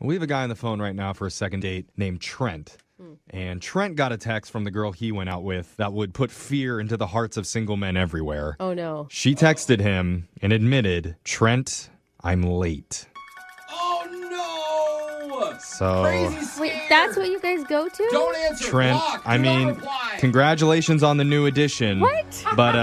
We have a guy on the phone right now for a second date named Trent. And Trent got a text from the girl he went out with that would put fear into the hearts of single men everywhere. Oh, no. She texted him and admitted, Trent, I'm late. Oh, no! So, Crazy scared. Wait, that's what you guys go to? Don't answer. Trent, Block. Do I not mean, reply. congratulations on the new addition. What? But,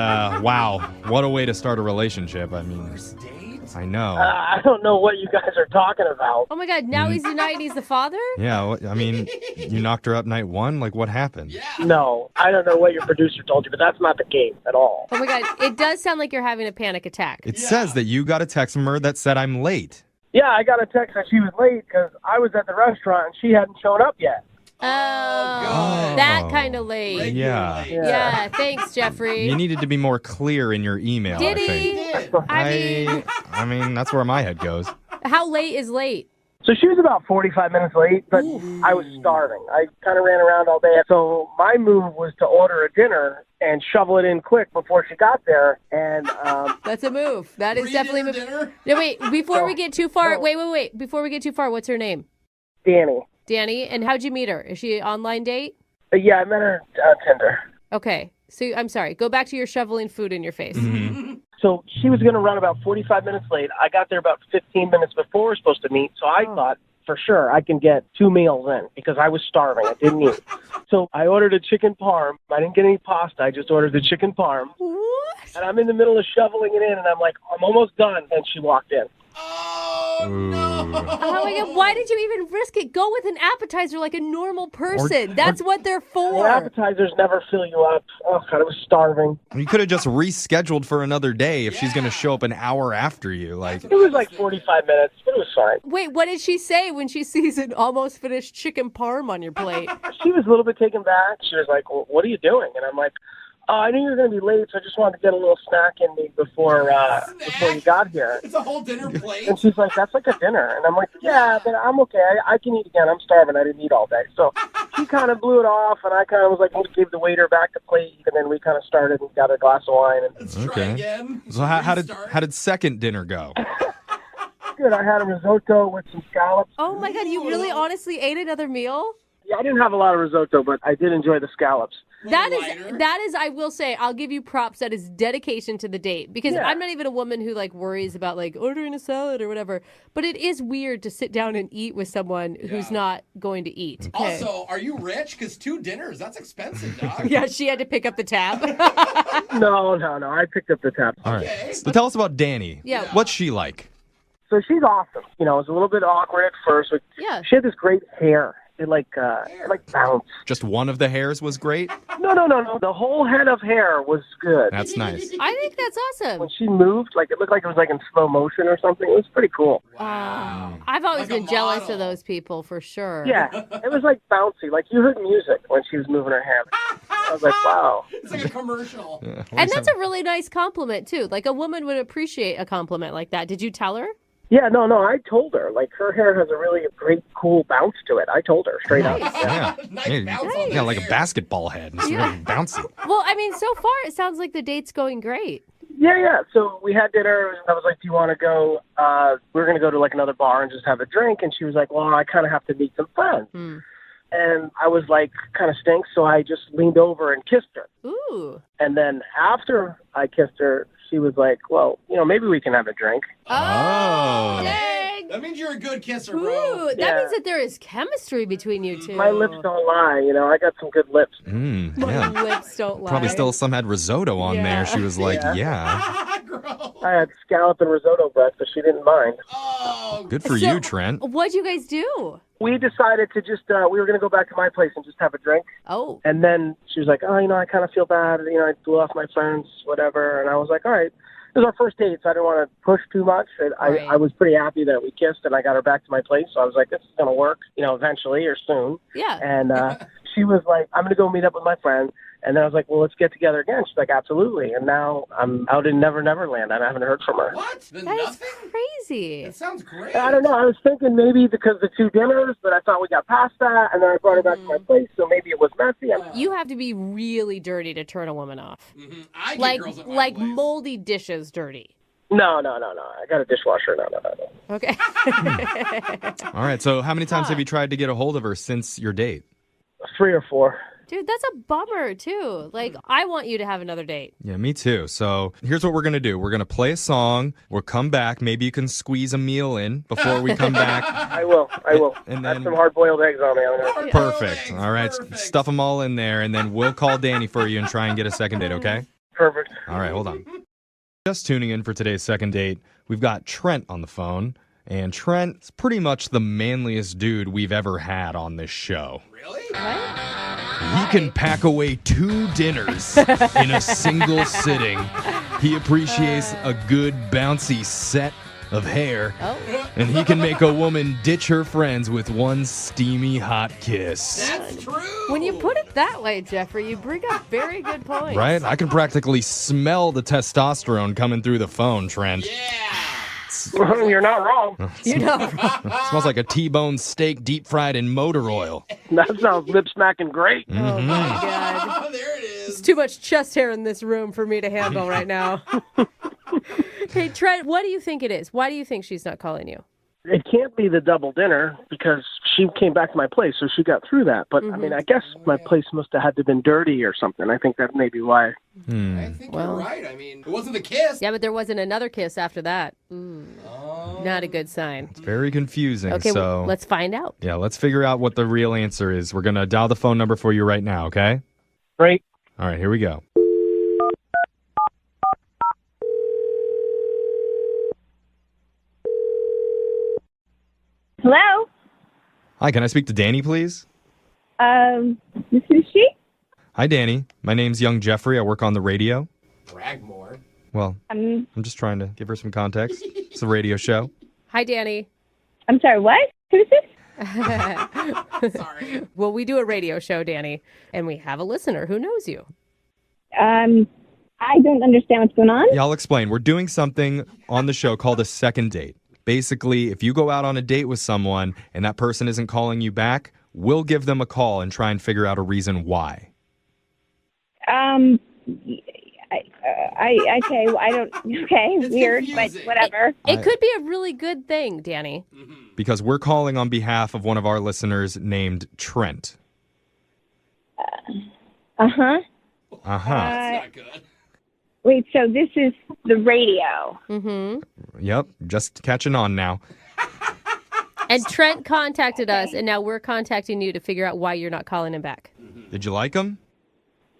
wow, what a way to start a relationship. I mean, First date? I know. I don't know what you guys are talking about. Oh, my God. Now he's denying he's the father? Yeah, I mean, you knocked her up night one? Like, what happened? Yeah. No, I don't know what your producer told you, but that's not the case at all. Oh, my God. It does sound like you're having a panic attack. It says that you got a text from her that said, I'm late. Yeah, I got a text that she was late because I was at the restaurant and she hadn't shown up yet. Oh, God. that kind of late. Yeah. Yeah, thanks, Jeffrey. You needed to be more clear in your email, Did I he? think. I mean, that's where my head goes. how late is late? So she was about 45 minutes late, but I was starving. I kind of ran around all day. So my move was to order a dinner and shovel it in quick before she got there. And That's a move. That is definitely a move. Dinner? No, wait, before we get too far, wait. Before we get too far, what's her name? Danny. Danny. And how'd you meet her? Is she an online date? Yeah, I met her on Tinder. Okay. So I'm sorry. Go back to your shoveling food in your face. So she was going to run about 45 minutes late. I got there about 15 minutes before we were supposed to meet. So I thought, for sure, I can get 2 meals in because I was starving. I didn't eat. So I ordered a chicken parm. I didn't get any pasta. I just ordered the chicken parm. What? And I'm in the middle of shoveling it in, and I'm like, I'm almost done. And she walked in. Oh, no. Oh my God, why did you even risk it? Go with an appetizer like a normal person. That's what they're The for. appetizers never fill you up. Oh, God, I was starving. You could have just rescheduled for another day if she's going to show up an hour after you. Like, It was like 45 minutes, but it was fine. Wait, what did she say when she sees an almost finished chicken parm on your plate? She was a little bit taken back. She was like, well, what are you doing? And I'm like, I knew you were going to be late, so I just wanted to get a little snack in me before you got here. It's a whole dinner plate. And she's like, that's like a dinner. And I'm like, yeah, but I'm okay. I can eat again. I'm starving. I didn't eat all day. So she kind of blew it off, and I kind of was like, gave the waiter back the plate, and then we kind of started and got a glass of wine. And Let's try again. so how did second dinner go? good. I had a risotto with some scallops. Oh my God, you really honestly ate another meal? Yeah, I didn't have a lot of risotto, but I did enjoy the scallops. That is, I will say, I'll give you props. That is dedication to the date because I'm not even a woman who like worries about like ordering a salad or whatever. But it is weird to sit down and eat with someone who's not going to eat. Okay. Also, are you rich? Because 2 dinners, that's expensive, dog. Yeah, she had to pick up the tab. No. I picked up the tab. All right. So tell us about Danny. Yeah. What's she like? So she's awesome. You know, it was a little bit awkward at first. But Yeah. She had this great hair. It like bounced. Just one of the hairs was great? No. The whole head of hair was good. That's nice. I think that's awesome. When she moved, like it looked like it was like in slow motion or something. It was pretty cool. I've always Like a been jealous model. of those people for sure. Yeah, it was like bouncy. Like you heard music when she was moving her hair. I was like, wow. It's like a commercial. And that's a really nice compliment too. Like a woman would appreciate a compliment like that. Did you tell her? Yeah, no. I told her. Like her hair has a really great, cool bounce to it. I told her straight up. Yeah. Nice Yeah, bounce on yeah, that like a hair. basketball head. It's really bouncy. Well, I mean, so far it sounds like the date's going great. Yeah. So we had dinner. I was like, do you want to go? We were going to go to like another bar and just have a drink. And she was like, well, I kind of have to meet some friends. And I was like, kind of stinks. So I just leaned over and kissed her. Ooh. And then after I kissed her, she was like, well, maybe we can have a drink. Oh. Dang. That means you're a good kisser, bro. Ooh, that Yeah. means that there is chemistry between you two. My lips don't lie. I got some good lips. My Yeah. lips don't lie. Probably still some had risotto on Yeah. there. She was like, Gross. I had scallop and risotto bread, so she didn't mind. Oh, good for So- you, Trent. What'd you guys do? We decided to just, we were going to go back to my place and just have a drink. Oh. And then she was like, oh, I kind of feel bad. I blew off my friends, whatever. And I was like, all right. It was our first date, so I didn't want to push too much. And Right. I was pretty happy that we kissed and I got her back to my place. So I was like, this is going to work, eventually or soon. Yeah. And she was like, I'm going to go meet up with my friend. And then I was like, well, let's get together again. She's like, absolutely. And now I'm out in Never Never Land. I haven't heard from her. what? Then That is nothing? crazy. That sounds great. I don't know. I was thinking maybe because the 2 dinners, but I thought we got past that. And then I brought her back to my place, so maybe it was messy. You have to be really dirty to turn a woman off. I get Like girls at my like place. moldy dishes dirty. No. I got a dishwasher. No. Okay. All right, so how many times have you tried to get a hold of her since your date? 3 or 4. Dude, that's a bummer, too. Like, I want you to have another date. Yeah, me too. So here's what we're going to do. We're going to play a song. We'll come back. Maybe you can squeeze a meal in before we come back. I will. And Have then some hard-boiled eggs on me. perfect. All right, stuff them all in there, and then we'll call Danny for you and try and get a second date, okay? Perfect. All right, hold on. Just tuning in for today's second date, we've got Trent on the phone. And Trent's pretty much the manliest dude we've ever had on this show. Really? He can pack away 2 dinners in a single sitting. He appreciates a good bouncy set of hair. Oh. And he can make a woman ditch her friends with one steamy hot kiss. That's true. When you put it that way, Jeffrey, you bring up very good points. Right? I can practically smell the testosterone coming through the phone, Trent. Yeah. You're not wrong. You know. Smells like a T-bone steak deep fried in motor oil. That sounds lip-smacking great. Oh, my God. Oh, there it There's is. too much chest hair in this room for me to handle right now. Hey, Trent, what do you think it is? Why do you think she's not calling you? It can't be the double dinner because she came back to my place, so she got through that. But, I mean, I guess my place must have had to have been dirty or something. I think that may be why. I think you're right. I mean, it wasn't the kiss. Yeah, but there wasn't another kiss after that. Not a good sign. It's very confusing. Okay, so well, let's find out. yeah, let's figure out what the real answer is. We're going to dial the phone number for you right now, okay? Right? All right, here we go. Hello? Hi, can I speak to Danny, please? This is she? Hi, Danny. My name's Young Jeffrey. I work on the radio. Brag more. Well, I'm just trying to give her some context. It's a radio show. Hi, Danny. I'm sorry, what? Who is this? Sorry. Well, we do a radio show, Danny, and we have a listener who knows you. I don't understand what's going on. Yeah, I'll explain. We're doing something on the show called a second date. Basically, if you go out on a date with someone and that person isn't calling you back, we'll give them a call and try and figure out a reason why. Okay, well, I don't, okay, It's weird, confusing. but whatever. It could be a really good thing, Danny. Because we're calling on behalf of one of our listeners named Trent. Uh-huh. Uh-huh. That's not good. Wait, so this is the radio. Yep, just catching on now. And Trent contacted us, and now we're contacting you to figure out why you're not calling him back. Did you like him?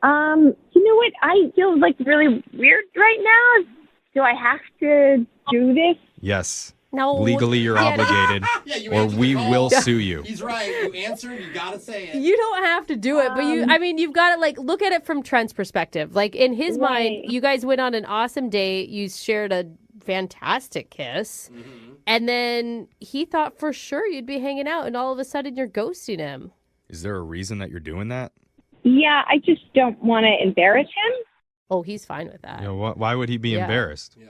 You know what? I feel like really weird right now. Do I have to do this? Yes. No. Legally, you're Danny, obligated, Yeah, you or answered we the call. will sue you. He's right. You answered. You gotta say it. You don't have to do it, but you've got to like look at it from Trent's perspective. Like in his mind, Right. you guys went on an awesome date. You shared a fantastic kiss. And then he thought for sure you'd be hanging out, and all of a sudden you're ghosting him. Is there a reason that you're doing that? Yeah, I just don't want to embarrass him. Oh, he's fine with that. You know, why would he be Yeah. embarrassed? Yeah.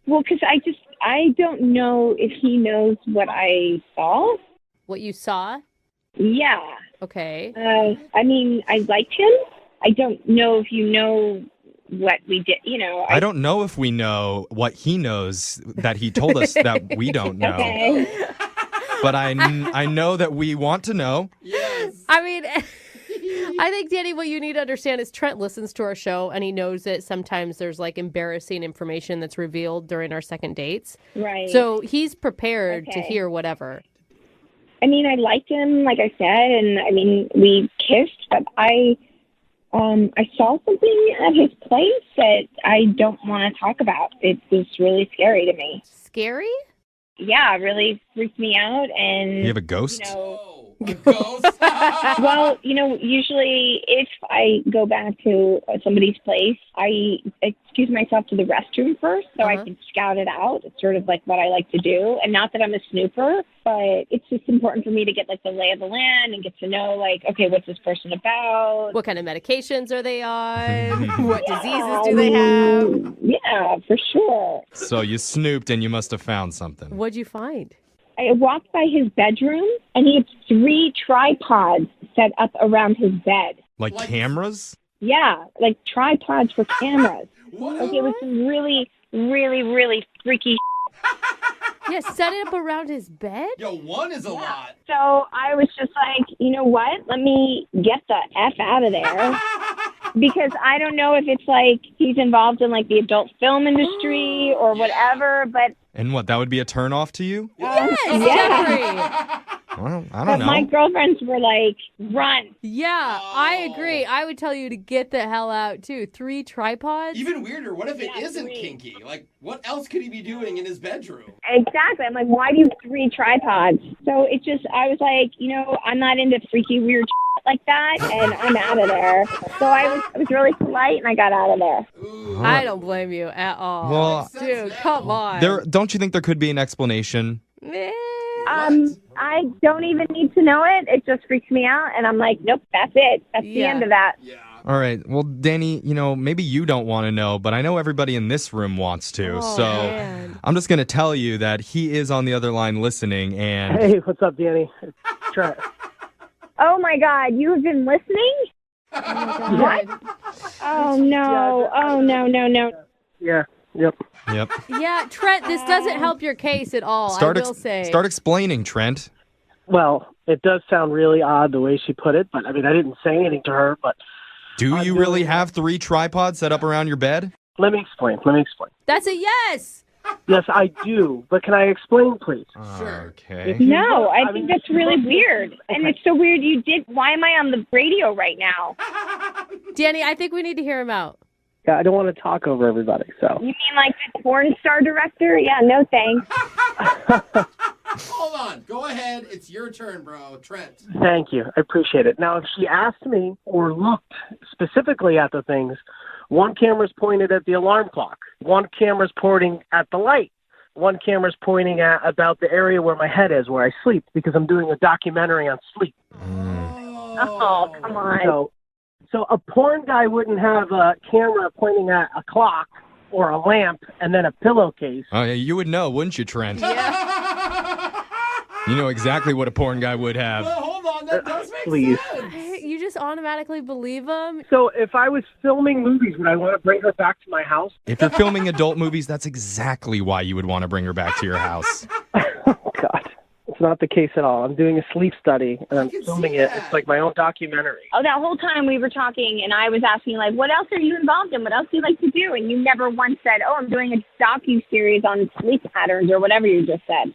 Well, because I don't know if he knows what I saw. What you saw? Yeah. Okay. I mean, I liked him. I don't know if you know what we did, you know. I don't know if we know what he knows that he told us that we don't know. Okay. But I know that we want to know. Yes. I mean, I think, Danny, what you need to understand is Trent listens to our show, and he knows that sometimes there's like embarrassing information that's revealed during our second dates. Right. So he's prepared to Okay. hear whatever. I mean, I liked him, like I said, and I mean, we kissed, but I saw something at his place that I don't want to talk about. It was really scary to me. Scary? Yeah, it really freaked me out, and You have a ghost? you know, Oh, a ghost. well, you know, usually if I go back to somebody's place, I excuse myself to the restroom first so I can scout it out. It's sort of like what I like to do. And not that I'm a snooper, but it's just important for me to get like the lay of the land and get to know like, okay, what's this person about? What kind of medications are they on? What diseases do they have? Yeah, for sure. So you snooped and you must have found something. What'd you find? I walked by his bedroom and he had 3 tripods set up around his bed. Like cameras? Yeah, like tripods for cameras. What? Like it was some really really, really freaky. Yeah, set it up around his bed? Yo, one is a lot. So I was just like, you know what? Let me get the F out of there. Because I don't know if it's like he's involved in like the adult film industry or whatever, but... And what, that would be a turnoff to you? Yes, Jeffrey. Well, I But don't know. my girlfriends were like, run. Yeah, I agree. I would tell you to get the hell out, too. 3 tripods? Even weirder, what if it Yeah, isn't 3. kinky? Like, what else could he be doing in his bedroom? Exactly. I'm like, why do you have 3 tripods? So it just, I was like, you know, I'm not into freaky weird like that, and I'm out of there. So I was really polite, and I got out of there. Ooh. I don't blame you at all. Well, Dude, come on. don't you think there could be an explanation? Eh. I don't even need to know it. It just freaks me out, and I'm like, nope, that's it. That's the Yeah. end of that. Yeah. All right. Well, Danny, maybe you don't want to know, but I know everybody in this room wants to. Oh, so man. I'm just going to tell you that he is on the other line listening. And Hey, what's up, Danny? It's Trent. Oh my God, you have been listening? What? Oh no! Oh no! Yeah, yep. yep. Yeah, Trent, this doesn't help your case at all, I will say. Start explaining, Trent. Well, it does sound really odd the way she put it, but I mean, I didn't say anything to her, but Do I'm you doing really it. have 3 tripods set up around your bed? let me explain. That's a yes. Yes, I do, but can I explain, please? Sure. Okay. If you No, look- I mean, think that's really weird, and Okay. it's so weird. You did. Why am I on the radio right now? Danny, I think we need to hear him out. Yeah, I don't want to talk over everybody, so. You mean like the porn star director? Yeah, no thanks. Hold on. Go ahead. It's your turn, bro. Trent. Thank you. I appreciate it. Now, if she asked me or looked specifically at the things, one camera's pointed at the alarm clock. One camera's pointing at the light. One camera's pointing at about the area where my head is, where I sleep, because I'm doing a documentary on sleep. Oh, come on. So a porn guy wouldn't have a camera pointing at a clock or a lamp and then a pillowcase. Oh, yeah, you would know, wouldn't you, Trent? Yeah. You know exactly what a porn guy would have. Well, hold on. That does make Please. sense. You just automatically believe him? So if I was filming movies, would I want to bring her back to my house? If you're filming adult movies, that's exactly why you would want to bring her back to your house. Oh, God. It's not the case at all. I'm doing a sleep study, and I'm can filming see it. that. It's like my own documentary. Oh, that whole time we were talking, and I was asking, like, what else are you involved in? What else do you like to do? And you never once said, oh, I'm doing a docu-series on sleep patterns or whatever you just said.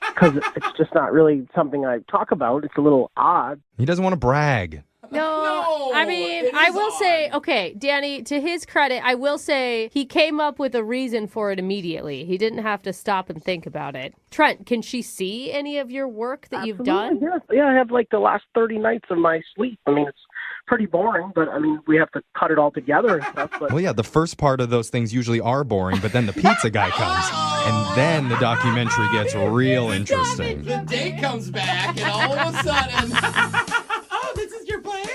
Because it's just not really something I talk about. It's a little odd. He doesn't want to brag. No, I mean, it I is will say, odd. okay, Danny, to his credit, I will say he came up with a reason for it immediately. He didn't have to stop and think about it. Trent, can she see any of your work that you've done? Absolutely, yeah, I have like the last 30 nights of my sleep. I mean, it's pretty boring, but I mean, we have to cut it all together and stuff. But Well, yeah, the first part of those things usually are boring, but then the pizza guy comes, and then the documentary gets real interesting. The date comes back, and all of a sudden, oh, this is your place?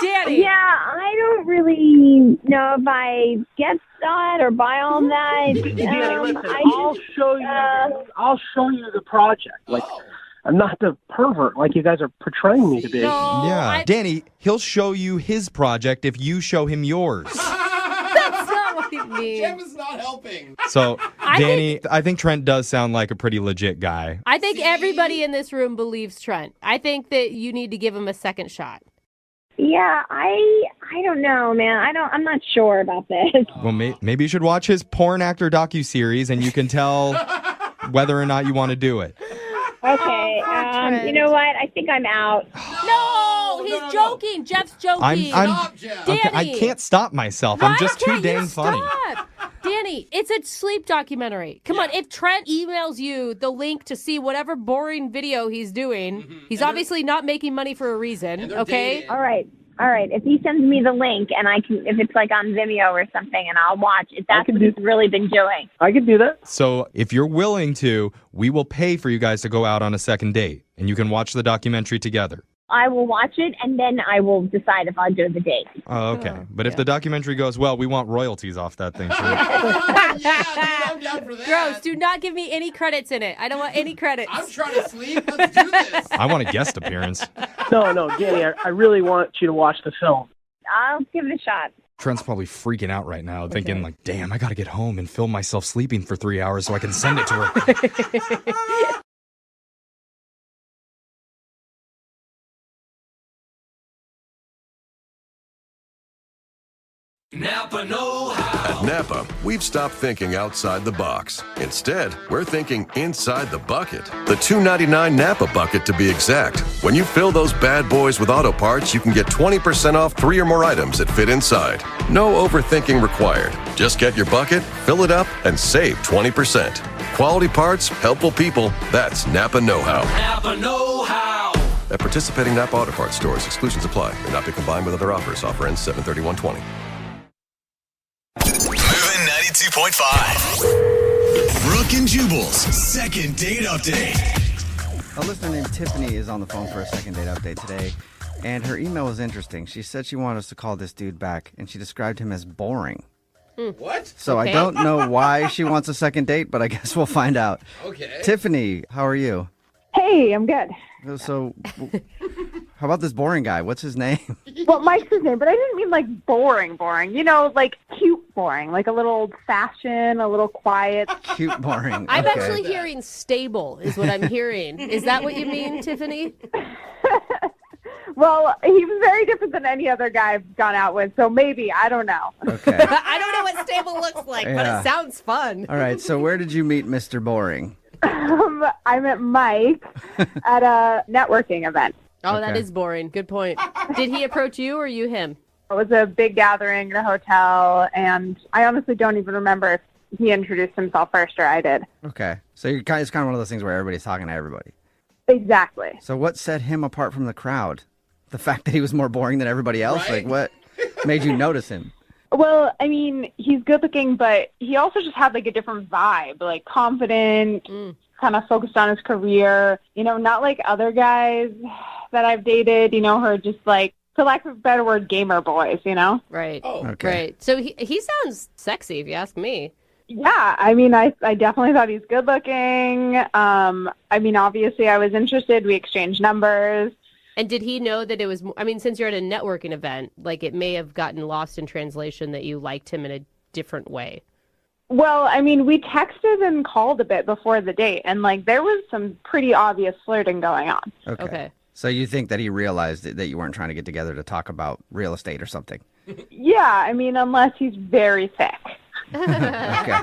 Danny. Yeah, I don't really know if I get that or buy all that. Danny, listen, I I'll show you. I'll show you the project. Like, Oh. I'm not the pervert like you guys are portraying me to be. No, Yeah, Danny, he'll show you his project if you show him yours. that's not what he Jeff means. is not helping. So, Danny, I think Trent does sound like a pretty legit guy. I think everybody in this room believes Trent. I think that you need to give him a second shot. Yeah, I don't know, man. I'm not sure about this. Well, maybe you should watch his porn actor docuseries, and you can tell whether or not you want to do it. Okay, you know what? I think I'm out. No, he's joking. Jeff's joking. Stop, Jeff. Danny. I can't stop myself. I'm just too dang funny. Stop. Danny, it's a sleep documentary. Come on, if Trent emails you the link to see whatever boring video he's doing, he's obviously not making money for a reason, And they're okay? dating. All right. If he sends me the link and if it's like on Vimeo or something, and I'll watch it, that's what he's really been doing. I could do that. So, if you're willing to, we will pay for you guys to go out on a second date, and you can watch the documentary together. I will watch it, and then I will decide if I'll do the date. Oh, okay. But if the documentary goes well, we want royalties off that thing, too. Yeah, dude, I'm down for that. Gross, do not give me any credits in it. I don't want any credits. I'm trying to sleep. Let's do this. I want a guest appearance. No, Danny, I really want you to watch the film. I'll give it a shot. Trent's probably freaking out right now, thinking like, damn, I gotta get home and film myself sleeping for 3 hours so I can send it to her. Napa know-how. At Napa, we've stopped thinking outside the box. Instead, we're thinking inside the bucket. The $2.99 Napa bucket, to be exact. When you fill those bad boys with auto parts, you can get 20% off 3 or more items that fit inside. No overthinking required. Just get your bucket, fill it up, and save 20%. Quality parts, helpful people. That's Napa know-how. Napa know-how. At participating Napa Auto Parts stores, exclusions apply. May not be combined with other offers. Offer ends 7/31/20. Moving 92.5. Brooke and Jubal's second date update. A listener named Tiffany is on the phone for a second date update today, and her email was interesting. She said she wanted us to call this dude back, and she described him as boring. What? So I don't know why she wants a second date, but I guess we'll find out. Okay. Tiffany, how are you? Hey, I'm good. So, how about this boring guy? What's his name? Well, Mike's his name, but I didn't mean like boring. You know, like cute boring, like a little old-fashioned, a little quiet. Cute boring. I'm Okay. actually hearing stable is what I'm hearing. Is that what you mean, Tiffany? Well, he was very different than any other guy I've gone out with, so maybe, I don't know. Okay. I don't know what stable looks like, but Yeah. it sounds fun. All right, so where did you meet Mr. Boring? I met Mike at a networking event. Oh, that Okay. is boring. Good point. Did he approach you or you him? It was a big gathering in a hotel, and I honestly don't even remember if he introduced himself first or I did. Okay. So it's kind of one of those things where everybody's talking to everybody. Exactly. So what set him apart from the crowd? The fact that he was more boring than everybody else? Right. Like, what made you notice him? Well, I mean, he's good looking, but he also just had like a different vibe, like confident, kind of focused on his career, you know, not like other guys that I've dated, you know, who are just like, for lack of a better word, gamer boys, you know? Right. Oh, Okay. Right. So he sounds sexy, if you ask me. Yeah, I mean, I definitely thought he's good looking. I mean, obviously I was interested. We exchanged numbers. And did he know that it was, I mean, since you're at a networking event, like it may have gotten lost in translation that you liked him in a different way. Well, I mean, we texted and called a bit before the date, and like there was some pretty obvious flirting going on. Okay. So you think that he realized that you weren't trying to get together to talk about real estate or something? Yeah, I mean, unless he's very thick. Okay.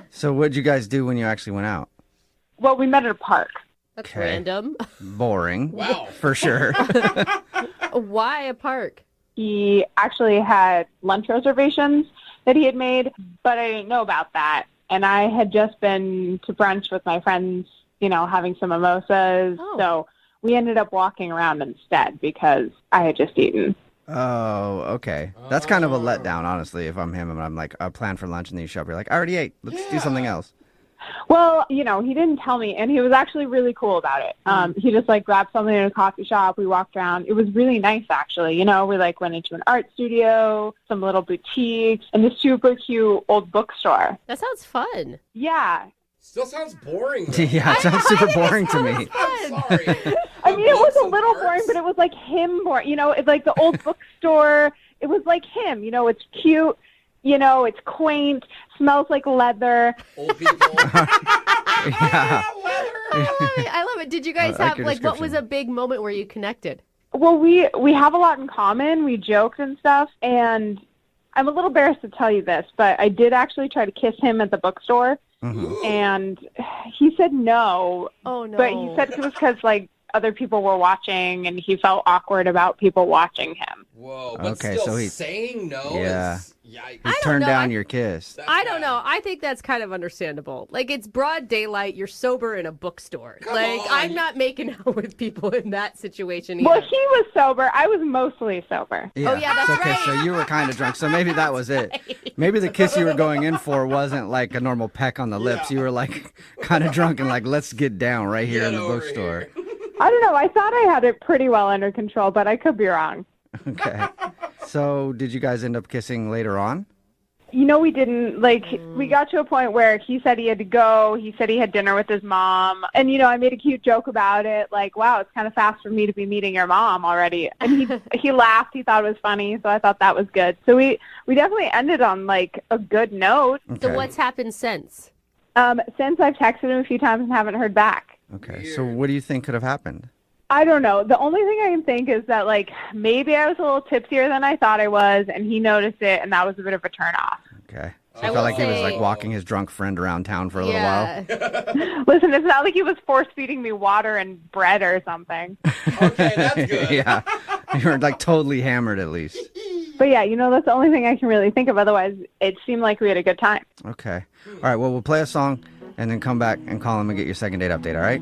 So what'd you guys do when you actually went out? Well, we met at a park. That's Okay. random. Boring. Wow. For sure. Why a park? He actually had lunch reservations that he had made, but I didn't know about that. And I had just been to brunch with my friends, you know, having some mimosas. Oh. So we ended up walking around instead because I had just eaten. Oh, okay. That's kind of a letdown, honestly, if I'm him and I'm like, I plan for lunch and then you show up, you're like, I already ate. Let's do something else. Well, you know, he didn't tell me, and he was actually really cool about it. He just like grabbed something in a coffee shop. We walked around. It was really nice, actually. You know, we like went into an art studio, some little boutiques, and this super cute old bookstore. That sounds fun. Yeah. Still sounds boring. Though. Yeah, it sounds super boring to me. I'm sorry. I mean, it was a little boring, but it was like him boring. You know, it's like the old bookstore. It was like him. You know, it's cute. You know, it's quaint. Smells like leather. Old people. Yeah. I love it. Did you guys I like have, your like, what was description. a big moment where you connected? Well, we have a lot in common. We joked and stuff, and I'm a little embarrassed to tell you this, but I did actually try to kiss him at the bookstore, and he said no. Oh, no. But he said it was because, like, other people were watching, and he felt awkward about people watching him. Whoa, but Okay, still so he- saying no Yeah. is... Yikes. He turned know. down your kiss. I don't know. I think that's kind of understandable. Like, it's broad daylight. You're sober in a bookstore. Come like, on. I'm not making out with people in that situation either. Well, he was sober. I was mostly sober. Oh, yeah, that's okay, right. so you were kind of drunk. So maybe that was it. Maybe the kiss you were going in for wasn't like a normal peck on the lips. You were like kind of drunk and like, let's get down right here in the over bookstore. I don't know. I thought I had it pretty well under control, but I could be wrong. Okay. So did you guys end up kissing later on? We didn't. We got to a point where he said he had to go. He said he had dinner with his mom. And, I made a cute joke about it. Like, wow, it's kind of fast for me to be meeting your mom already. And he laughed. He thought it was funny. So I thought that was good. So we definitely ended on, a good note. Okay. So what's happened since? Since I've texted him a few times and haven't heard back. Okay. So what do you think could have happened? I don't know. The only thing I can think is that, maybe I was a little tipsier than I thought I was, and he noticed it, and that was a bit of a turnoff. Okay. So I felt like he was, walking his drunk friend around town for a little while. Listen, it's not like he was force-feeding me water and bread or something. Okay, that's good. Yeah. You were, totally hammered at least. But, yeah, that's the only thing I can really think of. Otherwise, it seemed like we had a good time. Okay. All right, well, we'll play a song and then come back and call him and get your second date update, all right?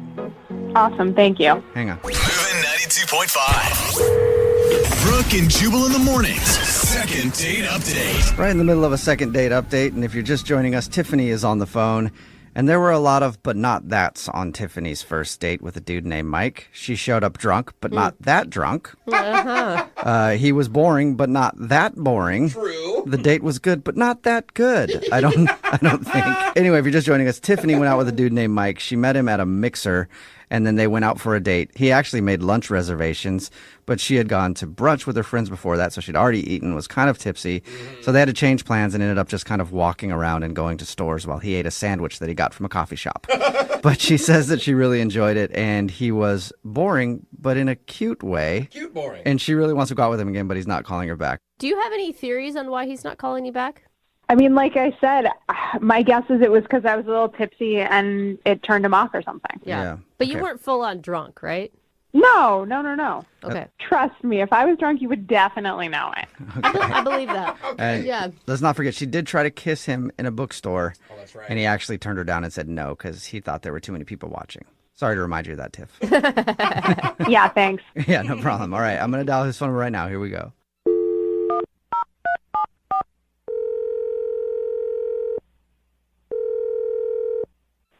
Awesome. Thank you. Hang on. Moving 92.5. Brooke and Jubal in the mornings. Second date update. Right in the middle of a second date update, and if you're just joining us, Tiffany is on the phone. And there were a lot of but not that's on Tiffany's first date with a dude named Mike. She showed up drunk, but not that drunk. He was boring, but not that boring. True. The date was good, but not that good. I don't think. Anyway, if you're just joining us, Tiffany went out with a dude named Mike. She met him at a mixer, and then they went out for a date. He actually made lunch reservations, but she had gone to brunch with her friends before that, so she'd already eaten, was kind of tipsy. So they had to change plans and ended up just kind of walking around and going to stores while he ate a sandwich that he got from a coffee shop. But she says that she really enjoyed it, and he was boring, but in a cute way. Cute boring. And she really wants to go out with him again, but he's not calling her back. Do you have any theories on why he's not calling you back? I mean, like I said, my guess is it was because I was a little tipsy and it turned him off or something. Yeah. But you weren't full on drunk, right? No. Okay. Trust me, if I was drunk, you would definitely know it. I believe that. Yeah. Let's not forget, she did try to kiss him in a bookstore. Oh, that's right. And he actually turned her down and said no because he thought there were too many people watching. Sorry to remind you of that, Tiff. Yeah, thanks. Yeah, no problem. All right, I'm going to dial his phone right now. Here we go.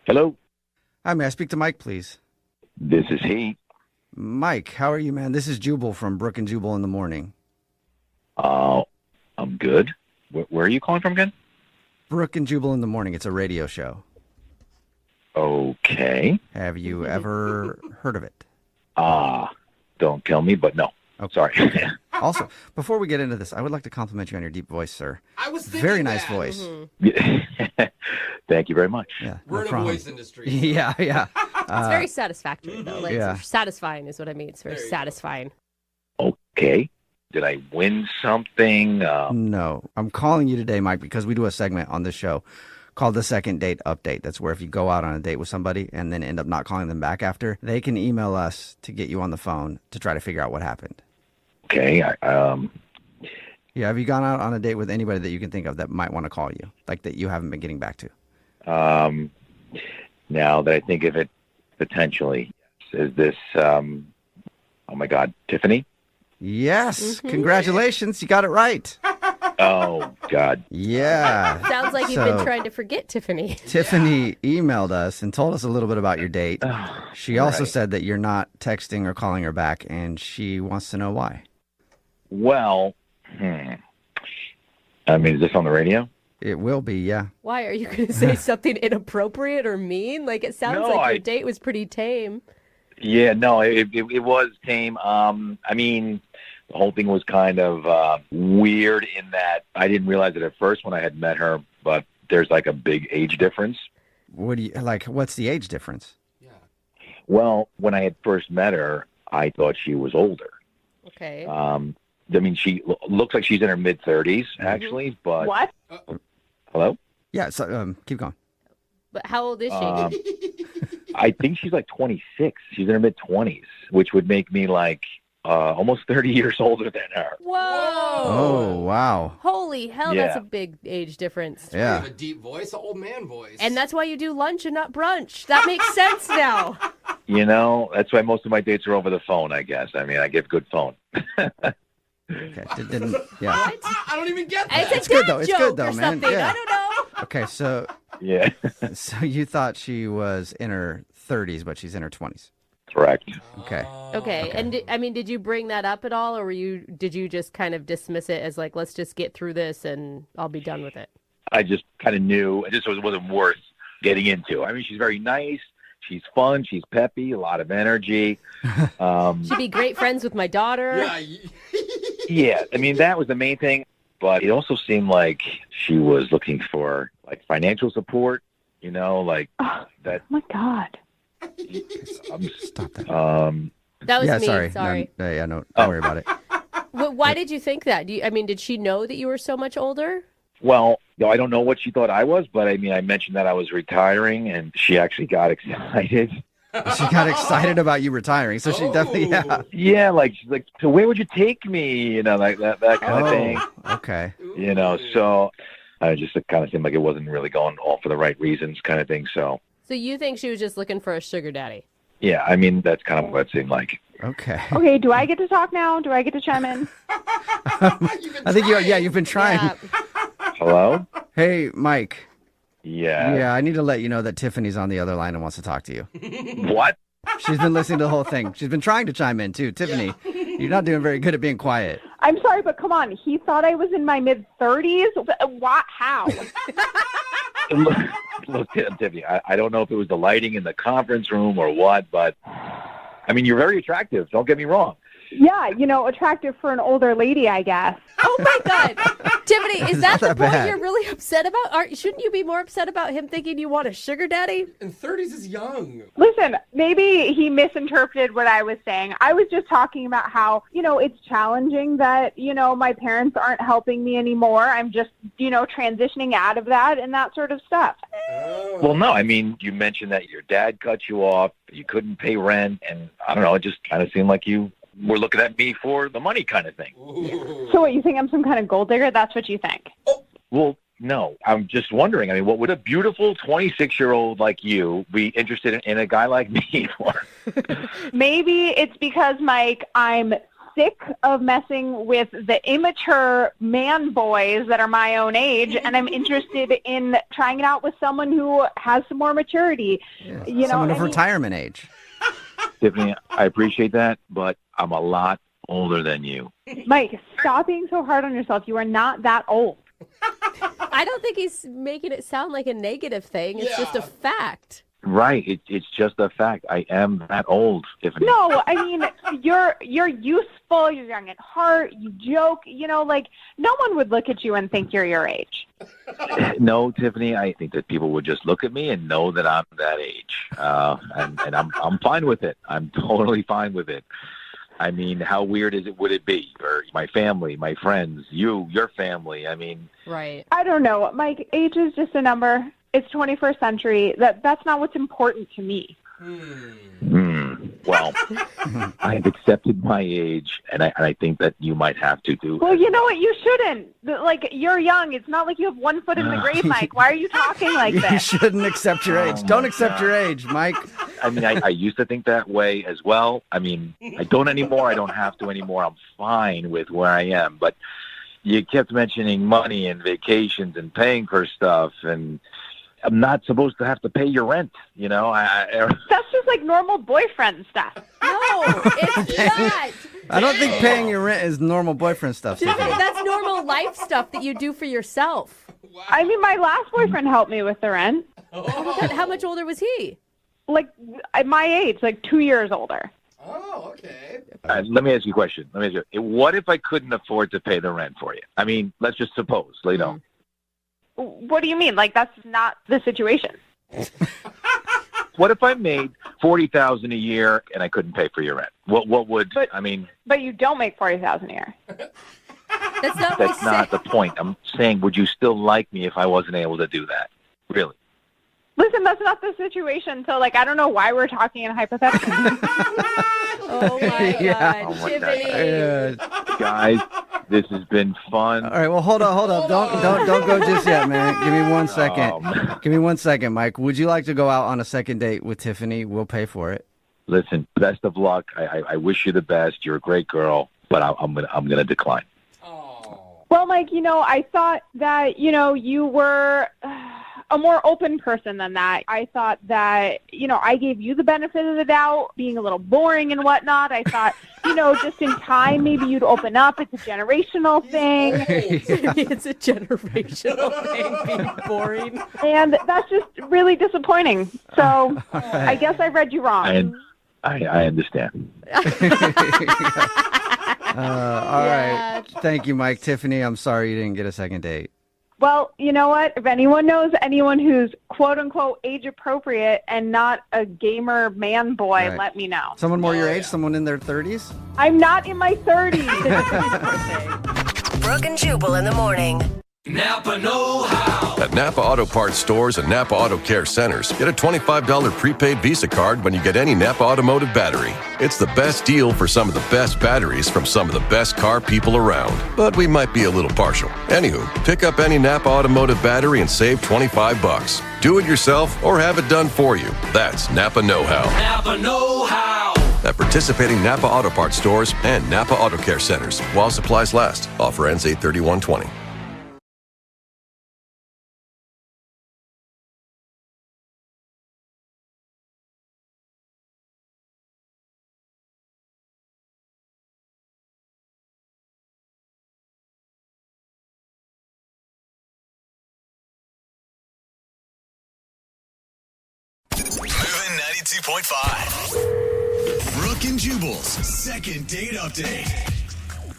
Hello, Hi, may I speak to Mike, please? this is he. Mike, how are you, man? This is Jubal from Brooke and Jubal in the morning. I'm good. Where are you calling from again? Brooke and Jubal in the morning. It's a radio show. Okay. Have you ever heard of it? Don't kill me, but no. Okay. Sorry. Also, before we get into this, I would like to compliment you on your deep voice, sir. I was thinking Very nice that. voice. Thank you very much. Yeah, We're no in a problem. voice industry. Yeah. It's very satisfactory, though. Yeah. Satisfying is what I mean. It's very satisfying. Okay. Did I win something? No. I'm calling you today, Mike, because we do a segment on this show called the Second Date Update. That's where if you go out on a date with somebody and then end up not calling them back after, they can email us to get you on the phone to try to figure out what happened. Okay. Yeah, have you gone out on a date with anybody that you can think of that might want to call you, like that you haven't been getting back to? Now that I think of it, potentially, is this, oh my God, Tiffany? Yes. Congratulations. You got it right. Oh, God. Yeah. Sounds like you've been trying to forget Tiffany. Tiffany emailed us and told us a little bit about your date. She also right. said that you're not texting or calling her back, and she wants to know why. Well, I mean, is this on the radio? It will be, yeah. Why? Are you going to say something inappropriate or mean? Like, it sounds No, like your date was pretty tame. Yeah, no, it was tame. I mean, the whole thing was kind of weird in that I didn't realize it at first when I had met her, but there's like a big age difference. What's the age difference? Well, when I had first met her, I thought she was older. Okay. I mean, she looks like she's in her mid-30s, actually, but... What? Hello? Yeah, so keep going. But how old is she? I think she's like 26. She's in her mid-20s, which would make me like almost 30 years older than her. Whoa! Oh, wow. Holy hell, Yeah. that's a big age difference. You Yeah. have a deep voice, an old man voice. And that's why you do lunch and not brunch. That makes sense now. You know, that's why most of my dates are over the phone, I guess. I mean, I give good phone. Okay. Yeah. I don't even get that. It's a good, dad though. It's joke good, though, or man. something. Yeah. I don't know. Okay, so Yeah, you thought she was in her 30s, but she's in her 20s. correct. Okay. Okay. And did you bring that up at all, or did you just kind of dismiss it as like, let's just get through this and I'll be done with it? I just kind of knew it just wasn't worth getting into. I mean, she's very nice. She's fun. She's peppy. A lot of energy. She'd be great friends with my daughter. Yeah, I mean, that was the main thing. But it also seemed like she was looking for, like, financial support, you know, like that. Oh, my God. Stop that. That was me. Sorry. Sorry. No, don't worry about it. Why did you think that? Did she know that you were so much older? Well, I don't know what she thought I was, but I mean, I mentioned that I was retiring, and she actually got excited. She got excited about you retiring, so she definitely, Yeah, like, she's like, so where would you take me? You know, like that kind of thing. Okay. You know, so I just it kind of seemed like it wasn't really going all for the right reasons kind of thing, so. So you think she was just looking for a sugar daddy? Yeah, I mean, that's kind of what it seemed like. Okay. Okay, do I get to talk now? Do I get to chime in? I think you've been trying. Yeah. Hello? Hey, Mike. Yeah. Yeah, I need to let you know that Tiffany's on the other line and wants to talk to you. What? She's been listening to the whole thing. She's been trying to chime in, too. Tiffany, you're not doing very good at being quiet. I'm sorry, but come on. He thought I was in my mid-30s? What? How? Look, Tiffany, I don't know if it was the lighting in the conference room or what, but, I mean, you're very attractive. Don't get me wrong. Yeah, attractive for an older lady, I guess. Oh, my God. Tiffany, is that the that point bad. you're really upset about? Shouldn't you be more upset about him thinking you want a sugar daddy? And 30s is young. Listen, maybe he misinterpreted what I was saying. I was just talking about how, it's challenging that, my parents aren't helping me anymore. I'm just, transitioning out of that and that sort of stuff. Oh. Well, no, I mean, you mentioned that your dad cut you off, you couldn't pay rent, and I don't know, it just kind of seemed like you were looking at me for the money kind of thing. Ooh. So what, you think I'm some kind of gold digger? That's what you think? Well, no, I'm just wondering. I mean, what would a beautiful 26-year-old like you be interested in a guy like me for? Maybe it's because, Mike, I'm sick of messing with the immature man boys that are my own age, and I'm interested in trying it out with someone who has some more maturity. Yeah. Someone of retirement age. Tiffany, I appreciate that, but I'm a lot older than you. Mike, stop being so hard on yourself. You are not that old. I don't think he's making it sound like a negative thing. It's just a fact. Right. It's just a fact. I am that old, Tiffany. No, I mean, you're youthful, you're young at heart, you joke, no one would look at you and think you're your age. No, Tiffany, I think that people would just look at me and know that I'm that age. And I'm fine with it. I'm totally fine with it. I mean, how weird would it be for my family, my friends, your family? I mean, right. I don't know. Mike, age is just a number. It's 21st century. That's not what's important to me. Well, I've accepted my age, and I think that you might have to too. Well, you know what? You shouldn't. Like, you're young. It's not like you have one foot in the grave, Mike. Why are you talking like You this? shouldn't accept your age. Don't accept your age, Mike. I mean, I used to think that way as well. I mean, I don't anymore. I don't have to anymore. I'm fine with where I am. But you kept mentioning money and vacations and paying for stuff, and I'm not supposed to have to pay your rent, That's just like normal boyfriend stuff. No, it's not. I don't think paying your rent is normal boyfriend stuff. Tiffany, that's normal life stuff that you do for yourself. Wow. I mean, my last boyfriend helped me with the rent. How much older was he? Like, at my age, like 2 years older. Oh, okay. Let me ask you a question. What if I couldn't afford to pay the rent for you? I mean, let's just suppose, What do you mean? Like, that's not the situation. What if I made $40,000 a year and I couldn't pay for your rent? What would I mean? But you don't make $40,000 a year. That's not the point. I'm saying, would you still like me if I wasn't able to do that? Really? Listen, that's not the situation. So, I don't know why we're talking in hypotheticals. Oh my Yeah. God, Oh my Tiffany. Guys, this has been fun. All right, well, hold up. Don't go just yet, man. Give me 1 second. Give me 1 second, Mike. Would you like to go out on a second date with Tiffany? We'll pay for it. Listen, best of luck. I wish you the best. You're a great girl, but I'm gonna decline. Oh. Well, Mike, I thought that, you were, a more open person than that. I thought that, I gave you the benefit of the doubt, being a little boring and whatnot. I thought, just in time, maybe you'd open up. It's a generational thing. It's a generational thing, being boring. And that's just really disappointing. So I guess I read you wrong. I understand. All right. Thank you, Mike. Tiffany, I'm sorry you didn't get a second date. Well, you know what? If anyone knows anyone who's quote-unquote age-appropriate and not a gamer man boy, let me know. Someone more your age? Someone in their 30s? I'm not in my 30s. Brooke and Jubal in the morning. Napa know-how. At Napa Auto Parts stores and Napa Auto Care centers, get a $25 prepaid Visa card when you get any Napa Automotive battery. It's the best deal for some of the best batteries from some of the best car people around. But we might be a little partial. Anywho, pick up any Napa Automotive battery and save $25. Do it yourself or have it done for you. That's Napa know-how. Napa know-how. At participating Napa Auto Parts stores and Napa Auto Care centers while supplies last. Offer ends 8/31/20. Moving 92.5. Brooke and Jubal's second date update.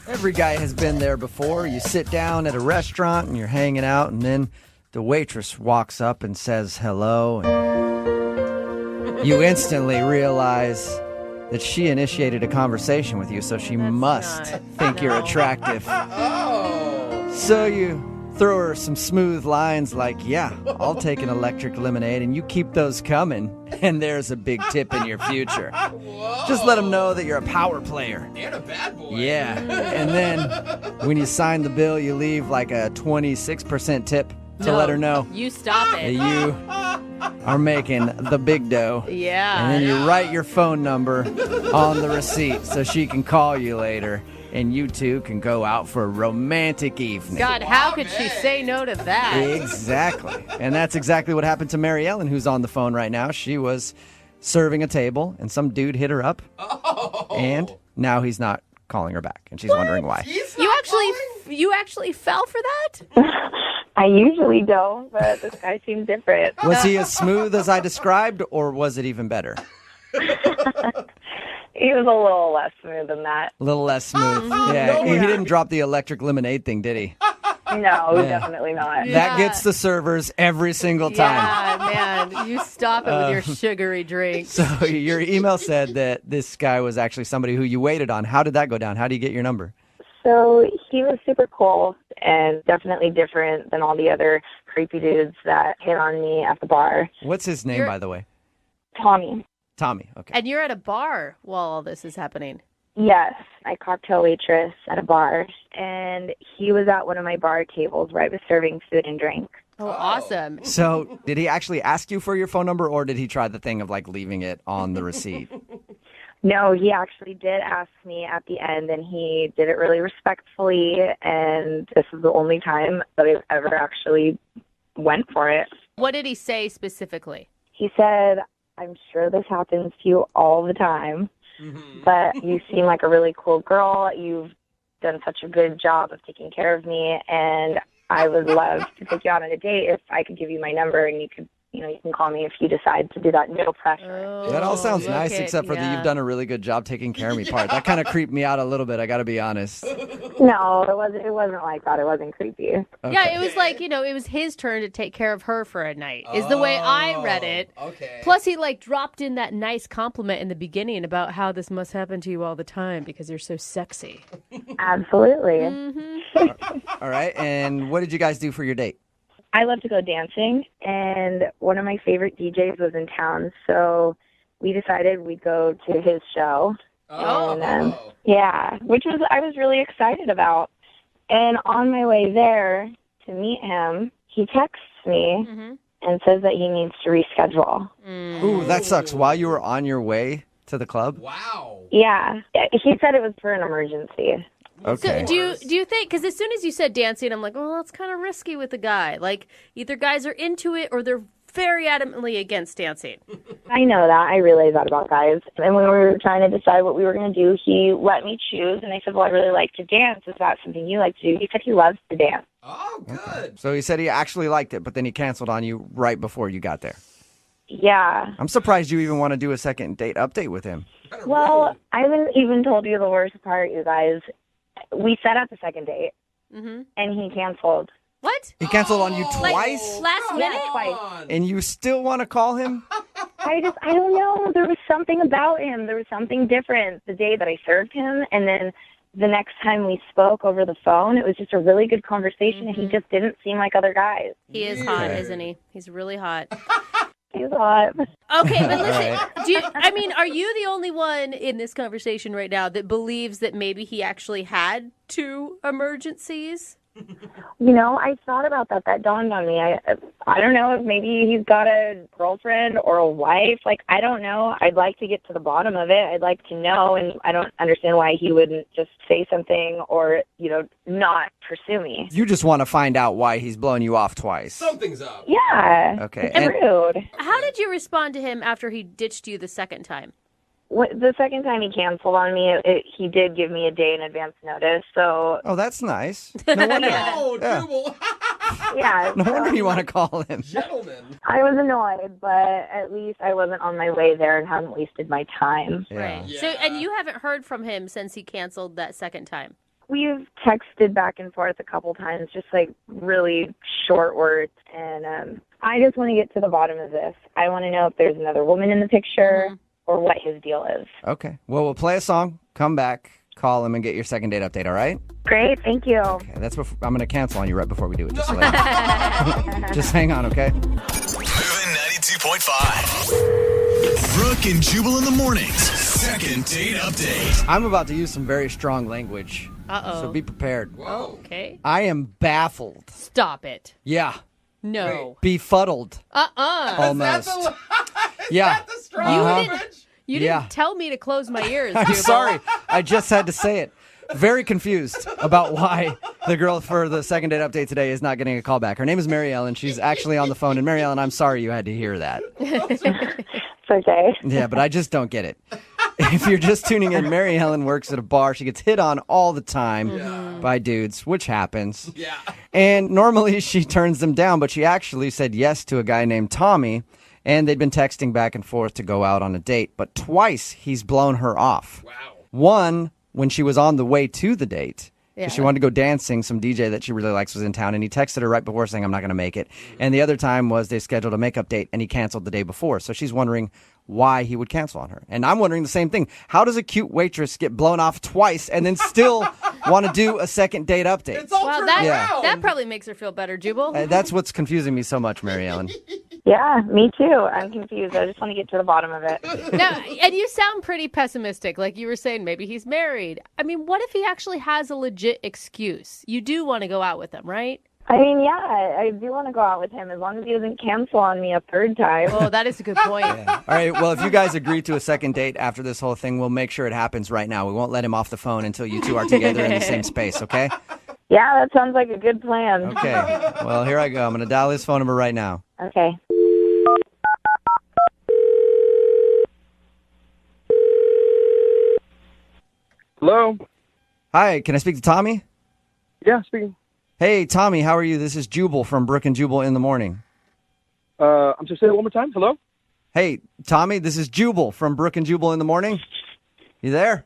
Every guy has been there before. You sit down at a restaurant and you're hanging out, and then the waitress walks up and says hello. And you instantly realize that she initiated a conversation with you, so she must think you're attractive. So you throw her some smooth lines like, yeah, I'll take an electric lemonade, and you keep those coming, and there's a big tip in your future. Just let them know that you're a power player. And a bad boy. Yeah. And then when you sign the bill, you leave like a 26% tip to let her know You stop that it. you are making the big dough. Yeah. And then you write your phone number on the receipt so she can call you later, and you two can go out for a romantic evening. God, how could she say no to that? Exactly. And that's exactly what happened to Mary Ellen, who's on the phone right now. She was serving a table, and some dude hit her up, and now he's not calling her back, and she's wondering why. You actually fell for that? I usually don't, but this guy seems different. Was he as smooth as I described, or was it even better? He was a little less smooth than that. A little less smooth. Yeah, he didn't drop the electric lemonade thing, did he? No, definitely not. That gets the servers every single time. Yeah, man. You stop it with your sugary drinks. So your email said that this guy was actually somebody who you waited on. How did that go down? How do you get your number? So he was super cool and definitely different than all the other creepy dudes that hit on me at the bar. What's his name, by the way? Tommy. Tommy, okay. And you're at a bar while all this is happening. Yes, I cocktail waitress at a bar, and he was at one of my bar tables where I was serving food and drink. Oh, awesome. So did he actually ask you for your phone number, or did he try the thing of like leaving it on the receipt? No, he actually did ask me at the end, and he did it really respectfully, and this is the only time that I've ever actually went for it. What did he say specifically? He said, I'm sure this happens to you all the time, but you seem like a really cool girl. You've done such a good job of taking care of me, and I would love to take you out on a date if I could give you my number, and you could, you can call me if you decide to do that. No pressure. That all sounds nice, except for the you've done a really good job taking care of me part. That kind of creeped me out a little bit, I got to be honest. No, it wasn't like that. It wasn't creepy. Okay. Yeah, it was like, it was his turn to take care of her for a night, is the way I read it. Okay. Plus, he dropped in that nice compliment in the beginning about how this must happen to you all the time because you're so sexy. Absolutely. All right, and what did you guys do for your date? I love to go dancing, and one of my favorite DJs was in town, so we decided we'd go to his show. And, which I was really excited about. And on my way there to meet him, he texts me and says that he needs to reschedule. Ooh, that sucks. While you were on your way to the club? Wow. Yeah. He said it was for an emergency. Okay. So do you think, because as soon as you said dancing, I'm like, well, that's kind of risky with a guy. Like, either guys are into it or they're very adamantly against dancing. I know that. I realize that about guys. And when we were trying to decide what we were going to do, he let me choose. And I said, well, I really like to dance. Is that something you like to do? He said he loves to dance. Oh, good. So he said he actually liked it, but then he canceled on you right before you got there. Yeah. I'm surprised you even want to do a second date update with him. Well, I haven't even told you the worst part, you guys. We set up a second date, and he canceled. What? He canceled on you Like, twice? last minute? Yeah, twice. And you still want to call him? I don't know. There was something about him. There was something different the day that I served him, and then the next time we spoke over the phone, it was just a really good conversation, and he just didn't seem like other guys. He is hot, isn't he? He's really hot. He's hot. Okay, but listen, are you the only one in this conversation right now that believes that maybe he actually had two emergencies? You know, I thought about that. That dawned on me. I don't know if maybe he's got a girlfriend or a wife. Like, I don't know. I'd like to get to the bottom of it. I'd like to know, and I don't understand why he wouldn't just say something or, not pursue me. You just want to find out why he's blown you off twice. Something's up. Yeah. Okay. It's rude. How did you respond to him after he ditched you the second time? The second time he canceled on me, he did give me a day in advance notice. So, Oh, that's nice. No wonder. Oh, Yeah. Jubal. yeah. No wonder you want to call him. Gentlemen. I was annoyed, but at least I wasn't on my way there and hadn't wasted my time. Yeah. Right. So, and you haven't heard from him since he canceled that second time? We've texted back and forth a couple times, just like really short words. And I just want to get to the bottom of this. I want to know if there's another woman in the picture or what his deal is. Okay. Well, we'll play a song, come back, call him, and get your second date update, all right? Great, thank you. Okay, that's before, I'm going to cancel on you right before we do it. Just, so that- just hang on, okay? Moving 92.5. Brooke and Jubal in the mornings. Second date update. I'm about to use some very strong language. Uh-oh. So be prepared. Okay. I am baffled. Stop it. Yeah. No. Befuddled. Almost. Yeah. That's the strong You didn't tell me to close my ears. I'm Jubal. sorry. I just had to say it. Very confused about why the girl for the second date update today is not getting a call back. Her name is Mary Ellen. She's actually on the phone. And Mary Ellen, I'm sorry you had to hear that. It's okay. Yeah, but I just don't get it. If you're just tuning in, Mary Ellen works at a bar. She gets hit on all the time by dudes, which happens. Yeah. And normally she turns them down, but she actually said yes to a guy named Tommy. And they'd been texting back and forth to go out on a date. But twice he's blown her off. Wow. One, when she was on the way to the date. Yeah. She wanted to go dancing. Some DJ that she really likes was in town, and he texted her right before saying, I'm not going to make it. And the other time was they scheduled a makeup date, and he canceled the day before. So she's wondering why he would cancel on her. And I'm wondering the same thing. How does a cute waitress get blown off twice and then still want to do a second date update? It's all Well, turned that around. probably makes her feel better, Jubal. That's what's confusing me so much, Mary Ellen. Yeah, me too. I'm confused. I just want to get to the bottom of it. Now, and you sound pretty pessimistic. Like you were saying, maybe he's married. I mean, what if he actually has a legit excuse? You do want to go out with him, right? I mean, yeah, I do want to go out with him as long as he doesn't cancel on me a third time. Oh, that is a good point. All right, well, if you guys agree to a second date after this whole thing, we'll make sure it happens right now. We won't let him off the phone until you two are together in the same space, okay? Yeah, that sounds like a good plan. Okay. Well, here I go. I'm going to dial his phone number right now. Okay. Hello? Hi, can I speak to Tommy? Yeah, speaking. Hey, Tommy, how are you? This is Jubal from Brooke and Jubal in the morning. I'm just saying it one more time. Hello? Hey, Tommy, this is Jubal from Brooke and Jubal in the morning. You there?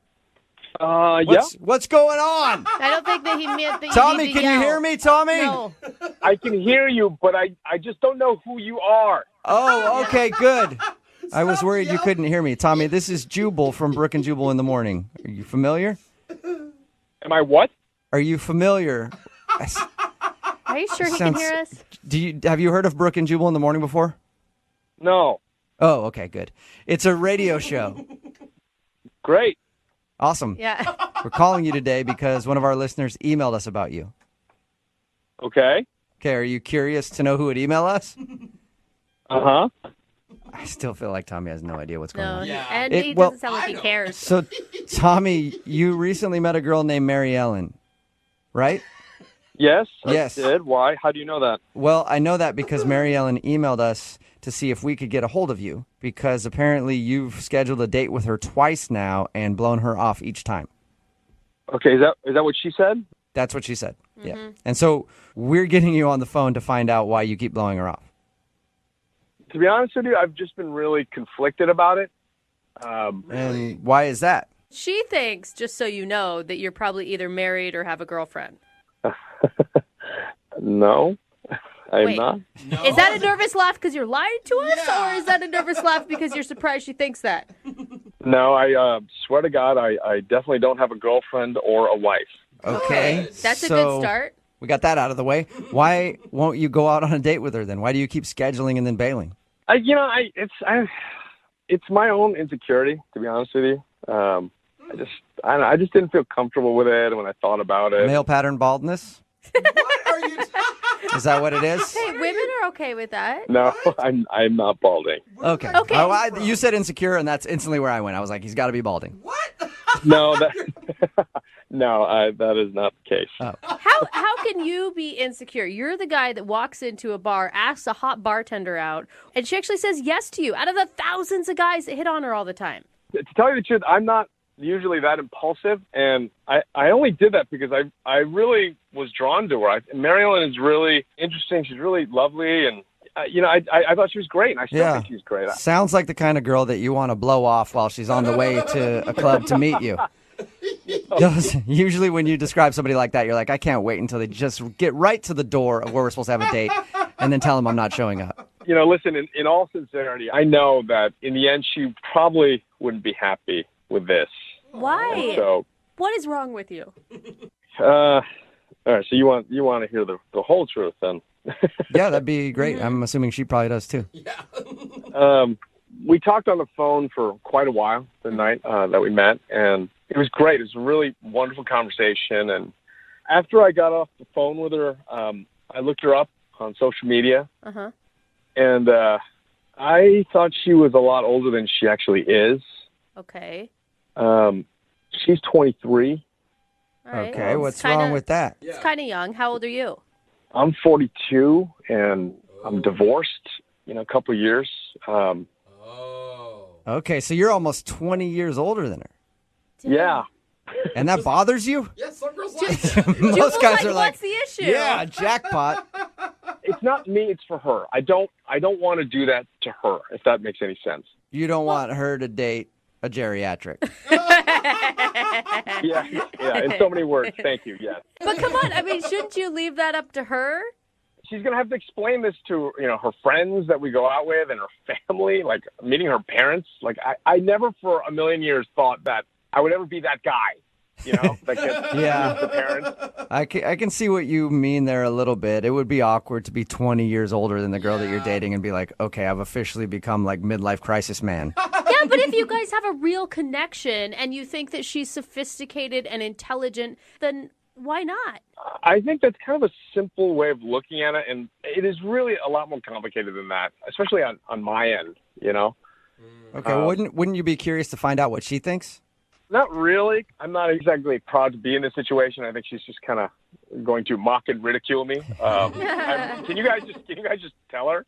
Yeah. What's going on? I don't think that he meant that you Tommy, need to can you yell. hear me, Tommy? No. I can hear you, but I just don't know who you are. Oh, okay, good. I was worried you couldn't hear me. Tommy, this is Jubal from Brooke and Jubal in the morning. Are you familiar? Am I what? Are you familiar? Are you sure he can Sounds- hear us? Have you heard of Brooke and Jubal in the morning before? No. Oh, okay, good. It's a radio show. Great. Awesome. Yeah. We're calling you today because one of our listeners emailed us about you. Okay. Okay, are you curious to know who would email us? Uh-huh. I still feel like Tommy has no idea what's going No, on. and he doesn't sound like he cares. So, Tommy, you recently met a girl named Mary Ellen, right? Yes, Yes. I did. Why? How do you know that? Well, I know that because Mary Ellen emailed us to see if we could get a hold of you because apparently you've scheduled a date with her twice now and blown her off each time. Okay, is that what she said? That's what she said. Yeah. And so we're getting you on the phone to find out why you keep blowing her off. To be honest with you, I've just been really conflicted about it. And why is that? She thinks, just so you know, that you're probably either married or have a girlfriend. No, I am Wait. not. Is that a nervous laugh because you're lying to us, or is that a nervous laugh because you're surprised she thinks that? No, I swear to God, I definitely don't have a girlfriend or a wife. Okay. That's a so good start. We got that out of the way. Why won't you go out on a date with her then? Why do you keep scheduling and then bailing? It's my own insecurity, to be honest with you. I just didn't feel comfortable with it when I thought about it. Male pattern baldness? Is that what it is? Hey, women are okay with that. No, I'm not balding. Okay. Okay. Oh, you said insecure, and that's instantly where I went. I was like, he's got to be balding. No, that is not the case. Oh. How can you be insecure? You're the guy that walks into a bar, asks a hot bartender out, and she actually says yes to you out of the thousands of guys that hit on her all the time. To tell you the truth, I'm not usually that impulsive, and I only did that because I really was drawn to her. Mary Ellen is really interesting. She's really lovely, and I thought she was great, and I still think she's great. Sounds like the kind of girl that you want to blow off while she's on the way to a club to meet you. Usually when you describe somebody like that, you're like, I can't wait until they just get right to the door of where we're supposed to have a date and then tell them I'm not showing up. Listen, in all sincerity, I know that in the end she probably wouldn't be happy with this. Why? So, what is wrong with you? all right, so you want to hear the whole truth then? Yeah, that'd be great. I'm assuming she probably does too. We talked on the phone for quite a while the night that we met, and it was great. It was a really wonderful conversation. And after I got off the phone with her, I looked her up on social media, and I thought she was a lot older than she actually is. Okay. She's 23. All right. Okay, what's wrong with that? It's kind of young. How old are you? I'm 42, and I'm divorced in a couple of years. Okay, so you're almost 20 years older than her. Yeah. And that bothers you? Yeah, some girls like Most guys are like, what's the issue? yeah, jackpot. It's not me, it's for her. I don't want to do that to her, if that makes any sense. You don't want her to date a geriatric. Yeah, in so many words. Thank you, yes. But come on, I mean, shouldn't you leave that up to her? She's going to have to explain this to, her friends that we go out with and her family, like meeting her parents. Like, I never for a million years thought that I would ever be that guy, that gets the parents. I can see what you mean there a little bit. It would be awkward to be 20 years older than the girl that you're dating and be like, okay, I've officially become like midlife crisis man. Yeah, but if you guys have a real connection and you think that she's sophisticated and intelligent, then why not? I think that's kind of a simple way of looking at it, and it is really a lot more complicated than that, especially on my end, Okay, wouldn't you be curious to find out what she thinks? Not really. I'm not exactly proud to be in this situation. I think she's just kind of going to mock and ridicule me. Can you guys just tell her?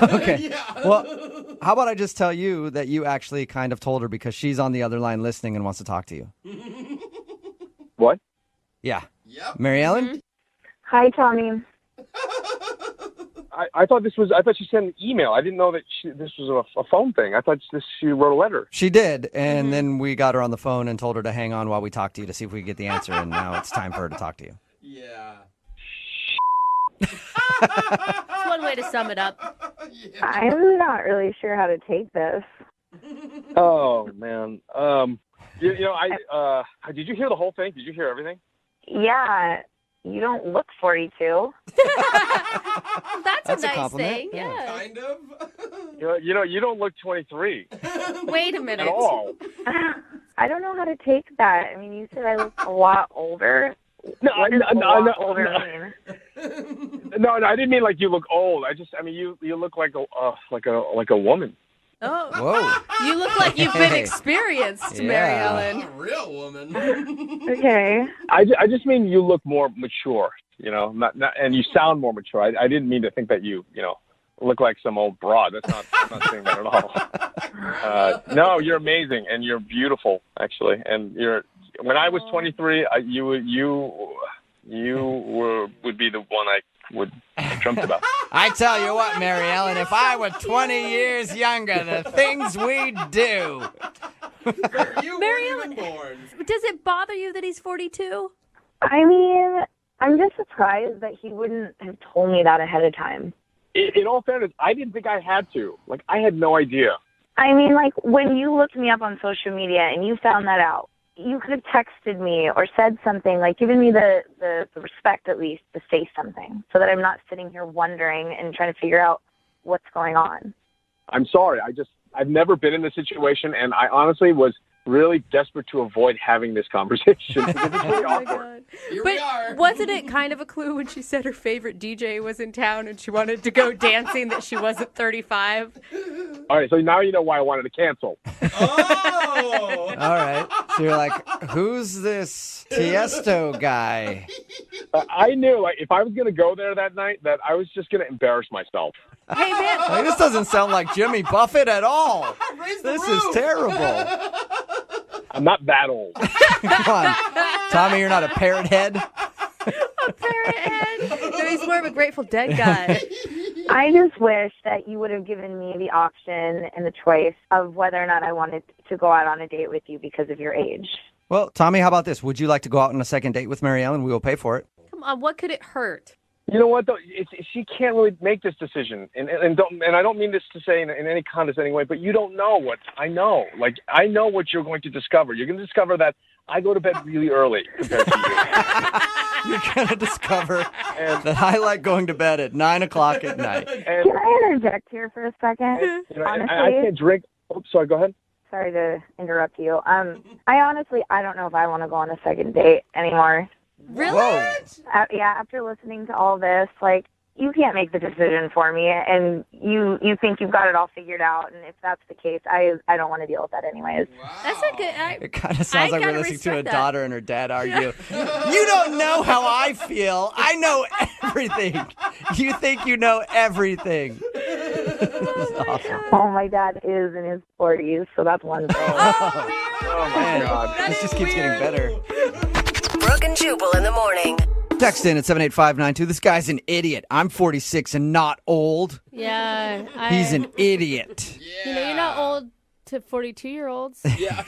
Okay. Well, how about I just tell you that you actually kind of told her because she's on the other line listening and wants to talk to you. What? Yeah. Yep. Mary Ellen? Hi, Tommy. I thought she sent an email. I didn't know that this was a phone thing. I thought she wrote a letter. She did, and then we got her on the phone and told her to hang on while we talked to you to see if we could get the answer, and now it's time for her to talk to you. Yeah. That's one way to sum it up. I'm not really sure how to take this. Oh man. Did you hear the whole thing? Did you hear everything? Yeah, you don't look 42. That's a nice compliment. thing. Yeah. Kind of. You don't look 23 Wait a minute. at all. I don't know how to take that. I mean, you said I look a lot older. No, What does a lot older no. mean? No, I didn't mean like you look old. I mean you look like a woman. Oh, Whoa. you look like you've been Hey. experienced, Yeah. Mary Ellen. A real woman. Okay. I just mean you look more mature, not and you sound more mature. I didn't mean to think that you look like some old broad. I'm not saying that at all. No, you're amazing and you're beautiful, actually. And when I was 23, you would be the one I would have dreamt about. I tell you what, Mary Ellen, if I were 20 years younger, the things we'd do. You Mary weren't even Ellen- born. Does it bother you that he's 42? I mean, I'm just surprised that he wouldn't have told me that ahead of time. In all fairness, I didn't think I had to. Like, I had no idea. I mean, like, when you looked me up on social media and you found that out, you could have texted me or said something, like given me the respect at least to say something so that I'm not sitting here wondering and trying to figure out what's going on. I'm sorry. I've never been in this situation, and I honestly was really desperate to avoid having this conversation because it's really Oh my awkward. God. Here But we are. wasn't it kind of a clue when she said her favorite DJ was in town and she wanted to go dancing that she wasn't 35? All right, so now you know why I wanted to cancel. Oh. All right. So you're like, who's this Tiesto guy? I knew, like, if I was going to go there that night, that I was just going to embarrass myself. Hey, man. Like, this doesn't sound like Jimmy Buffett at all. Raise the This roof. is terrible. I'm not that old. Come on. Tommy, you're not a parrot head? A parrot head. No, he's more of a Grateful Dead guy. I just wish that you would have given me the option and the choice of whether or not I wanted to go out on a date with you because of your age. Well, Tommy, how about this? Would you like to go out on a second date with Mary Ellen? We will pay for it. Come on, what could it hurt? You know what, though? She can't really make this decision. And I don't mean this to say in any condescending way, but you don't know what I know. Like, I know what you're going to discover. You're going to discover that I go to bed really early compared to you. You're going to discover that I like going to bed at 9 o'clock at night. And, Can I interject here for a second? and I Honestly, can't drink. Oh, sorry, go ahead. sorry to interrupt you. I don't know if I want to go on a second date anymore. Really? Whoa. Yeah, after listening to all this, like, you can't make the decision for me, and you think you've got it all figured out, and if that's the case, I don't want to deal with that anyways. That's a good... It kind of sounds like we're gotta listening to a respect that. daughter and her dad argue. You don't know how I feel. I know everything. You think you know everything. This is awesome. Oh, my dad is in his 40s, so that's one thing. Oh, my God. This just keeps getting better. Brooke and Jubal in the morning. Text in at 78592. This guy's an idiot. I'm 46 and not old. Yeah. He's an idiot. You know, you're not old to 42-year-olds. Yeah.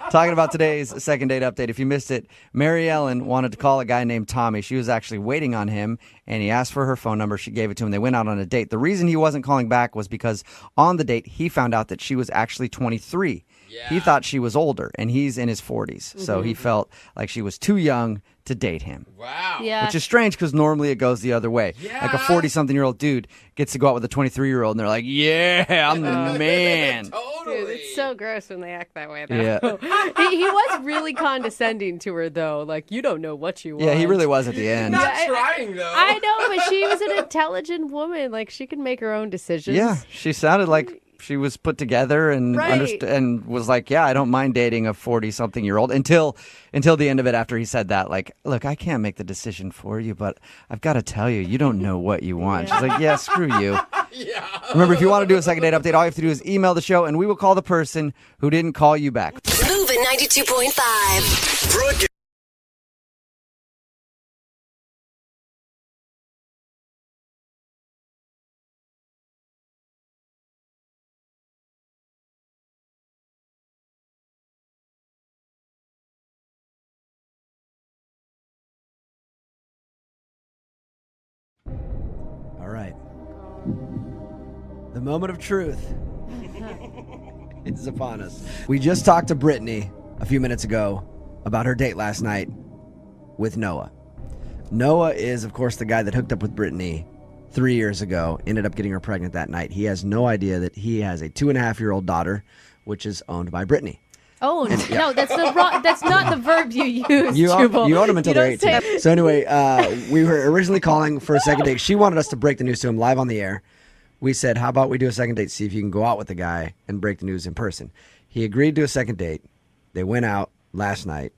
Talking about today's second date update. If you missed it, Mary Ellen wanted to call a guy named Tommy. She was actually waiting on him, and he asked for her phone number. She gave it to him. They went out on a date. The reason he wasn't calling back was because on the date, he found out that she was actually 23. Yeah. He thought she was older, and he's in his 40s. So he felt like she was too young to date him. Wow. Yeah. Which is strange because normally it goes the other way. Yeah. Like a 40-something-year-old dude gets to go out with a 23-year-old, and they're like, yeah, I'm the man. Totally. Dude, it's so gross when they act that way, though. Yeah. he was really condescending to her, though. Like, you don't know what you want. Yeah, he really was at the end. Not Yeah, trying, though. I know, but she was an intelligent woman. Like, she can make her own decisions. Yeah, she sounded like she was put together and Right. and was like, yeah, I don't mind dating a 40-something-year-old until the end of it after he said that. Like, look, I can't make the decision for you, but I've got to tell you, you don't know what you want. She's like, yeah, screw you. Yeah. Remember, if you want to do a second date update, all you have to do is email the show, and we will call the person who didn't call you back. Moving 92.5. Brooke All right. The moment of truth is upon us. We just talked to Brittany a few minutes ago about her date last night with Noah. Noah is, of course, the guy that hooked up with Brittany 3 years ago, ended up getting her pregnant that night. He has no idea that he has a 2.5-year-old daughter, which is owned by Brittany. Oh, no, that's not the verb you use, Jubal. You own them until they're don't say- 18. So anyway, we were originally calling for a second date. She wanted us to break the news to him live on the air. we said, how about we do a second date, see if you can go out with the guy and break the news in person. He agreed to a second date. They went out last night,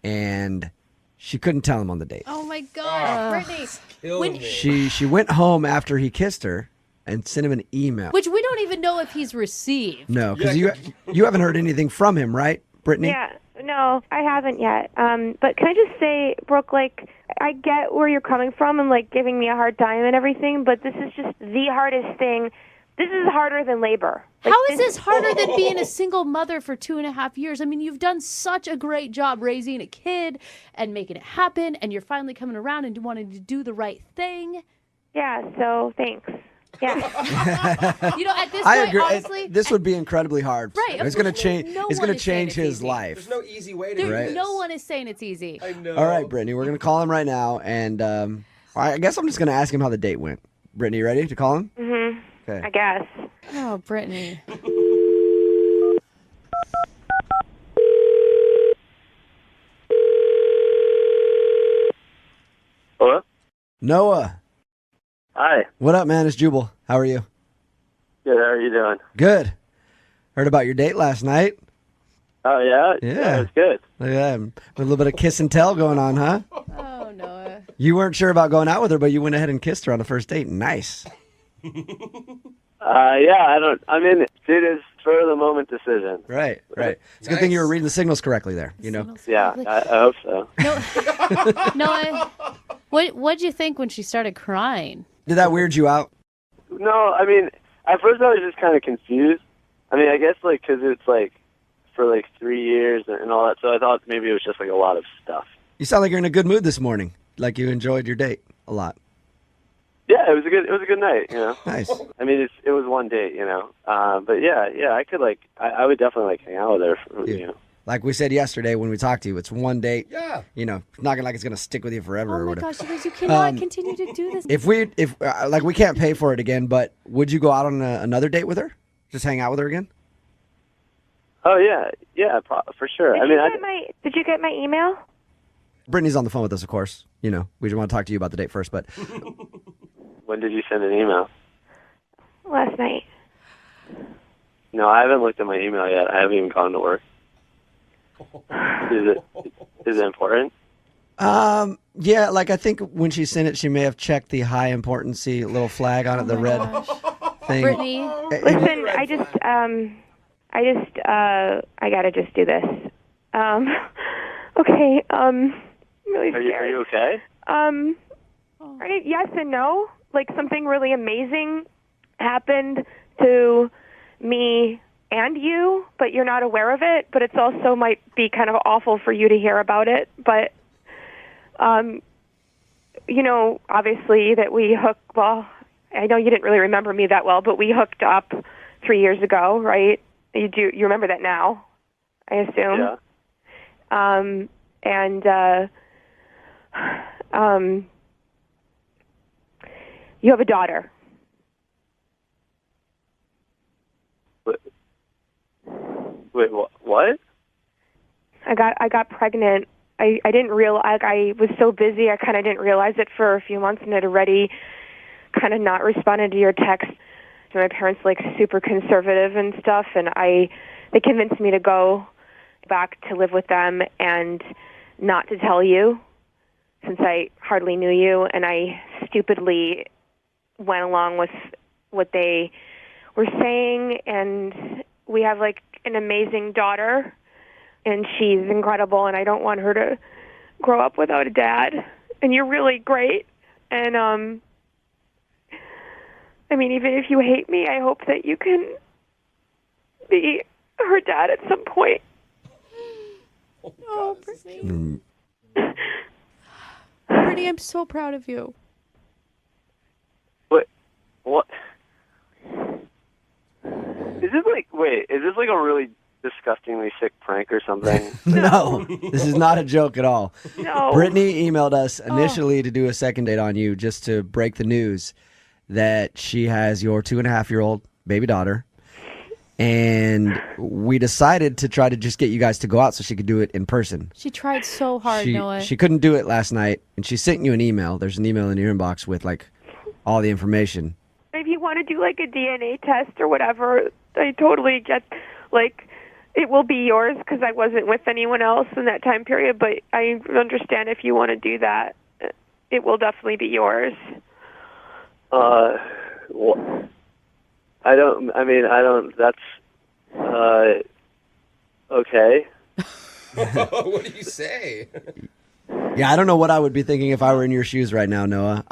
and she couldn't tell him on the date. Oh, my God, Brittany. She went home after he kissed her and sent him an email. Which we don't even know if he's received. No, because you haven't heard anything from him, right, Brittany? Yeah, no, I haven't yet. But can I just say, Brooke, like, I get where you're coming from and, like, giving me a hard time and everything, but this is just the hardest thing. This is harder than labor. Like, How is this harder than being a single mother for 2.5 years? I mean, you've done such a great job raising a kid and making it happen, and you're finally coming around and wanting to do the right thing. Yeah, so thanks. Yeah. At this I point, agree. honestly, This would be incredibly hard. Right, of It's going to course. change. No It's one going to is saying change it's his easy. life. There's no easy way to do this. no one is saying it's easy. I know. All right, Brittany, we're going to call him right now, and I guess I'm just going to ask him how the date went. Brittany, you ready to call him? Mm-hmm. Okay. I guess. Oh, Brittany. Hello? Noah. Hi. What up, man? It's Jubal. How are you? Good. How are you doing? Good. Heard about your date last night. Oh, yeah? Yeah. It was good. Look at that. A little bit of kiss and tell going on, huh? Oh, Noah. You weren't sure about going out with her, but you went ahead and kissed her on the first date. Nice. Yeah, I mean, it is for the moment decision. Right. It's a good thing you were reading the signals correctly there, you know? Yeah, I hope so. Noah, what'd you think when she started crying? Did that weird you out? No, I mean, at first I was just kind of confused. I mean, I guess, like, because it's, like, for, like, 3 years and all that, so I thought maybe it was just, like, a lot of stuff. You sound like you're in a good mood this morning, like you enjoyed your date a lot. Yeah, it was a good night, you know. Nice. I mean, it was one date, you know. But yeah, I could, like, I would definitely, like, hang out with her, you know. Like we said yesterday when we talked to you, it's one date. Yeah. You know, it's not like it's going to stick with you forever Oh, or my whatever. gosh, you guys, you cannot continue to do this. If we can't pay for it again, but would you go out on another date with her? Just hang out with her again? Oh, yeah, for sure. Did you get my email? Brittany's on the phone with us, of course. You know, we just want to talk to you about the date first, but When did you send an email? Last night. No, I haven't looked at my email yet. I haven't even gone to work. Is it important? yeah, like I think when she sent it, she may have checked the high importancy little flag on it, the red thing. Brittany. Listen, I gotta just do this. Okay, I'm really scared. Are you okay? Yes and no. Like, something really amazing happened to me and you, but you're not aware of it. But it's also might be kind of awful for you to hear about it. But, you know, obviously that we well, I know you didn't really remember me that well, but we hooked up 3 years ago, right? You remember that now, I assume. Yeah. You have a daughter. Wait, what? I got pregnant. I didn't realize. I was so busy. I kind of didn't realize it for a few months, and had already kind of not responded to your text. My parents like super conservative and stuff, and they convinced me to go back to live with them and not to tell you, since I hardly knew you, and I stupidly went along with what they were saying. And we have like an amazing daughter, and she's incredible, and I don't want her to grow up without a dad. And you're really great. And I mean, even if you hate me, I hope that you can be her dad at some point. Oh, Brittany. Brittany, I'm so proud of you. What? Is this like a really disgustingly sick prank or something? No, this is not a joke at all. No. Brittany emailed us initially to do a second date on you, just to break the news that she has your 2.5-year-old baby daughter. And we decided to try to just get you guys to go out so she could do it in person. She tried so hard, Noah. She couldn't do it last night, and she sent you an email. There's an email in your inbox with like all the information. If you want want to do like a DNA test or whatever, I totally get like it will be yours because I wasn't with anyone else in that time period. But I understand if you want to do that, it will definitely be yours. Well, I don't. That's okay. What do you say? Yeah, I don't know what I would be thinking if I were in your shoes right now, Noah.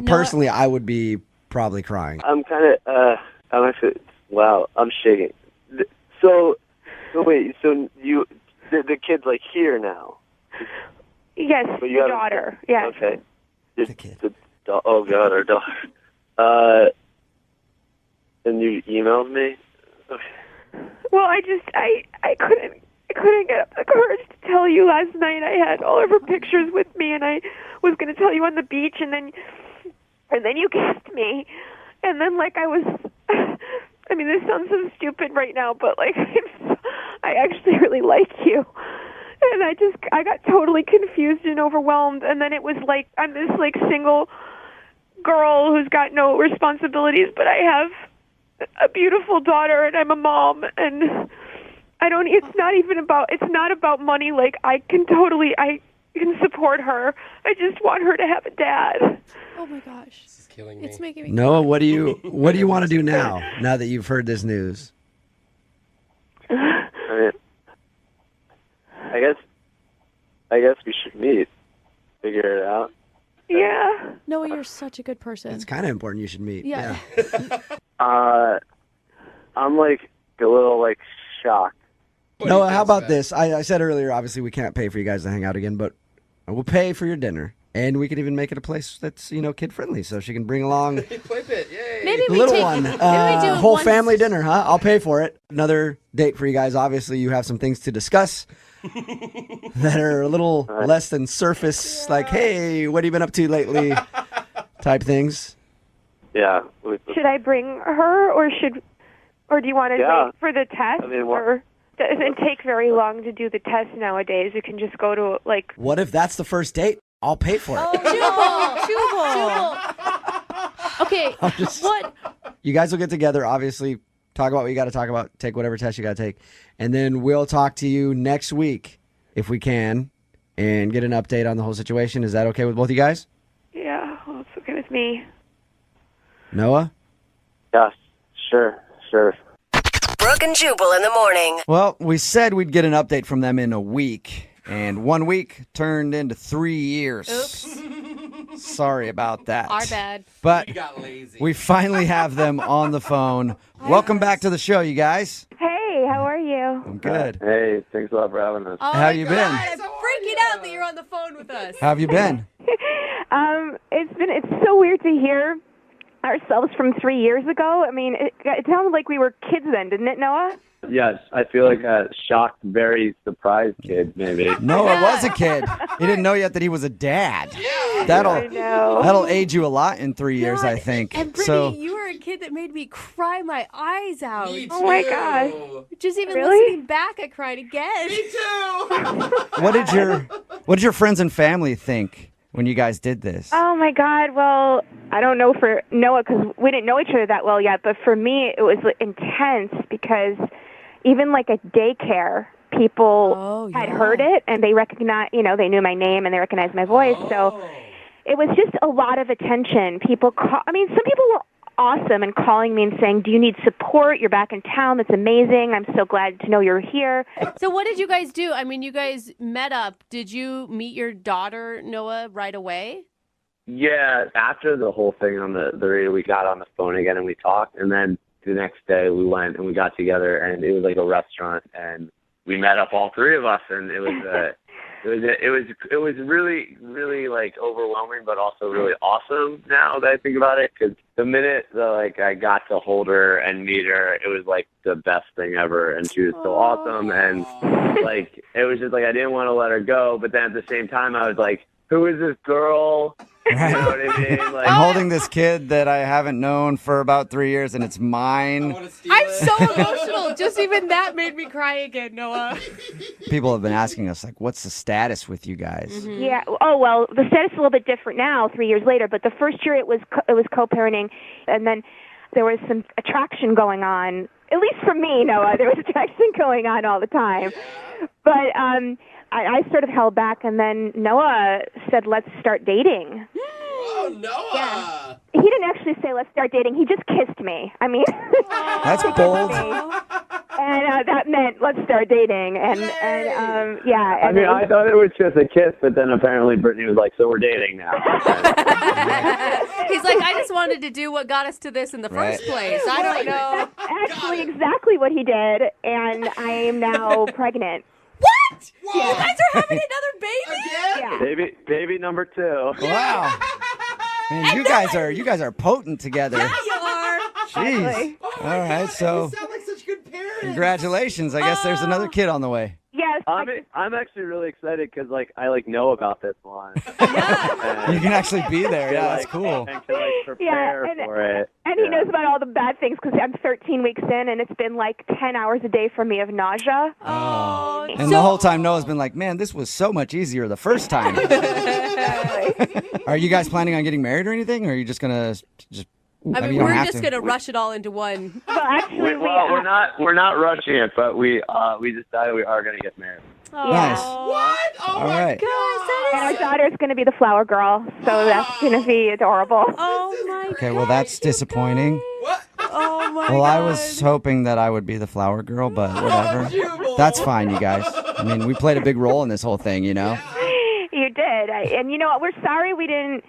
Personally, I would be probably crying. I'm kind of. Wow, I'm shaking. So wait. So the kid's like here now. Yes, But your daughter. Yes. Okay. The kid. Oh God, our daughter. And you emailed me. Okay. Well, I couldn't get up the courage to tell you last night. I had all of her pictures with me, and I was going to tell you on the beach, and then you kissed me, and then like I was. I mean, this sounds so stupid right now, but like I actually really like you. And I got totally confused and overwhelmed. And then it was like, I'm this like single girl who's got no responsibilities, but I have a beautiful daughter and I'm a mom. And it's not about money. Like I can support her. I just want her to have a dad. Oh my gosh. This is killing me. It's making me Noah, what do you want to do now that you've heard this news? I guess we should meet, figure it out. Yeah. Noah, you're such a good person. It's kind of important you should meet. Yeah. I'm like a little like shocked. Noah, how about this? I said earlier, obviously we can't pay for you guys to hang out again, but we'll pay for your dinner. And we could even make it a place that's, kid friendly, so she can bring along Play pit, yay. Maybe the we little take, one. maybe we do it Whole once- family dinner, huh? I'll pay for it. Another date for you guys. Obviously, you have some things to discuss that are a little less than surface, like, hey, what have you been up to lately? Type things. Yeah. Should I bring her, or do you want to wait for the test? Or it doesn't take very long to do the test nowadays. You can just go to like. What if that's the first date? I'll pay for it. Oh, Jubal. Okay, what? You guys will get together, obviously, talk about what you got to talk about, take whatever test you got to take, and then we'll talk to you next week, if we can, and get an update on the whole situation. Is that okay with both of you guys? Yeah, well, it's okay with me. Noah? Yeah, sure. Brooke and Jubal in the morning. Well, we said we'd get an update from them in a week, and 1 week turned into 3 years. Oops. Sorry about that. Our bad. But You got lazy. we finally have them on the phone. Welcome back to the show, you guys. Hey, how are you? I'm good. Hey, thanks a lot for having us. Oh How my you God, been? I'm freaking out that you're on the phone with us. How have you been? It's so weird to hear ourselves from 3 years ago. I mean, it sounded like we were kids then, didn't it, Noah? Yes, I feel like a shocked, very surprised kid, maybe. Noah was a kid. He didn't know yet that he was a dad. I know. That'll age you a lot in 3 years, I think. And Brittany, you were a kid that made me cry my eyes out. Me Oh my too. gosh. Just even Really? listening back, I cried again. Me too. What did your friends and family think when you guys did this? Oh my God. Well, I don't know for Noah because we didn't know each other that well yet. But for me, it was intense because even like at daycare, people had heard it and they recognized, they knew my name and they recognized my voice. So it was just a lot of attention. Some people were awesome and calling me and saying, "Do you need support? You're back in town. That's amazing. I'm so glad to know you're here." So what did you guys do? I mean, you guys met up. Did you meet your daughter, Noah, right away? Yeah, after the whole thing on the radio, we got on the phone again and we talked, and then the next day we went and we got together, and it was like a restaurant, and we met up, all three of us, and it was it was really, really like overwhelming, but also really awesome now that I think about it, because the minute that I got to hold her and meet her, it was like the best thing ever, and she was so awesome, and like it was just like I didn't want to let her go, but then at the same time I was like, who is this girl? Right. You know what I mean? Like, I'm holding this kid that I haven't known for about 3 years, and it's mine. I'm so emotional. Just even that made me cry again, Noah. People have been asking us, like, what's the status with you guys? Mm-hmm. Yeah. Oh well, the status is a little bit different now, 3 years later. But the first year it was co-parenting, and then there was some attraction going on. At least for me, Noah, there was attraction going on all the time. But I sort of held back, and then Noah said, let's start dating. Oh, Noah! Yeah. He didn't actually say, let's start dating. He just kissed me. I mean... That's bold. And that meant let's start dating. And yeah. I mean, I thought it was just a kiss, but then apparently Brittany was like, so we're dating now. He's like, I just wanted to do what got us to this in the first place. I don't know. That's actually exactly what he did, and I am now pregnant. What? Whoa. You guys are having another baby? Again? Yeah. Baby number 2. Wow. Man, you guys are potent together. Yeah, you are. Jeez. All right, so You sound like such good parents. congratulations. I guess there's another kid on the way. Yes. I'm actually really excited because I know about this one. You can actually be there. Yeah, that's cool. And can prepare for it. And he knows about all the bad things because I'm 13 weeks in, and it's been like 10 hours a day for me of nausea. Oh. And the whole time Noah's been like, man, this was so much easier the first time. Are you guys planning on getting married or anything? Or are you just going to just... I mean, we're just going to rush it all into one. Well, actually, we're not rushing it, but we decided we are going to get married. Nice. What? Oh, All my right. gosh. And our daughter's going to be the flower girl, so that's going to be adorable. Oh, my Okay, well, that's disappointing. What? Oh, my Well, I God. was hoping that I would be the flower girl, but whatever. That's fine, you guys. I mean, we played a big role in this whole thing, you know? You did. And you know what? We're sorry we didn't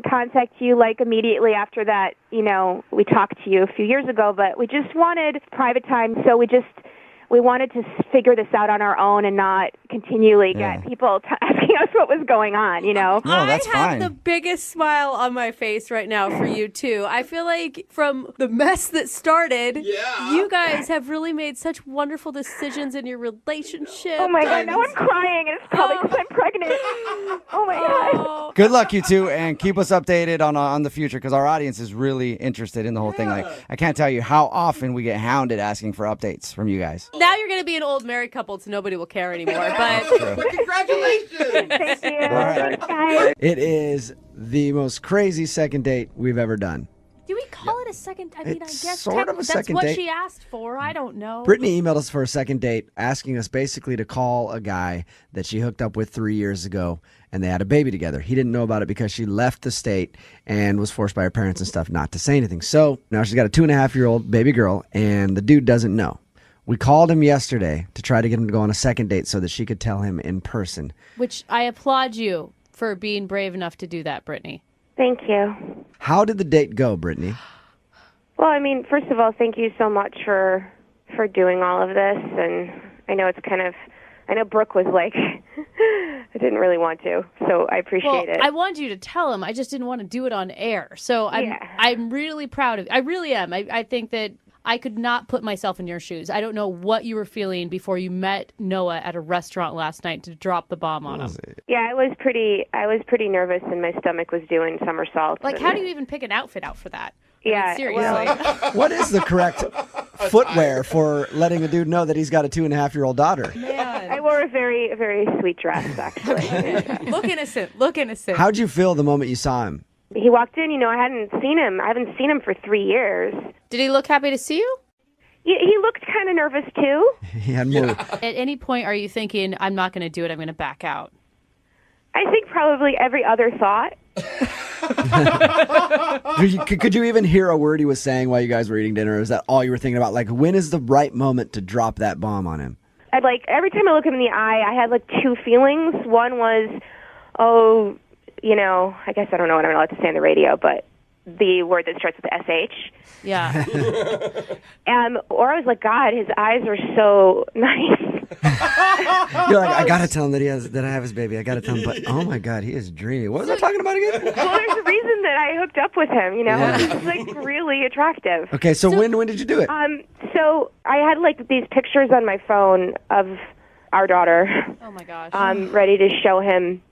contact you like immediately after that, you know, we talked to you a few years ago, but we just wanted private time, so we wanted to figure this out on our own and not continually get people asking us what was going on, you know? No, that's I have fine. the biggest smile on my face right now for you, too. I feel like from the mess that started, you guys have really made such wonderful decisions in your relationship. Oh, my God. Now I'm crying, and it's probably because I'm pregnant. Oh, my God. Good luck, you two, and keep us updated on the future because our audience is really interested in the whole thing. Like, I can't tell you how often we get hounded asking for updates from you guys. Now you're going to be an old married couple, so nobody will care anymore. But Congratulations. Thank you. All right. Bye. It is the most crazy second date we've ever done. do we call it a second? I mean, It's I guess sort of a that's second what date. she asked for. I don't know. Brittany emailed us for a second date, asking us basically to call a guy that she hooked up with 3 years ago, and they had a baby together. He didn't know about it because she left the state and was forced by her parents and stuff not to say anything. So now she's got a 2.5-year-old baby girl, and the dude doesn't know. We called him yesterday to try to get him to go on a second date so that she could tell him in person. Which I applaud you for being brave enough to do that, Brittany. Thank you. How did the date go, Brittany? Well, I mean, first of all, thank you so much for doing all of this. And I know it's kind of, I know Brooke was like, I didn't really want to, so I appreciate it. I wanted you to tell him. I just didn't want to do it on air. So I'm really proud of you. I really am. I think that I could not put myself in your shoes. I don't know what you were feeling before you met Noah at a restaurant last night to drop the bomb on him. Yeah, I was pretty nervous, and my stomach was doing somersaults. Like, how do you even pick an outfit out for that? Yeah, I mean, seriously. What is the correct footwear for letting a dude know that he's got a 2.5-year-old daughter? Man. I wore a very sweet dress, actually. Look innocent. Look innocent. How'd you feel the moment you saw him? He walked in, I haven't seen him for 3 years. Did he look happy to see you? He looked kind of nervous, too. He had moved. At any point, are you thinking, I'm not going to do it, I'm going to back out? I think probably every other thought. Could you even hear a word he was saying while you guys were eating dinner? Or is that all you were thinking about? Like, when is the right moment to drop that bomb on him? Every time I look him in the eye, I had two feelings. One was, I guess I don't know what I'm allowed to say on the radio, but the word that starts with SH. Yeah. Or I was like, God, his eyes are so nice. You're like, I gotta tell him that I have his baby. I gotta tell him, but oh my God, he is dreamy. What was I talking about again? Well, there's a reason that I hooked up with him. Yeah. He's really attractive. Okay, so when did you do it? So I had these pictures on my phone of our daughter. Oh my gosh. Ready to show him.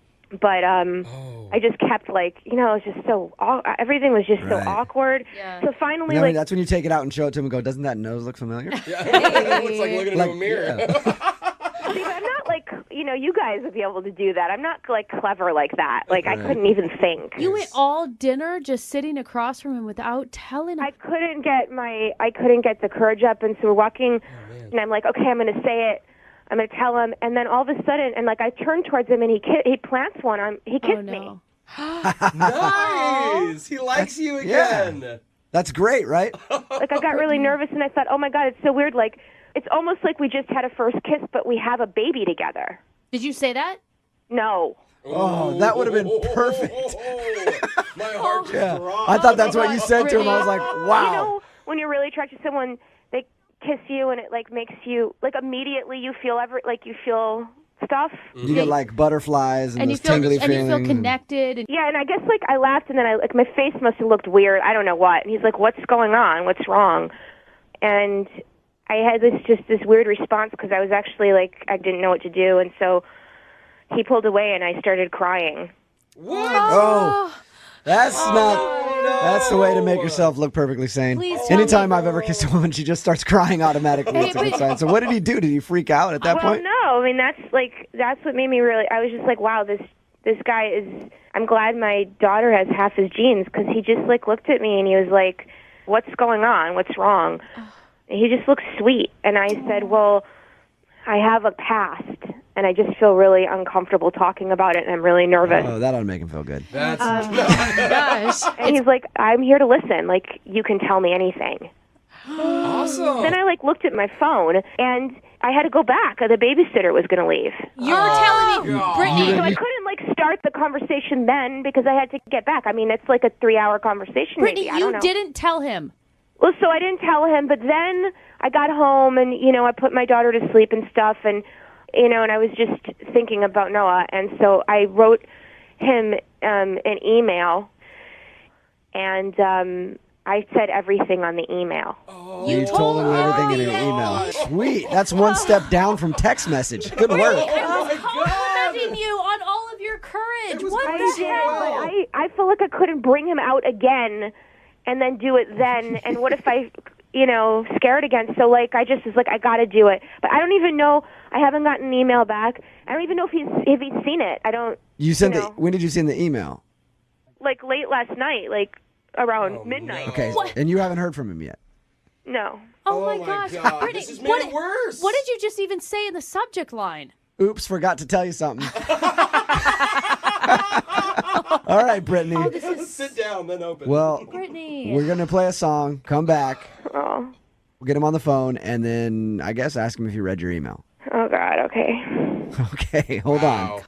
But I just kept it was just so everything was just so awkward. Yeah. So finally, that's when you take it out and show it to him and go, doesn't that nose look familiar? It's like looking into a mirror. See, but I'm not not like, you guys would be able to do that. I'm not like clever like that. Like I couldn't even think. You ate all dinner just sitting across from him without telling him. I couldn't get the courage up, and so we're walking, and I'm like, okay, I'm going to say it. I'm going to tell him, and then all of a sudden, and like I turn towards him, and he plants one on. He kissed me. Nice. He likes you again. Yeah. That's great, right? Like I got really nervous, and I thought, oh my God, it's so weird. Like it's almost like we just had a first kiss, but we have a baby together. Did you say that? No. Oh, that would have been perfect. My heart just dropped. I thought that's what you said to him. I was like, wow. When you're really attracted to someone, they kiss you, and it like makes you like immediately you feel you feel stuff. You get like butterflies and you those feel tingly and feelings. you feel connected. And Yeah, and I guess like I laughed, and then my face must have looked weird. I don't know what. And he's like, "What's going on? What's wrong?" And I had this weird response because I was actually like I didn't know what to do, and so he pulled away, and I started crying. What? Oh, that's that's the way to make yourself look perfectly sane. Please tell Anytime me. I've ever kissed a woman, she just starts crying automatically. It's a good sign. So what did he do? Did he freak out at that point? No, I mean that's what made me really. I was just like, wow, this guy is. I'm glad my daughter has half his genes because he just like looked at me and he was like, "What's going on? What's wrong?" And he just looked sweet, and I said, "Well, I have a past, and I just feel really uncomfortable talking about it, and I'm really nervous." Oh, that ought to make him feel good. That's gosh. And he's like, "I'm here to listen. Like, you can tell me anything." awesome. Then I like looked at my phone, and I had to go back. The babysitter was going to leave. You're telling me, God. Brittany. So I couldn't like start the conversation then because I had to get back. I mean, it's like a 3-hour conversation. Brittany, maybe. I don't you know. didn't tell him. Well, so I didn't tell him, but then I got home and, I put my daughter to sleep and stuff and, and I was just thinking about Noah. And so I wrote him an email and I said everything on the email. Oh, You told him everything in an email. Sweet. That's one step down from text message. Good work. I was complimenting you on all of your courage. What the hell? I felt like I couldn't bring him out again and then do it then. And what if I, scared again? So, like, I just was like, I got to do it. But I don't even know. I haven't gotten an email back. I don't even know if he's seen it. I don't. You sent when did you send the email? Like, late last night, like, around midnight. Okay. What? And you haven't heard from him yet. No. Oh, my gosh. God. Brittany, This has made it worse. What did you just even say in the subject line? Oops, forgot to tell you something. All right, Brittany. Sit down, then open. Well, Brittany. we're going to play a song, come back, Oh. we'll get him on the phone, and then I guess ask him if you read your email. Oh, God. Okay. Okay, hold on.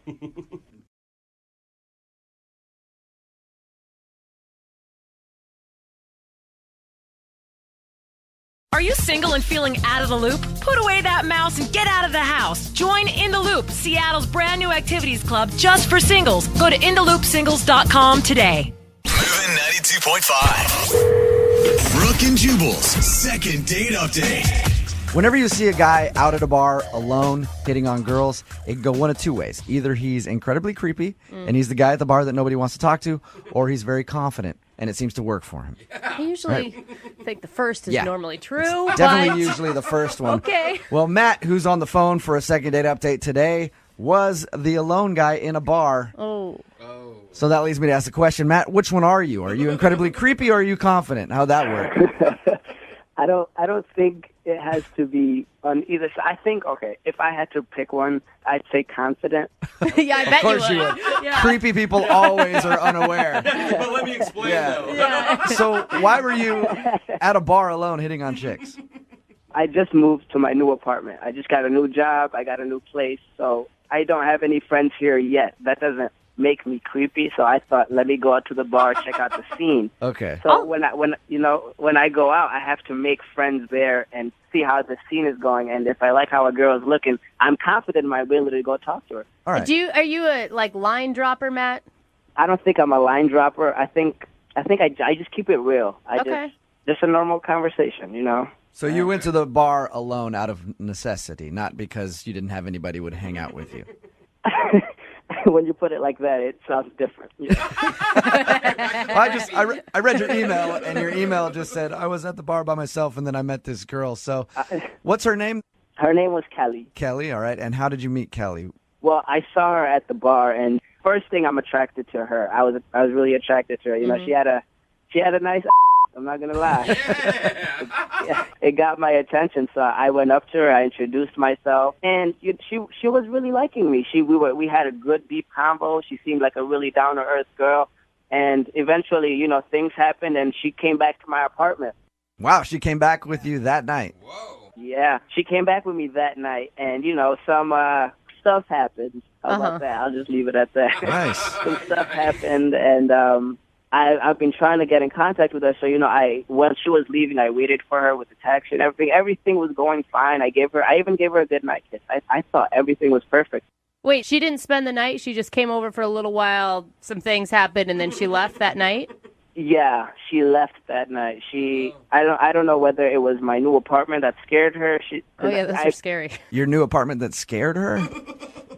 Are you single and feeling out of the loop? Put away that mouse and get out of the house. Join In the Loop, Seattle's brand new activities club just for singles. Go to intheloopsingles.com today. Moving 92.5. Brooke and Jubal's second date update. Whenever you see a guy out at a bar alone hitting on girls, it can go one of two ways. Either he's incredibly creepy and he's the guy at the bar that nobody wants to talk to, or he's very confident and it seems to work for him. I usually think the first is Yeah. normally true. Definitely but... usually the first one. Okay. Well, Matt, who's on the phone for a second date update today, was the alone guy in a bar. Oh. So that leads me to ask the question, Matt, which one are you? Are you incredibly creepy or are you confident? How'd that work? I don't think it has to be on either side. I think, okay, if I had to pick one, I'd say confident. Yeah, I bet Of course you would. Yeah. Creepy people always are unaware. But let me explain, though. Yeah. So why were you at a bar alone hitting on chicks? I just moved to my new apartment. I just got a new job. I got a new place. So I don't have any friends here yet. That doesn't make me creepy. So I thought, let me go out to the bar, check out the scene. Okay. So when I go out, I have to make friends there and see how the scene is going. And if I like how a girl is looking, I'm confident in my ability to go talk to her. All right. Are you a line dropper, Matt? I don't think I'm a line dropper. I think I just keep it real. Okay. Just a normal conversation, So you went to the bar alone out of necessity, not because you didn't have anybody who would hang out with you. When you put it like that, it sounds different. I read your email, and your email just said, I was at the bar by myself, and then I met this girl. So what's her name? Her name was Kelly. Kelly, all right. And how did you meet Kelly? Well, I saw her at the bar, and first thing, I'm attracted to her. I was really attracted to her. You know, she had a nice. I'm not gonna lie. It got my attention, so I went up to her. I introduced myself, and she was really liking me. We had a good deep convo. She seemed like a really down to earth girl, and eventually, you know, things happened, and she came back to my apartment. Wow, she came back with you that night. Yeah, she came back with me that night, and you know, some stuff happened. How about that? I'll just leave it at that. Nice. Some stuff happened, and I've been trying to get in contact with her. So, you know, when she was leaving, I waited for her with the taxi and everything. Everything was going fine. I even gave her a good night kiss. I thought everything was perfect. Wait, she didn't spend the night? She just came over for a little while, some things happened, and then she left that night? Yeah, she left that night. I don't know whether it was my new apartment that scared her. Oh yeah, those are scary. Your new apartment that scared her?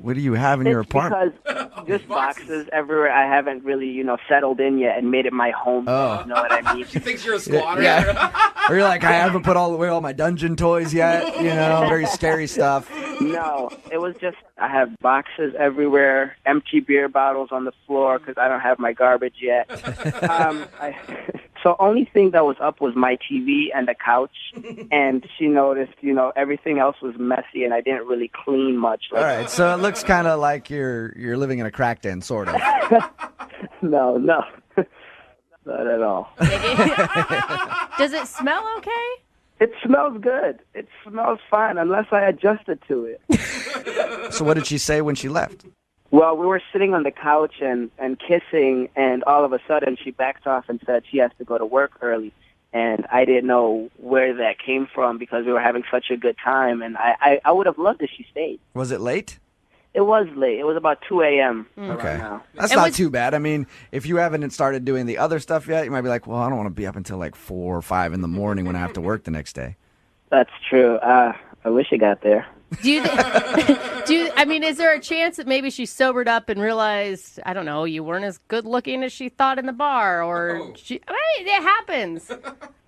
What do you have in your apartment? Because just boxes everywhere. I haven't really, you know, settled in yet and made it my home. Oh. You know what I mean? She thinks you're a squatter. Yeah. Or you're like, I haven't put away all my dungeon toys yet. You know, very scary stuff. No, it was just I have boxes everywhere, empty beer bottles on the floor because I don't have my garbage yet. So only thing that was up was my TV and the couch, and she noticed, you know, everything else was messy, and I didn't really clean much. All right, so it looks kind of like you're living in a crack den, sort of. No, not at all. Does it smell okay? It smells good. It smells fine, unless I adjusted to it. So what did she say when she left? Well, we were sitting on the couch and kissing, and all of a sudden she backed off and said she has to go to work early. And I didn't know where that came from because we were having such a good time, and I would have loved if she stayed. Was it late? It was late. It was about 2 a.m. Okay. Now. That's not too bad. I mean, if you haven't started doing the other stuff yet, you might be like, well, I don't want to be up until like 4 or 5 in the morning when I have to work the next day. That's true. I wish it got there. I mean, is there a chance that maybe she sobered up and realized, I don't know, you weren't as good looking as she thought in the bar, or it happens.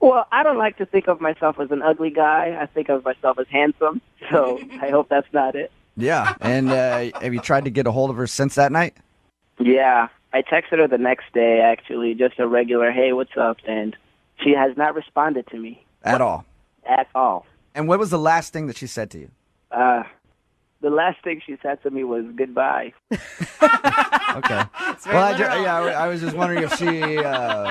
Well, I don't like to think of myself as an ugly guy. I think of myself as handsome, so I hope that's not it. Yeah, and have you tried to get a hold of her since that night? Yeah, I texted her the next day, actually, just a regular, hey, what's up? And she has not responded to me. At all? At all. And what was the last thing that she said to you? The last thing she said to me was goodbye. Okay. Well, I was just wondering if she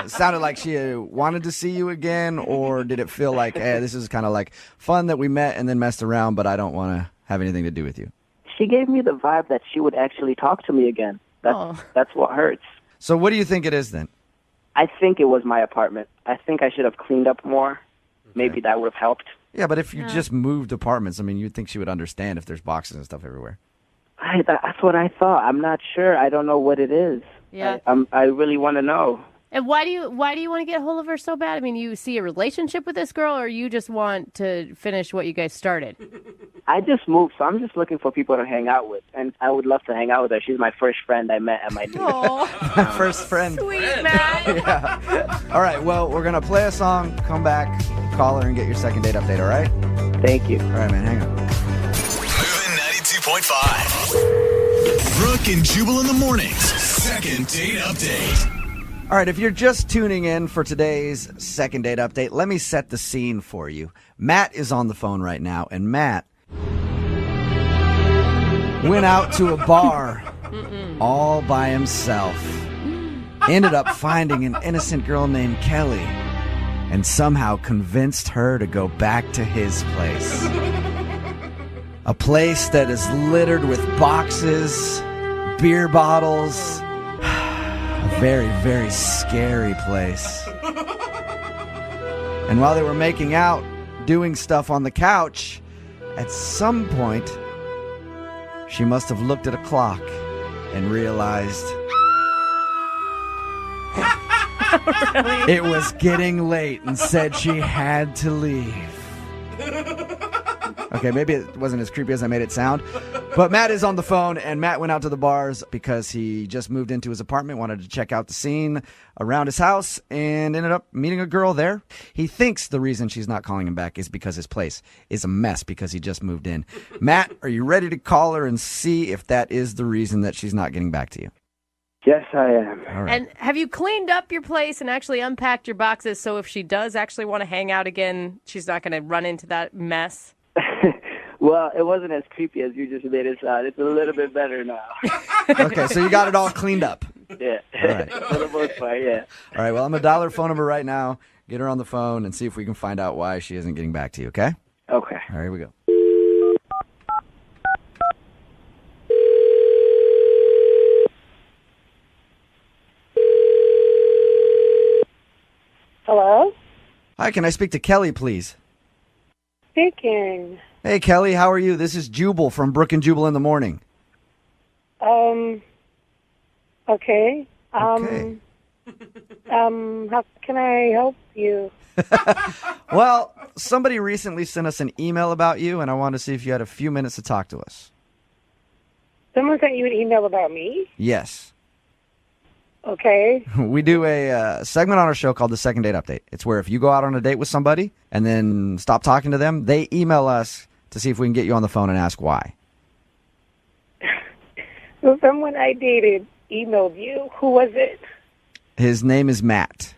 sounded like she wanted to see you again, or did it feel like, hey, this is kind of like fun that we met and then messed around, but I don't want to have anything to do with you? She gave me the vibe that she would actually talk to me again. That's what hurts. So what do you think it is then? I think it was my apartment. I think I should have cleaned up more. Okay. Maybe that would have helped. Yeah, but if you just moved apartments, I mean, you'd think she would understand if there's boxes and stuff everywhere. That's what I thought. I'm not sure. I don't know what it is. Yeah. I really want to know. And why do you want to get a hold of her so bad? I mean, you see a relationship with this girl, or you just want to finish what you guys started? I just moved, so I'm just looking for people to hang out with, and I would love to hang out with her. She's my first friend I met at my new My first friend. Sweet, Matt. Yeah. All right, well, we're going to play a song, come back, call her, and get your second date update, all right? Thank you. All right, man, hang on. Moving 92.5. Brooke and Jubal in the mornings. Second date update. All right, if you're just tuning in for today's second date update, let me set the scene for you. Matt is on the phone right now, and Matt went out to a bar all by himself. Ended up finding an innocent girl named Kelly and somehow convinced her to go back to his place. A place that is littered with boxes, beer bottles. A very, very scary place. And while they were making out, doing stuff on the couch, at some point, she must have looked at a clock and realized it was getting late and said she had to leave. Okay, maybe it wasn't as creepy as I made it sound, But Matt is on the phone, and Matt went out to the bars because he just moved into his apartment, wanted to check out the scene around his house, and ended up meeting a girl there. He thinks the reason she's not calling him back is because his place is a mess because he just moved in. Matt, are you ready to call her and see if that is the reason that she's not getting back to you? Yes, I am. All right. And have you cleaned up your place and actually unpacked your boxes so if she does actually want to hang out again, she's not going to run into that mess? Well, it wasn't as creepy as you just made it sound. It's a little bit better now. Okay, so you got it all cleaned up. Yeah. All right. For the most part, yeah. All right, well, I'm going to dial her phone number right now, get her on the phone, and see if we can find out why she isn't getting back to you, okay? Okay. All right, here we go. Hello? Hi, can I speak to Kelly, please? Speaking. Hey, Kelly, how are you? This is Jubal from Brooke and Jubal in the morning. Okay. Okay. How can I help you? Well, somebody recently sent us an email about you, and I wanted to see if you had a few minutes to talk to us. Someone sent you an email about me? Yes. Okay. We do a segment on our show called the Second Date Update. It's where if you go out on a date with somebody and then stop talking to them, they email us to see if we can get you on the phone and ask why. So someone I dated emailed you. Who was it? His name is Matt.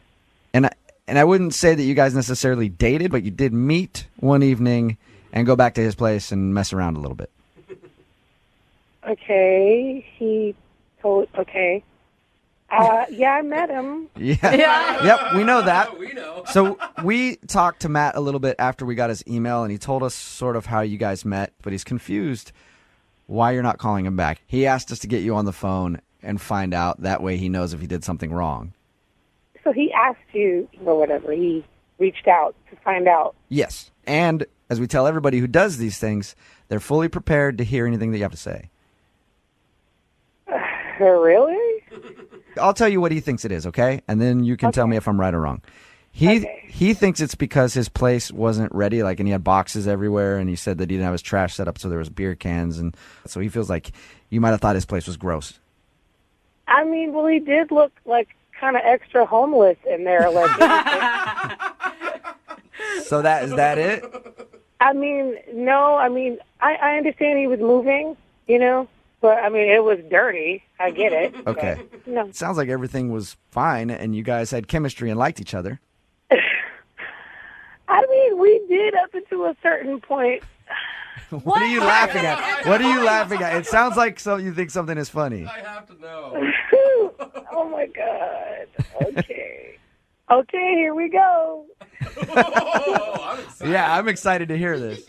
And I wouldn't say that you guys necessarily dated, but you did meet one evening and go back to his place and mess around a little bit. Okay. Okay. Yeah, I met him. Yeah. Yep, we know that. We know. So we talked to Matt a little bit after we got his email, and he told us sort of how you guys met, but he's confused why you're not calling him back. He asked us to get you on the phone and find out. That way he knows if he did something wrong. So he asked you, or whatever. He reached out to find out. Yes. And as we tell everybody who does these things, they're fully prepared to hear anything that you have to say. Really? I'll tell you what he thinks it is, okay? And then you can tell me if I'm right or wrong. He thinks it's because his place wasn't ready, and he had boxes everywhere, and he said that he didn't have his trash set up, so there was beer cans, and so he feels like you might have thought his place was gross. I mean, well, he did look like kind of extra homeless in there. So is that it? I mean, no. I mean, I understand he was moving, but I mean, it was dirty. I get it. Okay. No. It sounds like everything was fine, and you guys had chemistry and liked each other. I mean, we did up until a certain point. What are you laughing at? What are you laughing at? It sounds like you think something is funny. I have to know. Oh, my God. Okay. Okay, here we go. Yeah, I'm excited to hear this.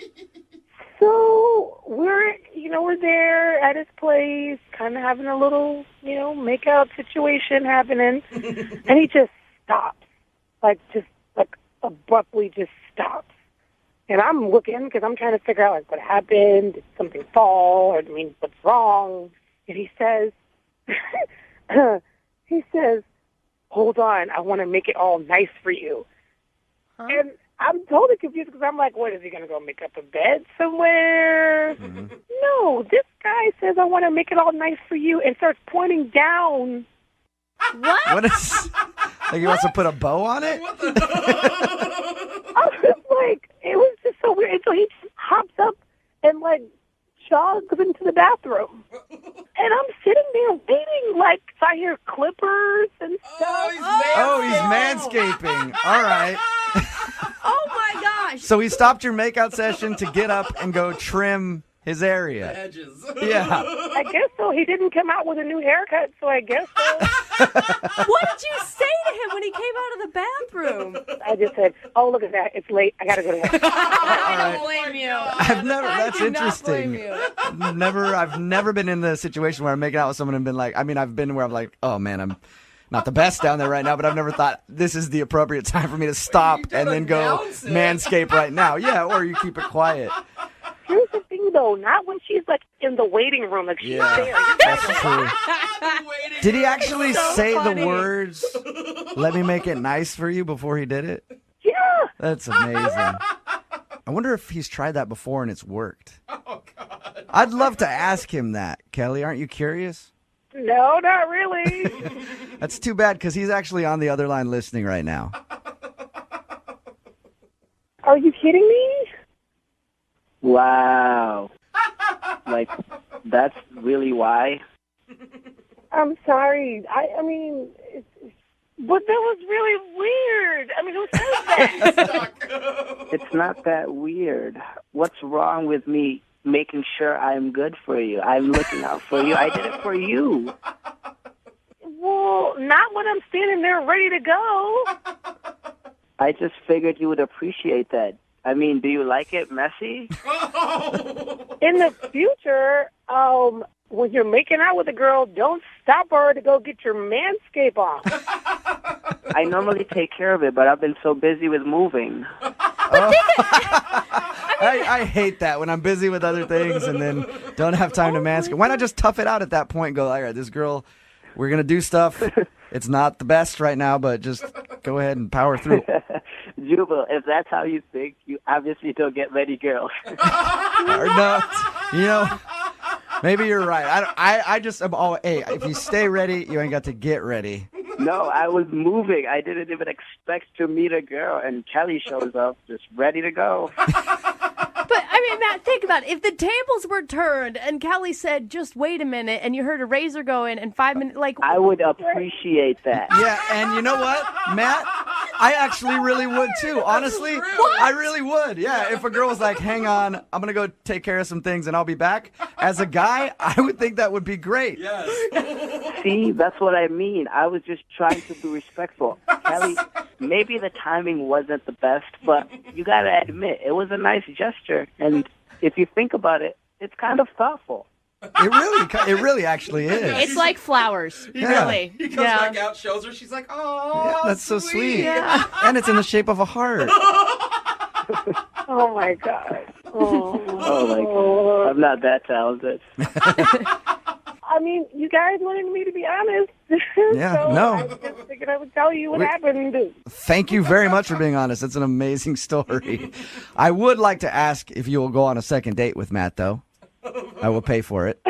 So we're there at his place, kind of having a little, make-out situation happening. And he just stops, abruptly just stops. And I'm looking because I'm trying to figure out, what happened? Did something fall? Or, what's wrong? And he says, hold on, I want to make it all nice for you. Huh? And I'm totally confused because I'm like, what, is he going to go make up a bed somewhere? Mm-hmm. No, this guy says, I want to make it all nice for you, and starts pointing down. What? What is... Like he wants to put a bow on it? I was just like, it was just so weird. And so he just hops up and, jogs into the bathroom. And I'm sitting there waiting, so I hear clippers and stuff. He's manscaping. All right. Oh, my gosh. So he stopped your makeout session to get up and go trim his area. The edges. Yeah. I guess so. He didn't come out with a new haircut, so I guess so. What did you say to him when he came out of the bathroom? I just said, oh, look at that. It's late. I got to go to bed. I don't blame you. That's interesting. I've never been in the situation where I'm making out with someone and been like, I've been where I'm like, oh man, I'm not the best down there right now, but I've never thought this is the appropriate time for me to stop and then go manscape right now. Yeah, or you keep it quiet. Here's the thing, though. Not when she's, in the waiting room. She's there. That's true. Did he actually say the words, let me make it nice for you, before he did it? Yeah. That's amazing. I wonder if he's tried that before and it's worked. Oh, God. I'd love to ask him that, Kelly. Aren't you curious? No, not really. That's too bad because he's actually on the other line listening right now. Are you kidding me? Wow. Like, that's really why? I'm sorry. I mean, but that was really weird. I mean, who says that? It's not that weird. What's wrong with me making sure I'm good for you? I'm looking out for you. I did it for you. Well, not when I'm standing there ready to go. I just figured you would appreciate that. I mean, do you like it messy? In the future, when you're making out with a girl, don't stop her to go get your manscape off. I normally take care of it, but I've been so busy with moving. I hate that when I'm busy with other things and then don't have time to manscape. Why not just tough it out at that point and go, all right, this girl, we're going to do stuff. It's not the best right now, but just go ahead and power through. Jubal, if that's how you think, you obviously don't get many girls. Or no, maybe you're right. I just am all, hey, if you stay ready, you ain't got to get ready. No, I was moving. I didn't even expect to meet a girl, and Kelly shows up just ready to go. But, I mean, Matt, think about it. If the tables were turned and Kelly said, just wait a minute, and you heard a razor go in and 5 minutes, like... I would appreciate that. Yeah, and you know what, Matt? I actually really would, too. Honestly, I really would. Yeah, if a girl was like, hang on, I'm going to go take care of some things and I'll be back. As a guy, I would think that would be great. Yes. See, that's what I mean. I was just trying to be respectful. Kelly, maybe the timing wasn't the best, but you got to admit, it was a nice gesture. And if you think about it, it's kind of thoughtful. It really actually is. It's like flowers, really. He comes back out, shows her, she's like, oh, Yeah, that's so sweet. Yeah. And it's in the shape of a heart. Oh, my God. Oh, my God. I'm not that talented. I mean, you guys wanted me to be honest. Yeah, so no. I just figured I would tell you what happened. Thank you very much for being honest. It's an amazing story. I would like to ask if you will go on a second date with Matt, though. I will pay for it.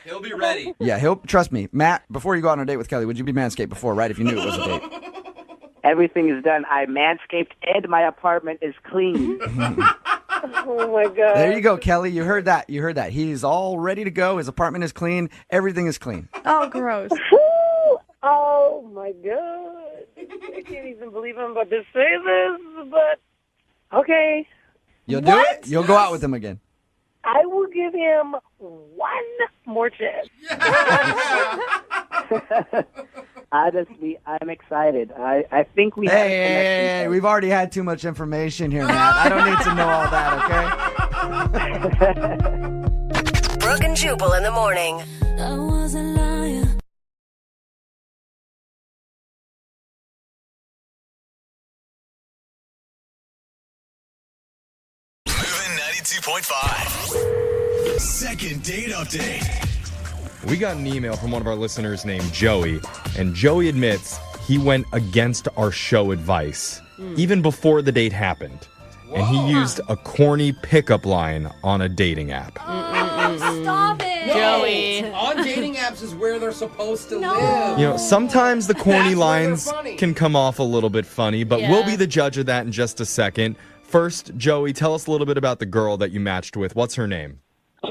He'll be ready. Yeah, trust me. Matt, before you go on a date with Kelly, would you be Manscaped before, right, if you knew it was a date? Everything is done. I manscaped and my apartment is clean. Oh, my God. There you go, Kelly. You heard that. He's all ready to go. His apartment is clean. Everything is clean. Oh, gross. Oh, my God. I can't even believe I'm about to say this, but okay. You'll do it? You'll go out with him again. I will give him one more chance. Honestly, I'm excited. I think we have a connection. Hey, we've already had too much information here, Matt. I don't need to know all that, okay? Brooke and Jubal in the morning. I was a liar. Moving 92.5. Second date update. We got an email from one of our listeners named Joey, and Joey admits he went against our show advice, even before the date happened. And he used a corny pickup line on a dating app. Stop it. No, Joey. on dating apps is where they're supposed to live. You know, sometimes the corny That's where they're lines funny. can come off a little bit funny, but we'll be the judge of that in just a second. First, Joey, tell us a little bit about the girl that you matched with. What's her name?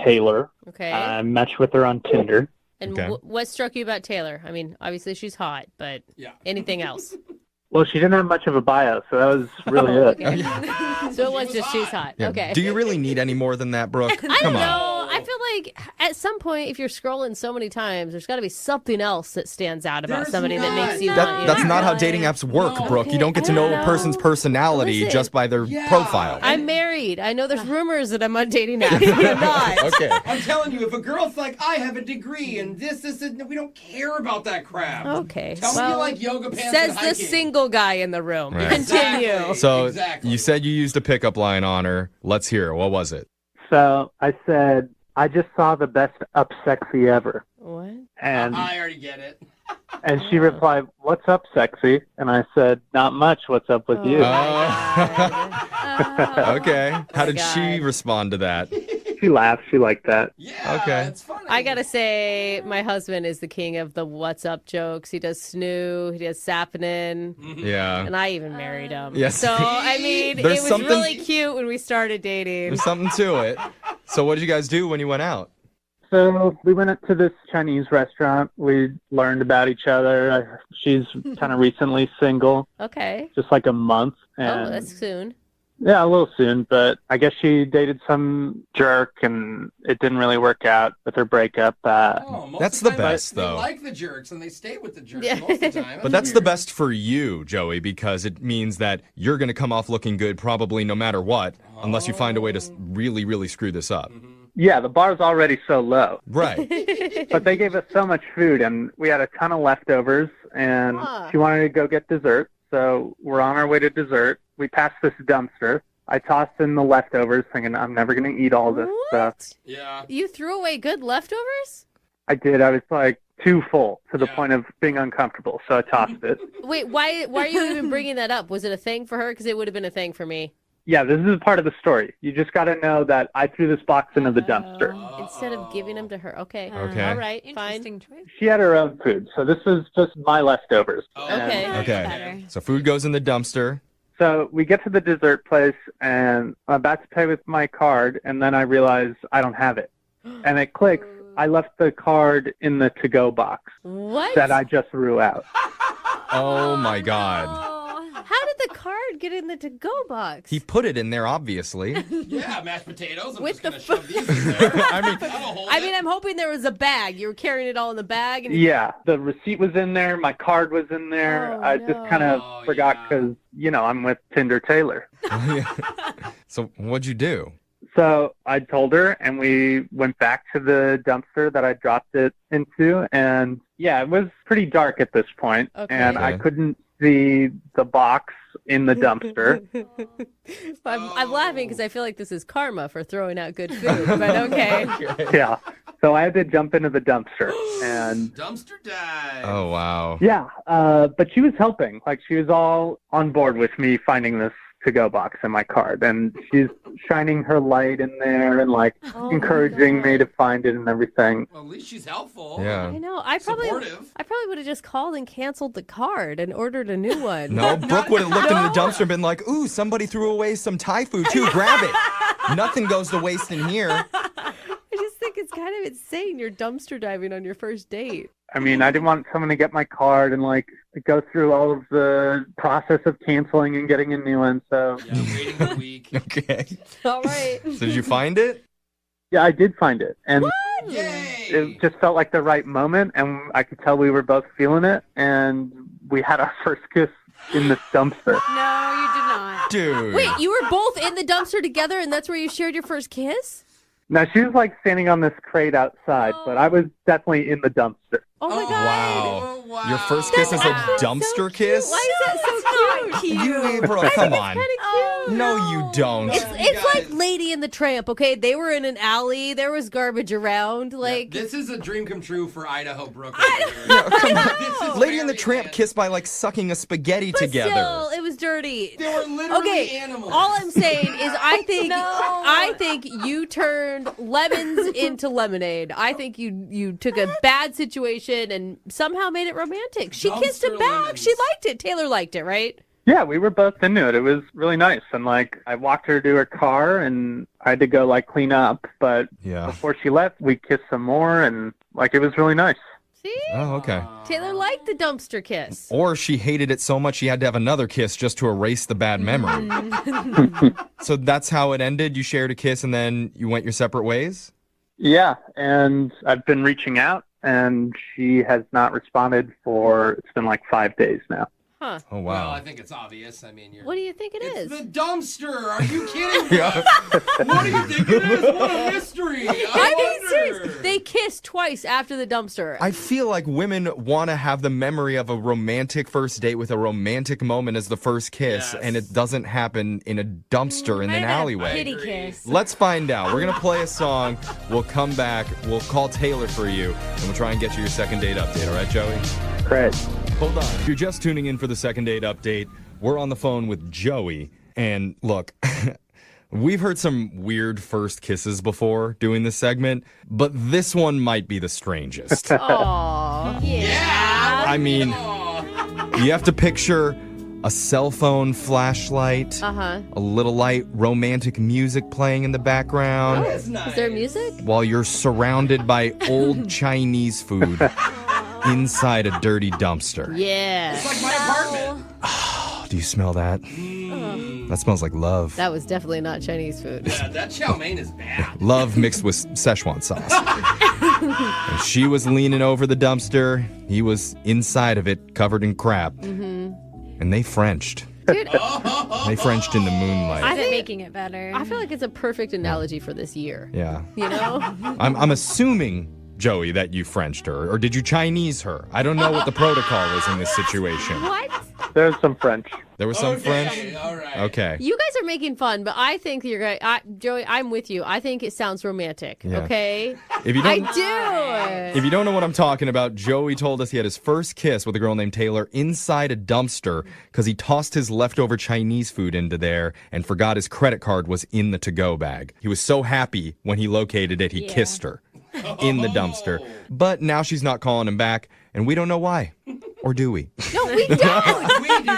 Taylor. Okay. I matched with her on Tinder. And what struck you about Taylor? I mean, obviously she's hot, but anything else? Well, she didn't have much of a bio, so that was really it. Okay. So it was just she's hot. Yeah. Okay. Do you really need any more than that, Brooke? I Come don't on. know. I feel like at some point, if you're scrolling so many times, there's got to be something else that stands out about somebody that makes you want you. That's not how dating apps work, Brooke. You don't get to know a person's personality Listen. just by their profile. I'm married. I know there's rumors that I'm on dating apps. I'm not. Okay. I'm telling you, if a girl's like, I have a degree and this, we don't care about that crap. Okay. Tell me you like yoga pants Says and the hiking. single guy in the room. Right. Continue. So you said you used a pickup line on her. Let's hear it. What was it? So I said, I just saw the best up sexy ever. What? And I already get it. and she replied, what's up, sexy? And I said, not much. What's up with you? Okay. How did she respond to that? she laughed. She liked that. Yeah, Okay. it's funny. I gotta say, my husband is the king of the what's up jokes. He does snoo, he does sappening, Yeah. and I even married him. Yes. So, I mean, There's it was something- really cute when we started dating. There's something to it. So what did you guys do when you went out? So we went up to this Chinese restaurant. We learned about each other. She's kind of recently single, Okay. just like a month. Oh, And that's soon. yeah, a little soon, but I guess she dated some jerk and it didn't really work out with her breakup. Most That's of the time best, they though. like the jerks and they stay with the jerks Yeah. most of the time. But that's the best for you, Joey, because it means that you're going to come off looking good probably no matter what, unless you find a way to really, really screw this up. Yeah, the bar's already so low. Right. But they gave us so much food, and we had a ton of leftovers, and she wanted to go get dessert. So we're on our way to dessert. We passed this dumpster. I tossed in the leftovers, thinking I'm never going to eat all this stuff. Yeah. You threw away good leftovers? I did. I was like too full to the point of being uncomfortable, so I tossed it. Wait, why are you even bringing that up? Was it a thing for her? Because it would have been a thing for me. Yeah, this is part of the story. You just got to know that I threw this box into the dumpster. Instead of giving them to her. Okay. Okay. All right, fine. She had her own food, so this was just my leftovers. Okay. Okay. So food goes in the dumpster. So we get to the dessert place, and I'm about to pay with my card, and then I realize I don't have it. And it clicks. I left the card in the to-go box What? that I just threw out. Oh, my God. How did the card get in the to-go box? He put it in there, obviously. Yeah, mashed potatoes. I'm With just going to shove these in there. I mean, I'm hoping there was a bag. You were carrying it all in the bag. And Yeah, the receipt was in there. My card was in there. I just kind of forgot because, I'm with Tinder Taylor. So what'd you do? So I told her, and we went back to the dumpster that I dropped it into. And, yeah, it was pretty dark at this point, and I couldn't see the box in the dumpster. I'm laughing because I feel like this is karma for throwing out good food, but okay. Yeah. So I had to jump into the dumpster. And Dumpster dive. Oh, wow. yeah, but she was helping. Like, she was all on board with me finding this to-go box in my card. And she's shining her light in there and, like, encouraging me to find it and everything. Well, at least she's helpful. Yeah. I know. I probably would have just called and canceled the card and ordered a new one. No, Brooke would have looked into the dumpster and been like, ooh, somebody threw away some Thai food too. Grab it. Nothing goes to waste in here. I just think it's kind of insane. You're dumpster diving on your first date. I mean, I didn't want someone to get my card and, like, go through all of the process of canceling and getting a new one. So, waiting a week. Okay. All right. So did you find it? yeah, I did find it. And Yay! it just felt like the right moment, and I could tell we were both feeling it, and we had our first kiss in this dumpster. No, you did not. Dude. Wait, you were both in the dumpster together, and that's where you shared your first kiss? Now, she was, like, standing on this crate outside, but I was definitely in the dumpster. Oh my god. Wow. Your first kiss is a dumpster kiss? Why is that so cute? You, bro, come on. No, you don't. It's like Lady and the Tramp, okay? They were in an alley. There was garbage around. Like This is a dream come true for Idaho Brooke. Lady and the Tramp kissed by like sucking a spaghetti together. Still, it was dirty. They were literally animals. All I'm saying is I think you turned lemons into lemonade. I think you took a bad situation and somehow made it romantic. She kissed him back. She liked it. Taylor liked it, right? Yeah, we were both into it. It was really nice. And, like, I walked her to her car, and I had to go, like, clean up. But before she left, we kissed some more, and, like, it was really nice. See? Oh, okay. Taylor liked the dumpster kiss. Or she hated it so much she had to have another kiss just to erase the bad memory. So that's how it ended? You shared a kiss and then you went your separate ways? Yeah, and I've been reaching out, and she has not responded for, it's been like 5 days now. Huh. Oh, wow. Well, I think it's obvious. I mean, What do you think it is? the dumpster. Are you kidding me? What do you think it is? What a mystery. I'm being serious. They kissed twice after the dumpster. I feel like women want to have the memory of a romantic first date with a romantic moment as the first kiss, and it doesn't happen in a dumpster in an alleyway. Kitty kiss. Let's find out. We're going to play a song. We'll come back. We'll call Taylor for you, and we'll try and get you your second date update. All right, Joey? Great. Hold on. If you're just tuning in for the second date update, we're on the phone with Joey. And look, We've heard some weird first kisses before doing this segment, but this one might be the strangest. Aw. Yeah. I mean, you have to picture a cell phone flashlight, a little light romantic music playing in the background. Oh, is there music? While you're surrounded by old Chinese food inside a dirty dumpster. Yeah. It's like my apartment. Do you smell that? That smells like love. That was definitely not Chinese food. Yeah, that chow mein is bad. Love mixed with Szechuan sauce. And she was leaning over the dumpster. He was inside of it, covered in crap. And they Frenched. Dude, They Frenched in the moonlight. I think making it better. I feel like it's a perfect analogy for this year. Yeah. You know? I'm assuming, Joey, that you Frenched her. Or did you Chinese her? I don't know what the protocol is in this situation. What? There's some French. There was some French? All right. Okay. You guys are making fun, but I think you're right. Joey, I'm with you. I think it sounds romantic. Yeah. Okay? If you I don't, do. If you don't know what I'm talking about, Joey told us he had his first kiss with a girl named Taylor inside a dumpster because he tossed his leftover Chinese food into there and forgot his credit card was in the to-go bag. He was so happy when he located it, he kissed her in the dumpster. But now she's not calling him back, and we don't know why. Or do we? No, we don't.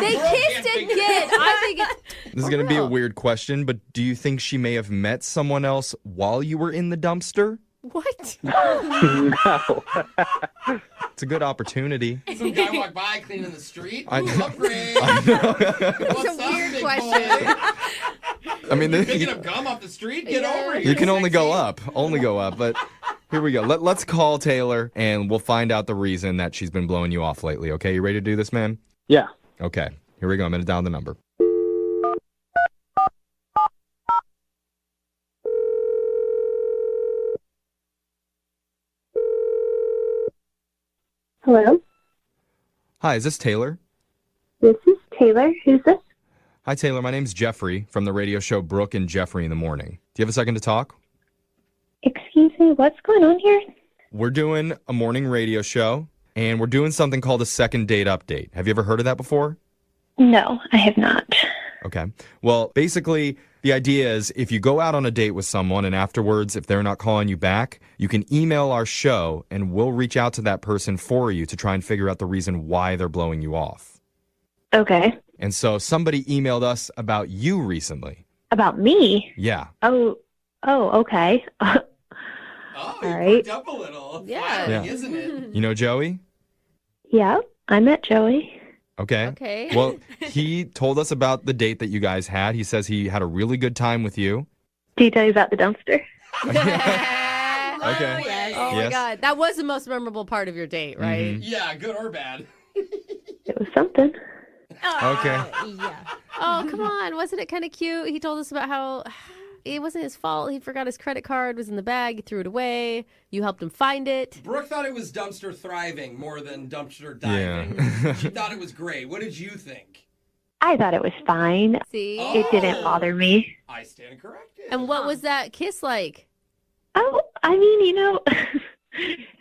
They kissed again. I think it's... This is going to be a weird question, but do you think she may have met someone else while you were in the dumpster? What? No. It's a good opportunity. Some guy walked by cleaning the street. I- Ooh, upgrade. It's a weird question. I mean, You picking up gum off the street? Get over here. you can only go up. Only go up. But here we go. Let's call Taylor, and we'll find out the reason that she's been blowing you off lately. Okay, you ready to do this, man? Yeah. Okay, here we go. I'm going to dial the number. Hello, Hi, is this Taylor? this is Taylor. Who's this? Hi, Taylor. My name's Jeffrey from the radio show Brooke and Jeffrey in the Morning. Do you have a second to talk? Excuse me, what's going on here? We're doing a morning radio show, and we're doing something called a second date update. Have you ever heard of that before? No, I have not. Okay. Well, basically, the idea is if you go out on a date with someone and afterwards, if they're not calling you back, you can email our show and we'll reach out to that person for you to try and figure out the reason why they're blowing you off. Okay. And so somebody emailed us about you recently. About me? Yeah. Oh, okay. Oh, All you right. perked up a little. Yeah. Flattering, Yeah. isn't it? You know Joey? Yeah, I met Joey. Okay. Okay. Well, he told us about the date that you guys had. He says he had a really good time with you. Did he tell you about the dumpster? Okay. Oh, my Yes. God. That was the most memorable part of your date, right? Yeah, good or bad. It was something. Okay. Yeah. Oh, come on. Wasn't it kind of cute? He told us about how it wasn't his fault. He forgot his credit card was in the bag. He threw it away. You helped him find it. Brooke thought it was dumpster thriving more than dumpster diving. Yeah. She thought it was great. What did you think? I thought it was fine. See? It didn't bother me. I stand corrected. And what was that kiss like? Oh, I mean,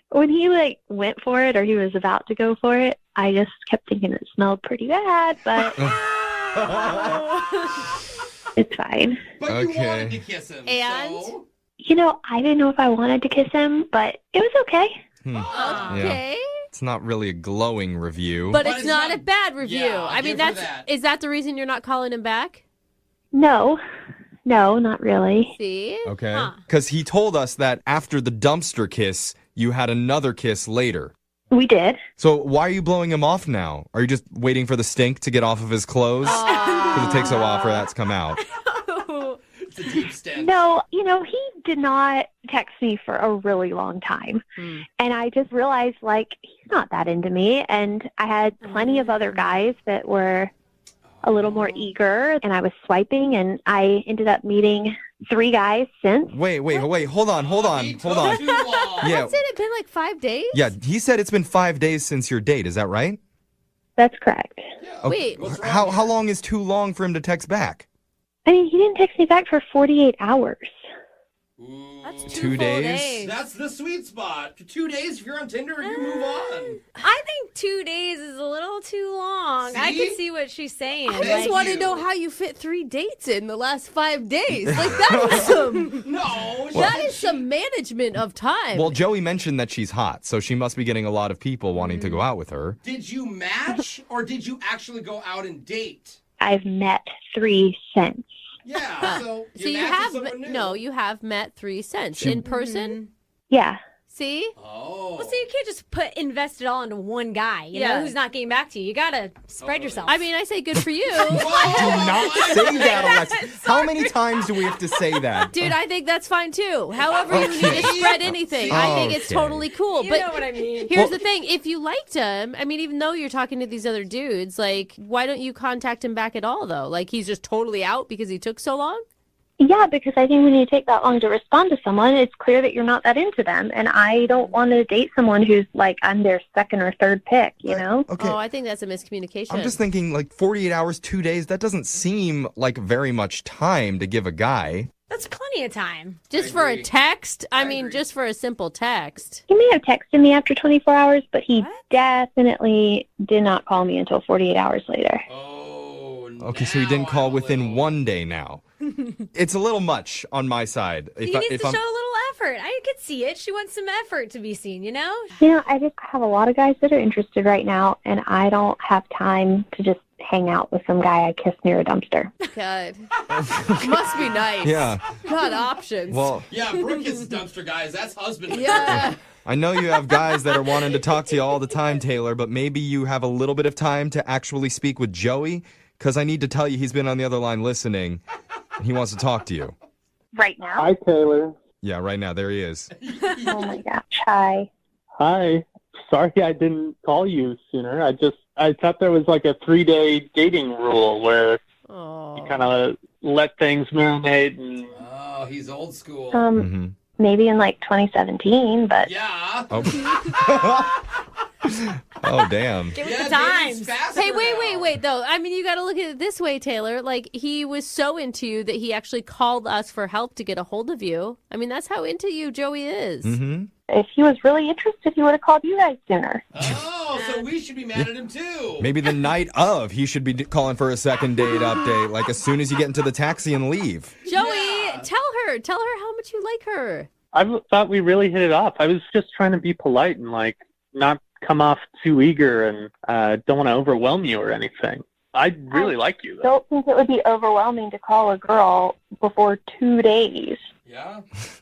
when he went for it or he was about to go for it, I just kept thinking it smelled pretty bad, but it's fine. But Okay. you wanted to kiss him. And? So... I didn't know if I wanted to kiss him, but it was okay. Okay. It's not really a glowing review. But it's not a bad review. Yeah, I mean, give her is that. that the reason you're not calling him back? No, not really. See? Okay. Because he told us that after the dumpster kiss, you had another kiss later. We did. So why are you blowing him off now? Are you just waiting for the stink to get off of his clothes? Because it takes a while for that to come out. It's a deep stench. No, he did not text me for a really long time. And I just realized, he's not that into me. And I had plenty of other guys that were a little more eager, and I was swiping, and I ended up meeting 3 guys since. Wait. Hold on. Yeah. Hasn't it been like 5 days? Yeah, he said it's been 5 days since your date. Is that right? That's correct. Wait. How long is too long for him to text back? I mean, he didn't text me back for 48 hours. That's 2 full days? That's the sweet spot. 2 days, if you're on Tinder, you move on. I think 2 days is a little too long. I See? can see what she's saying. I just want to know how you fit 3 dates in the last 5 days. Like, that is some... No. That is some management of time. Well, Joey mentioned that she's hot, so she must be getting a lot of people wanting to go out with her. Did you match, or did you actually go out and date? I've met 3 since. Yeah, so you have met 3 cents in person. Yeah. See? Oh. Well, see, you can't just invest it all into one guy, you Yeah. know, who's not getting back to you. You gotta spread yourself. I mean, I say good for you. Do not say that, Alexa. How many times do we have to say that? Dude, I think that's fine too. However you need to spread anything, I think it's Okay. totally cool. You But know what I mean. here's the thing. If you liked him, I mean, even though you're talking to these other dudes, like, why don't you contact him back at all, though? Like, he's just totally out because he took so long? Yeah, because I think when you take that long to respond to someone, it's clear that you're not that into them. And I don't want to date someone who's like, I'm their second or third pick, you know? Okay. Oh, I think that's a miscommunication. I'm just thinking, like, 48 hours, 2 days, that doesn't seem like very much time to give a guy. That's plenty of time. Just for a text? I mean, just for a simple text. He may have texted me after 24 hours, but he definitely did not call me until 48 hours later. Okay, so he didn't call within 1 day now. It's a little much on my side. He needs to show a little effort. I could see it. She wants some effort to be seen, you know? You know, I just have a lot of guys that are interested right now, and I don't have time to just hang out with some guy I kissed near a dumpster. God. Must be nice. Yeah. God, options. Well, Yeah, Brooke is dumpster guys. That's husband. Yeah. I know you have guys that are wanting to talk to you all the time, Taylor, but maybe you have a little bit of time to actually speak with Joey, because I need to tell you he's been on the other line listening, and he wants to talk to you. Right now? Hi, Taylor. Yeah, right now. There he is. Oh, my gosh. Hi. Hi. Sorry I didn't call you sooner. I thought there was like a 3-day dating rule where you kind of let things marinate and... Oh, he's old school. Maybe in like 2017, but... Yeah. Oh, damn. Get with the times. Hey, wait, though. I mean, you got to look at it this way, Taylor. Like, he was so into you that he actually called us for help to get a hold of you. I mean, that's how into you Joey is. Mm-hmm. If he was really interested, he would have called you guys sooner. Oh, so we should be mad at him too. Maybe the night of, he should be calling for a second date update, like as soon as you get into the taxi and leave. Joey, tell her how much you like her. I thought we really hit it off. I was just trying to be polite and like not come off too eager and don't want to overwhelm you or anything. I really like you, though. Don't think it would be overwhelming to call a girl before 2 days. Yeah,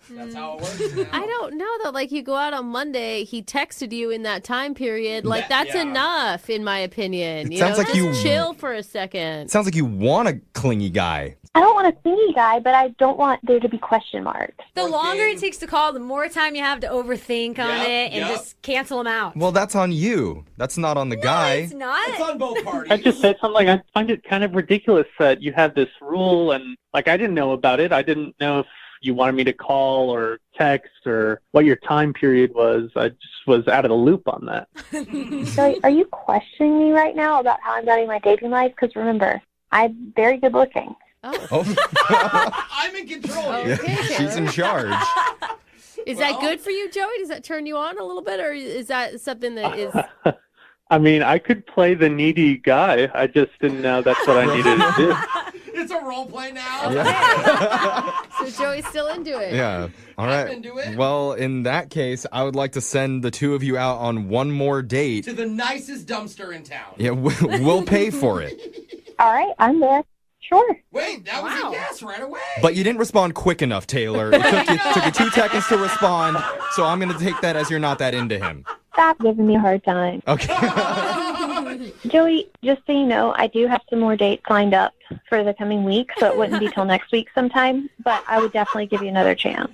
that's how it works now. I don't know, though. Like, you go out on Monday, he texted you in that time period. Like, that's yeah. enough, in my opinion. It You sounds know, like just you- chill for a second. Sounds like you want a clingy guy. I don't want a thingy guy, but I don't want there to be question marks. The longer it takes to call, the more time you have to overthink on Yep, it and yep. just cancel them out. Well, that's on you. That's not on the guy. It's not. It's on both parties. I just said something. I find it kind of ridiculous that you have this rule, and like I didn't know about it. I didn't know if you wanted me to call or text or what your time period was. I just was out of the loop on that. So are you questioning me right now about how I'm running my dating life? Because remember, I'm very good looking. Oh. I'm in control Okay, here. She's in charge. Is that good for you, Joey? Does that turn you on a little bit? Or is that something that is... I mean, I could play the needy guy. I just didn't know that's what I needed to do. It's a role play now. So Joey's still into it. Yeah. All right. into it. Well, in that case, I would like to send the two of you out on one more date. To the nicest dumpster in town. Yeah, we'll pay for it. All right, I'm there. Sure. Wait, that was a yes right away. But you didn't respond quick enough, Taylor. It took you 2 seconds to respond, so I'm going to take that as you're not that into him. Stop giving me a hard time. Okay. Joey, just so you know, I do have some more dates lined up for the coming week, so it wouldn't be till next week sometime, but I would definitely give you another chance.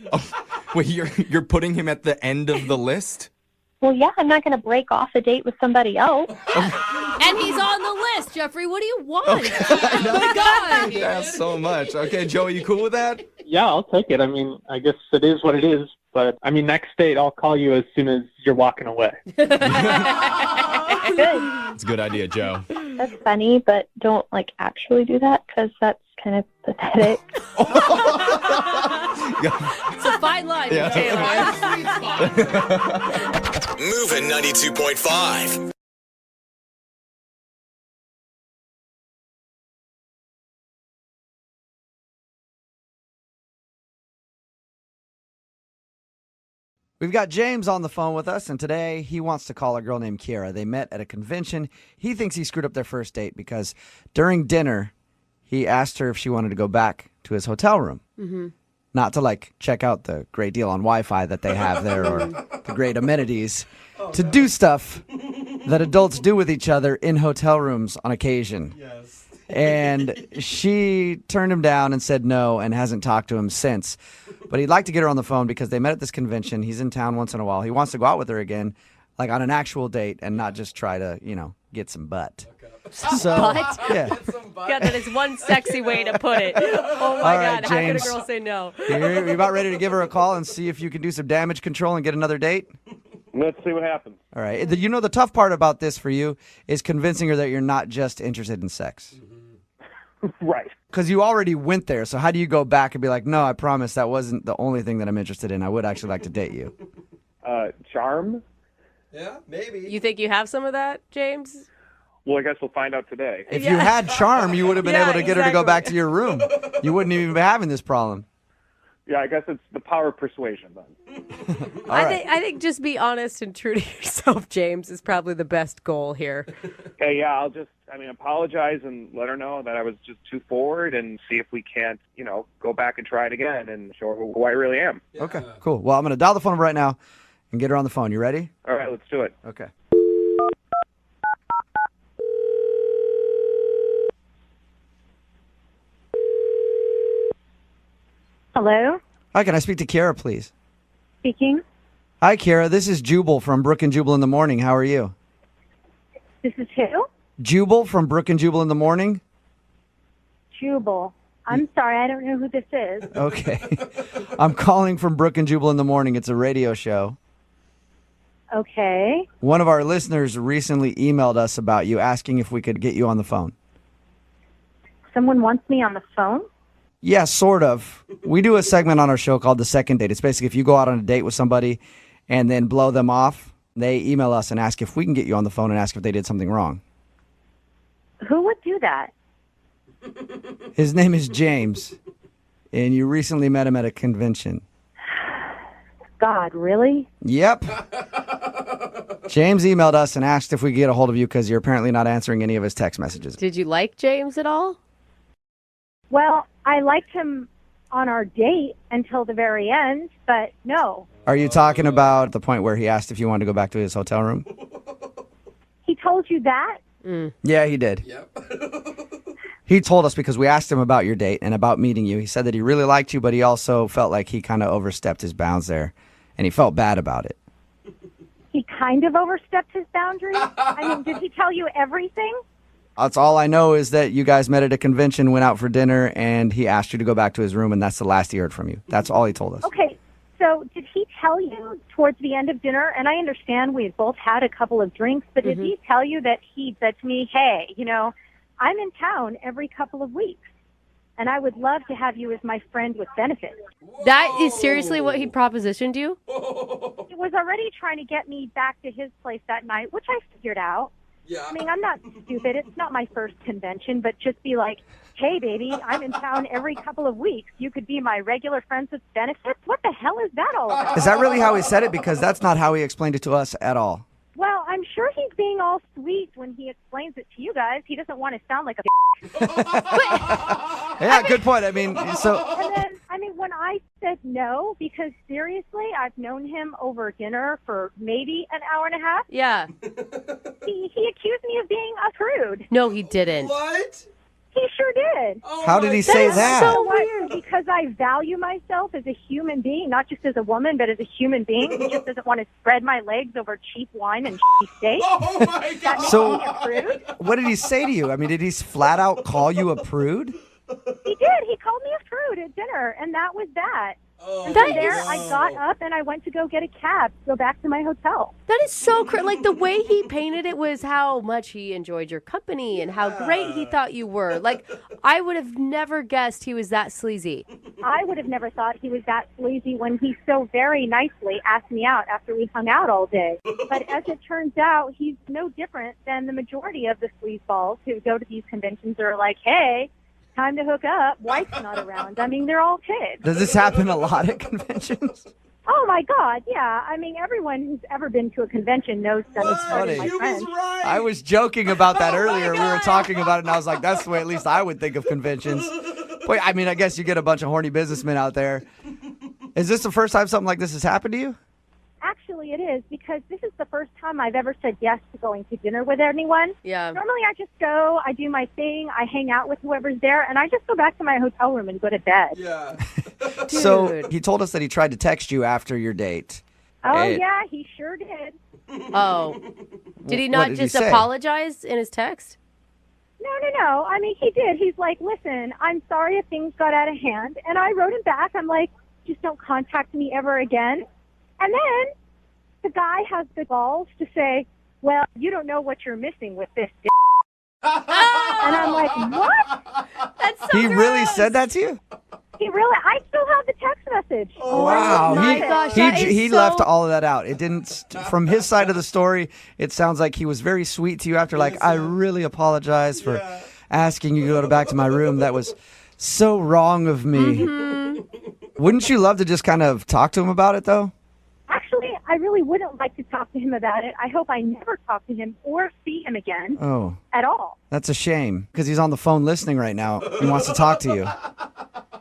Wait, you're putting him at the end of the list? Well, yeah, I'm not going to break off a date with somebody else. And he's on the list, Jeffrey. What do you want? Oh my God. That's so much. Okay, Joey, you cool with that? Yeah, I'll take it. I mean, I guess it is what it is. But, I mean, next date, I'll call you as soon as you're walking away. Good. It's a good idea, Joe. That's funny, but don't, actually do that, because that's kind of pathetic. It's a fine line, Taylor. Moving 92.5. We've got James on the phone with us, and today he wants to call a girl named Kiera. They met at a convention. He thinks he screwed up their first date because during dinner, he asked her if she wanted to go back to his hotel room. Mm-hmm. Not to, like, check out the great deal on Wi-Fi that they have there or the great amenities. To do stuff that adults do with each other in hotel rooms on occasion. Yes. And she turned him down and said no and hasn't talked to him since. But he'd like to get her on the phone because they met at this convention. He's in town once in a while. He wants to go out with her again, like on an actual date and not just try to, get some butt. So, Butt? yeah. God, that is one sexy way to put it. Oh, my All right, God. How could a James. girl say no? You about ready to give her a call and see if you can do some damage control and get another date? Let's see what happens. All right. The tough part about this for you is convincing her that you're not just interested in sex. Right. Because you already went there, so how do you go back and be like, no, I promise that wasn't the only thing that I'm interested in. I would actually like to date you. Charm? Yeah, maybe. You think you have some of that, James? Well, I guess we'll find out today. If you had charm, you would have been Yeah, able to get her to go exactly. back to your room. You wouldn't even be having this problem. Yeah, I guess it's the power of persuasion then. I think just be honest and true to yourself, James, is probably the best goal here. Okay, yeah, I'll just, apologize and let her know that I was just too forward and see if we can't, go back and try it again and show her who I really am. Okay, cool. Well, I'm going to dial the phone right now and get her on the phone. You ready? All right, let's do it. Okay. Hello? Hi, can I speak to Kiera, please? Speaking. Hi, Kiera. This is Jubal from Brooke and Jubal in the Morning. How are you? This is who? Jubal from Brooke and Jubal in the Morning? Jubal. I'm sorry, I don't know who this is. Okay. I'm calling from Brooke and Jubal in the Morning. It's a radio show. Okay. One of our listeners recently emailed us about you, asking if we could get you on the phone. Someone wants me on the phone? Yeah, sort of. We do a segment on our show called The Second Date. It's basically if you go out on a date with somebody and then blow them off, they email us and ask if we can get you on the phone and ask if they did something wrong. Who would do that? His name is James, and you recently met him at a convention. God, really? Yep. James emailed us and asked if we could get a hold of you because you're apparently not answering any of his text messages. Did you like James at all? Well, I liked him on our date until the very end, but no. Are you talking about the point where he asked if you wanted to go back to his hotel room? He told you that? Yeah, he did. He told us because we asked him about your date and about meeting you. He said that he really liked you, but he also felt like he kind of overstepped his bounds there, and he felt bad about it. He kind of overstepped his boundaries? I mean, did he tell you everything? That's all I know is that you guys met at a convention, went out for dinner, and he asked you to go back to his room, and that's the last he heard from you. That's all he told us. Okay, so did he tell you towards the end of dinner, and I understand we both had a couple of drinks, but did he tell you that he said to me, hey, I'm in town every couple of weeks, and I would love to have you as my friend with benefits? That is seriously what he propositioned you? He was already trying to get me back to his place that night, which I figured out. Yeah. I mean, I'm not stupid. It's not my first convention, but just be like, hey, baby, I'm in town every couple of weeks. You could be my regular friends with benefits? What the hell is that all about? Is that really how he said it? Because that's not how he explained it to us at all. Well, I'm sure he's being all sweet when he explains it to you guys. He doesn't want to sound like a Yeah, good point. I mean, so... And then, when I said no, because seriously, I've known him over dinner for maybe an hour and a half. Yeah. He accused me of being a prude. No, he didn't. What? He sure did. How did he say that? So what? Because I value myself as a human being, not just as a woman, but as a human being. He just doesn't want to spread my legs over cheap wine and shitty steak. Oh, my God. That makes So- me a prude. What did he say to you? I mean, did he flat out call you a prude? He did. He called me a prude at dinner, and that was that. And That from there, is- I got up and I went to go get a cab to go back to my hotel. That is so like the way he painted it was how much he enjoyed your company and how great he thought you were. Like, I would have never guessed he was that sleazy. I would have never thought he was that sleazy when he so very nicely asked me out after we hung out all day. But as it turns out, he's no different than the majority of the sleazeballs who go to these conventions are like, hey, time to hook up. Wife's not around. I mean, they're all kids. Does this happen a lot at conventions? Oh, my God, yeah. I mean, everyone who's ever been to a convention knows that it's part of my friends. I was joking about that earlier. We were talking about it, and I was like, that's the way at least I would think of conventions. Wait, I mean, I guess you get a bunch of horny businessmen out there. Is this the first time something like this has happened to you? Actually, it is, because this is the first time I've ever said yes to going to dinner with anyone. Yeah. Normally, I just go, I do my thing, I hang out with whoever's there, and I just go back to my hotel room and go to bed. Yeah. So he told us that he tried to text you after your date. Oh, And- yeah, he sure did. Oh. Did he What not did he just say? apologize in his text? No. I mean, he did. He's like, listen, I'm sorry if things got out of hand. And I wrote him back. I'm like, just don't contact me ever again. And then the guy has the balls to say, well, you don't know what you're missing with this d-. And I'm like, what? That's so He really said that to you? He really, I still have the text message. Wow. my gosh, that is he so- left all of that out. It didn't, from his side of the story, it sounds like he was very sweet to you after, like, I really apologize for asking you to go back to my room. That was so wrong of me. Mm-hmm. Wouldn't you love to just kind of talk to him about it, though? Actually, I really wouldn't like to talk to him about it. I hope I never talk to him or see him again Oh, at all. that's a shame, because he's on the phone listening right now and wants to talk to you.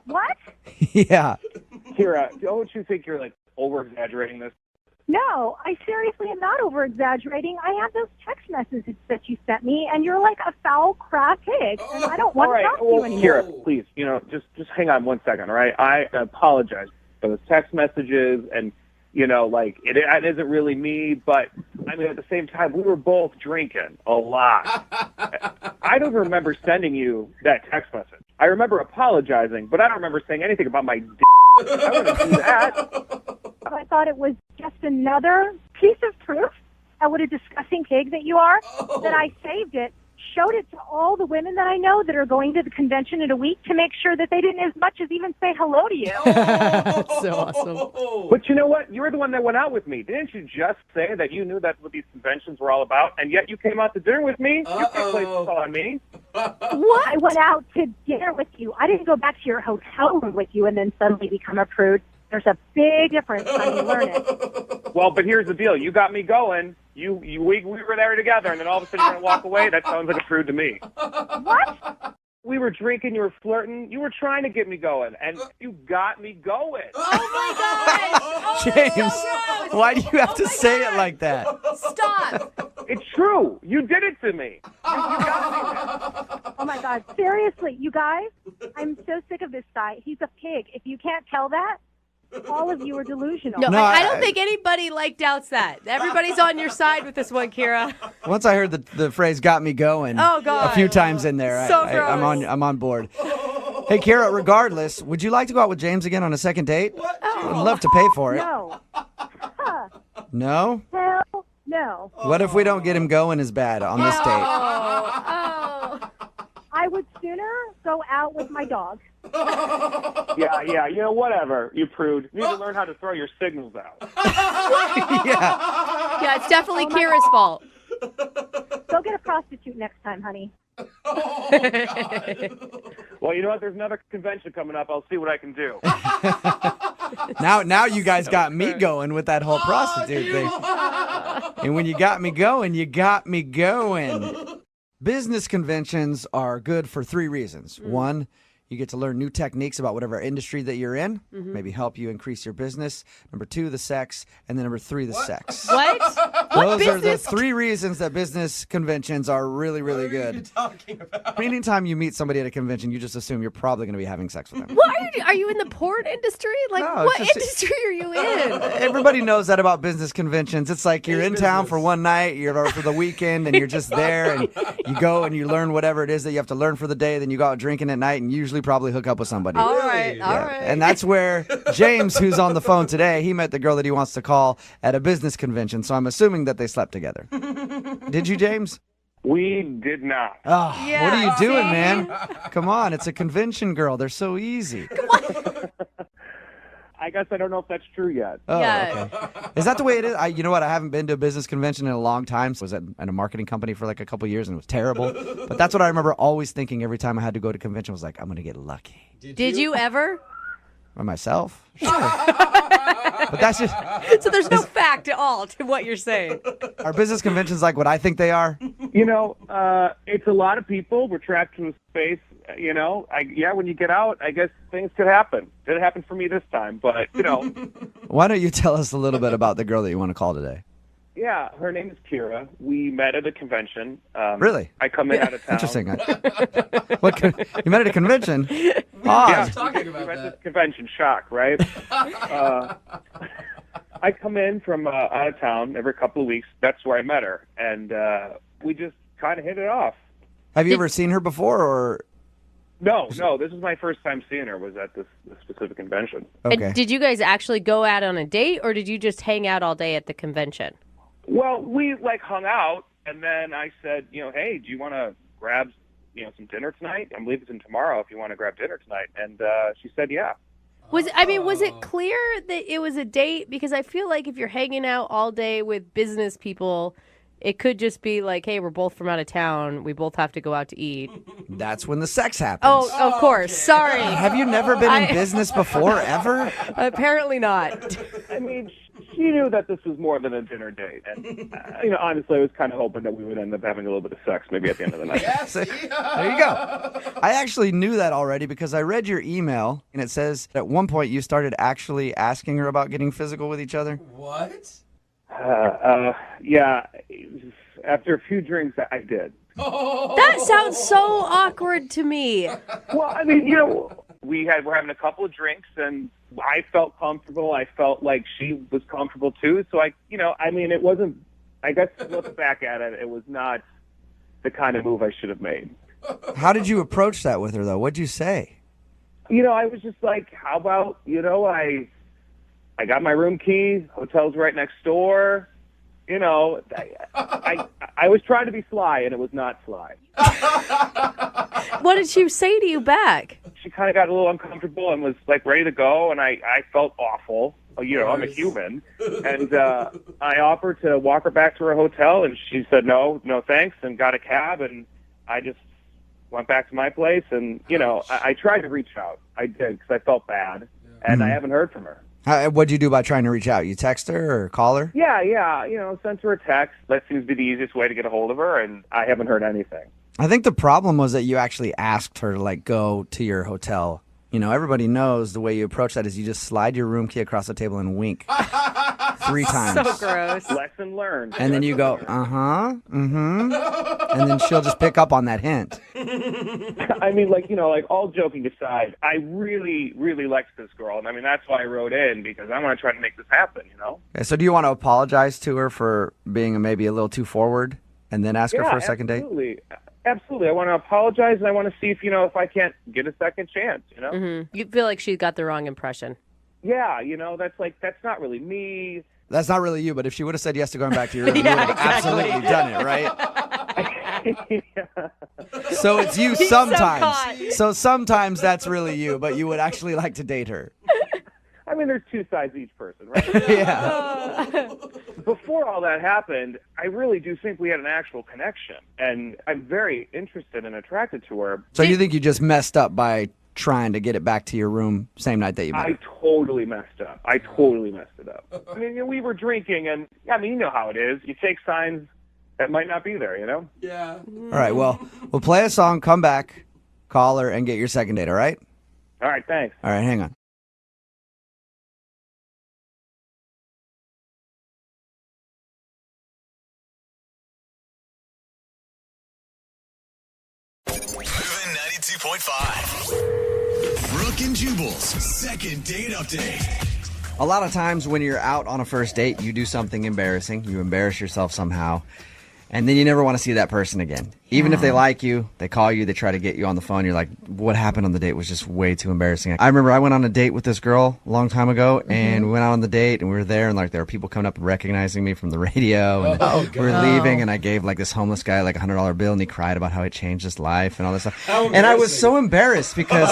What? Yeah. Kira, don't you think you're like over-exaggerating this? No, I seriously am not over-exaggerating. I have those text messages that you sent me, and you're like a foul crap pig, and I don't want All right, to talk to you well, anymore. Kira, please, just hang on 1 second, all right? I apologize for the text messages, and it isn't really me, but I mean, at the same time, we were both drinking a lot. I don't remember sending you that text message. I remember apologizing, but I don't remember saying anything about my d. I wouldn't do that. I thought it was just another piece of proof at what a disgusting pig that you are, that I saved it, showed it to all the women that I know that are going to the convention in a week to make sure that they didn't as much as even say hello to you. That's so awesome. But you know what? You're the one that went out with me. Didn't you just say that you knew that's what these conventions were all about, and yet you came out to dinner with me? You can't place this on me. What? I went out to dinner with you. I didn't go back to your hotel room with you and then suddenly become a prude. There's a big difference. I mean, learn it. Well, but here's the deal. You got me going. We were there together, and then all of a sudden you're going to walk away? That sounds like a prude to me. What? We were drinking, you were flirting, you were trying to get me going, and you got me going. Oh my gosh! James, why do you have to say it like that? Stop! It's true. You did it to me. You got me there. Oh my God. Seriously, you guys, I'm so sick of this guy. He's a pig. If you can't tell that, all of you are delusional. No, I don't think anybody doubts that. Everybody's on your side with this one, Kira. Once I heard the phrase "got me going" Oh, God. a few times in there, So I'm on board. Hey, Kira, regardless, would you like to go out with James again on a second date? I'd love to pay for it. No. Huh. No? Hell no. What if we don't get him going as bad on this date? Oh. I would sooner go out with my dog. Yeah, whatever, you prude. You need to learn how to throw your signals out. Yeah, it's definitely Kira's fault. Go get a prostitute next time, honey. Well, you know what? There's another convention coming up. I'll see what I can do. Now you guys got me going with that whole prostitute thing. And when you got me going, you got me going. Business conventions are good for 3 reasons. One, you get to learn new techniques about whatever industry that you're in, maybe help you increase your business. Number 2, the sex. And then number 3, the sex. What? What Those are the business? 3 reasons that business conventions are really, really good. Anytime you meet somebody at a convention, you just assume you're probably going to be having sex with them. What are you in the porn industry? Like, No, what it's just- industry are you in? Everybody knows that about business conventions. It's like you're in town for one night, you're for the weekend, and you're just there, and you go and you learn whatever it is that you have to learn for the day. Then you go out drinking at night, and usually eventually probably hook up with somebody. All right, all right. And that's where James, who's on the phone today, he met the girl that he wants to call at a business convention. So I'm assuming that they slept together. Did you, James? We did not. Oh, what are you doing, man? Come on, it's a convention girl. They're so easy. I guess I don't know if that's true yet. Oh, okay. Is that the way it is? You know what? I haven't been to a business convention in a long time. So I was at a marketing company for like a couple years, and it was terrible. But that's what I remember always thinking every time I had to go to convention. I was like, I'm going to get lucky. Did you ever? By myself? Sure. But that's just... So there's no fact at all to what you're saying. Are business conventions like what I think they are? You know, it's a lot of people. We're trapped in a space. You know, when you get out, I guess things could happen. Didn't happen for me this time, but, you know. Why don't you tell us a little bit about the girl that you want to call today? Yeah, her name is Kira. We met at a convention. Really? I come in out of town. Interesting. You met at a convention? Yeah, talking about we met at this convention. Shock, right? I come in from out of town every couple of weeks. That's where I met her, and we just kind of hit it off. Have you ever seen her before, or? No. This is my first time seeing her. Was at this specific convention. Okay. And did you guys actually go out on a date, or did you just hang out all day at the convention? Well, we hung out, and then I said, hey, do you want to grab, some dinner tonight? I'm leaving tomorrow if you want to grab dinner tonight. And she said, yeah. Was it clear that it was a date? Because I feel like if you're hanging out all day with business people, it could just be like, hey, we're both from out of town. We both have to go out to eat. That's when the sex happens. Oh, of course. Sorry. Have you never been in business before, ever? Apparently not. I mean, she knew that this was more than a dinner date. And, honestly, I was kind of hoping that we would end up having a little bit of sex maybe at the end of the night. Yes. There you go. I actually knew that already because I read your email, and it says at one point you started actually asking her about getting physical with each other. What? Yeah. After a few drinks, I did. That sounds so awkward to me. Well, I mean, we're having a couple of drinks, and I felt comfortable. I felt like she was comfortable too. So it wasn't. I guess looking back at it, it was not the kind of move I should have made. How did you approach that with her, though? What'd you say? I was just like, how about I got my room key. Hotel's right next door. I was trying to be sly, and it was not sly. What did she say to you back? She kind of got a little uncomfortable and was ready to go, and I felt awful. I'm a human. And I offered to walk her back to her hotel, and she said no thanks, and got a cab, and I just went back to my place. And, I tried to reach out. I did, because I felt bad, and I haven't heard from her. What'd you do by trying to reach out? You text her or call her? Yeah, sent her a text. That seems to be the easiest way to get a hold of her, and I haven't heard anything. I think the problem was that you actually asked her to, go to your hotel. Everybody knows the way you approach that is you just slide your room key across the table and wink 3 times. So gross. Lesson learned. And then you go, uh-huh, mm-hmm. And then she'll just pick up on that hint. I mean, all joking aside, I really, really liked this girl. And, that's why I wrote in, because I want to try to make this happen, Okay, so do you want to apologize to her for being maybe a little too forward and then ask her for a second date? Absolutely. I want to apologize, and I want to see if I can't get a second chance, Mm-hmm. You feel like she got the wrong impression. Yeah, that's not really me. That's not really you, but if she would have said yes to going back to your room, you would have absolutely done it, right? Yeah. So it's you sometimes. So sometimes that's really you, but you would actually like to date her. I mean, there's 2 sides to each person, right? Yeah. Before all that happened, I really do think we had an actual connection, and I'm very interested and attracted to her. So you think you just messed up by trying to get it back to your room same night that you met her? I totally messed up. I totally messed it up. I mean, we were drinking, and, you know how it is. You take signs that might not be there, Yeah. All right, well, we'll play a song, come back, call her, and get your second date, all right? All right, thanks. All right, hang on. Moving 92.5. Brooke and Jubal's second date update. A lot of times when you're out on a first date, you do something embarrassing. You embarrass yourself somehow. And then you never want to see that person again. Even if they like you, they call you, they try to get you on the phone. You're like, what happened on the date was just way too embarrassing. I remember I went on a date with this girl a long time ago, and we went out on the date, and we were there, and like there were people coming up and recognizing me from the radio, and we were leaving, and I gave like this homeless guy like $100 bill, and he cried about how it changed his life and all this stuff. And I was so embarrassed because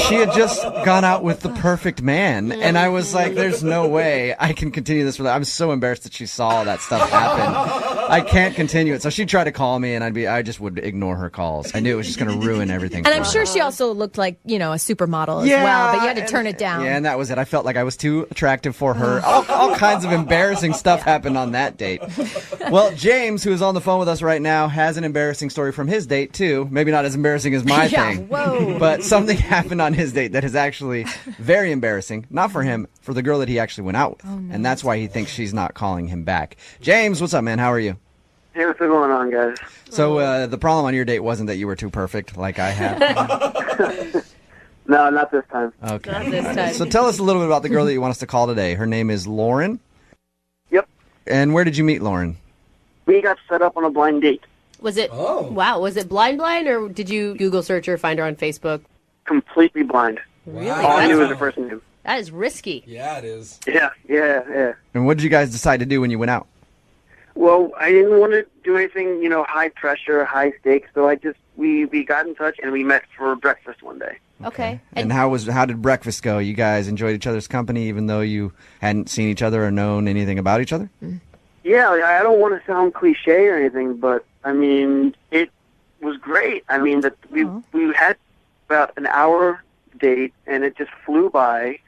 she had just gone out with the perfect man, and I was like, there's no way I can continue this. I'm so embarrassed that she saw all that stuff happen. I can't continue it. So she'd try to call me, and I just would ignore her calls. I knew it was just going to ruin everything. And I'm sure she also looked like, a supermodel as well, but you had to turn it down. Yeah, and that was it. I felt like I was too attractive for her. All kinds of embarrassing stuff happened on that date. Well, James, who is on the phone with us right now, has an embarrassing story from his date, too. Maybe not as embarrassing as my thing. Whoa. But something happened on his date that is actually very embarrassing. Not for him, for the girl that he actually went out with. Oh, no. And that's why he thinks she's not calling him back. James, what's up, man? How are you? Hey, what's going on, guys? So the problem on your date wasn't that you were too perfect like I have? No, not this time. Okay. Not this time. So tell us a little bit about the girl that you want us to call today. Her name is Lauren? Yep. And where did you meet Lauren? We got set up on a blind date. Was it, wow, was it blind, or did you Google search her, find her on Facebook? Completely blind. Really? All I knew was the first name. That is risky. Yeah, it is. Yeah. And what did you guys decide to do when you went out? Well, I didn't want to do anything, high pressure, high stakes, so we got in touch and we met for breakfast one day. Okay. And how did breakfast go? You guys enjoyed each other's company even though you hadn't seen each other or known anything about each other? Yeah, I don't want to sound cliche or anything, but I mean, it was great. I mean, we had about an hour date and it just flew by.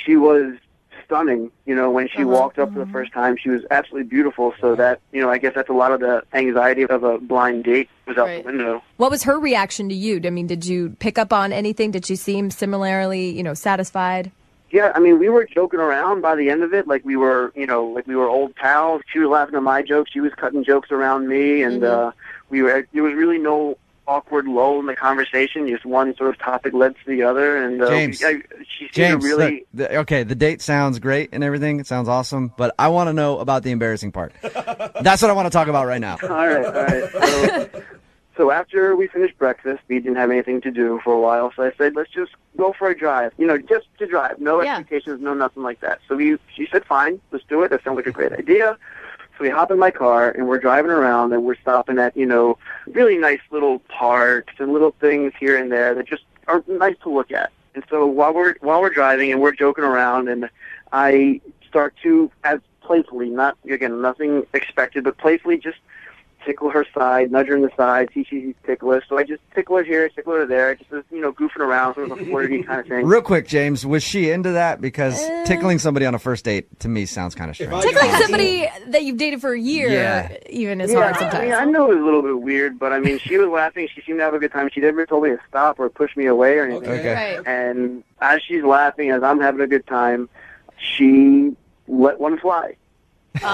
She was stunning. When she walked up for the first time, she was absolutely beautiful. So that, I guess that's a lot of the anxiety of a blind date was out the window. What was her reaction to you? I mean, did you pick up on anything? Did she seem similarly, satisfied? Yeah, I mean, we were joking around by the end of it, like we were old pals. She was laughing at my jokes, she was cutting jokes around me, and there was really no awkward lull in the conversation. Just one sort of topic led to the other, and she seemed to really. Okay, the date sounds great and everything. It sounds awesome, but I want to know about the embarrassing part. That's what I want to talk about right now. All right. So after we finished breakfast, we didn't have anything to do for a while, so I said, let's just go for a drive. Just to drive. No expectations, no nothing like that. So she said, fine, let's do it. That sounds like a great idea. So we hop in my car, and we're driving around, and we're stopping at, really nice little parks and little things here and there that just are nice to look at. And so while we're driving and we're joking around, and I start to, as playfully, nothing expected, but playfully just tickle her side, nudge her in the side, see she's ticklish. So I just tickle her here, tickle her there, just goofing around, sort of a flirty kind of thing. Real quick, James, was she into that? Because tickling somebody on a first date, to me, sounds kind of strange. Tickling somebody that you've dated for a year even is hard sometimes. I mean, I know it was a little bit weird, but I mean, she was laughing. She seemed to have a good time. She never told me to stop or push me away or anything. Okay. Right. And as she's laughing, as I'm having a good time, she let one fly. And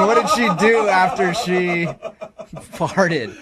what did she do after she farted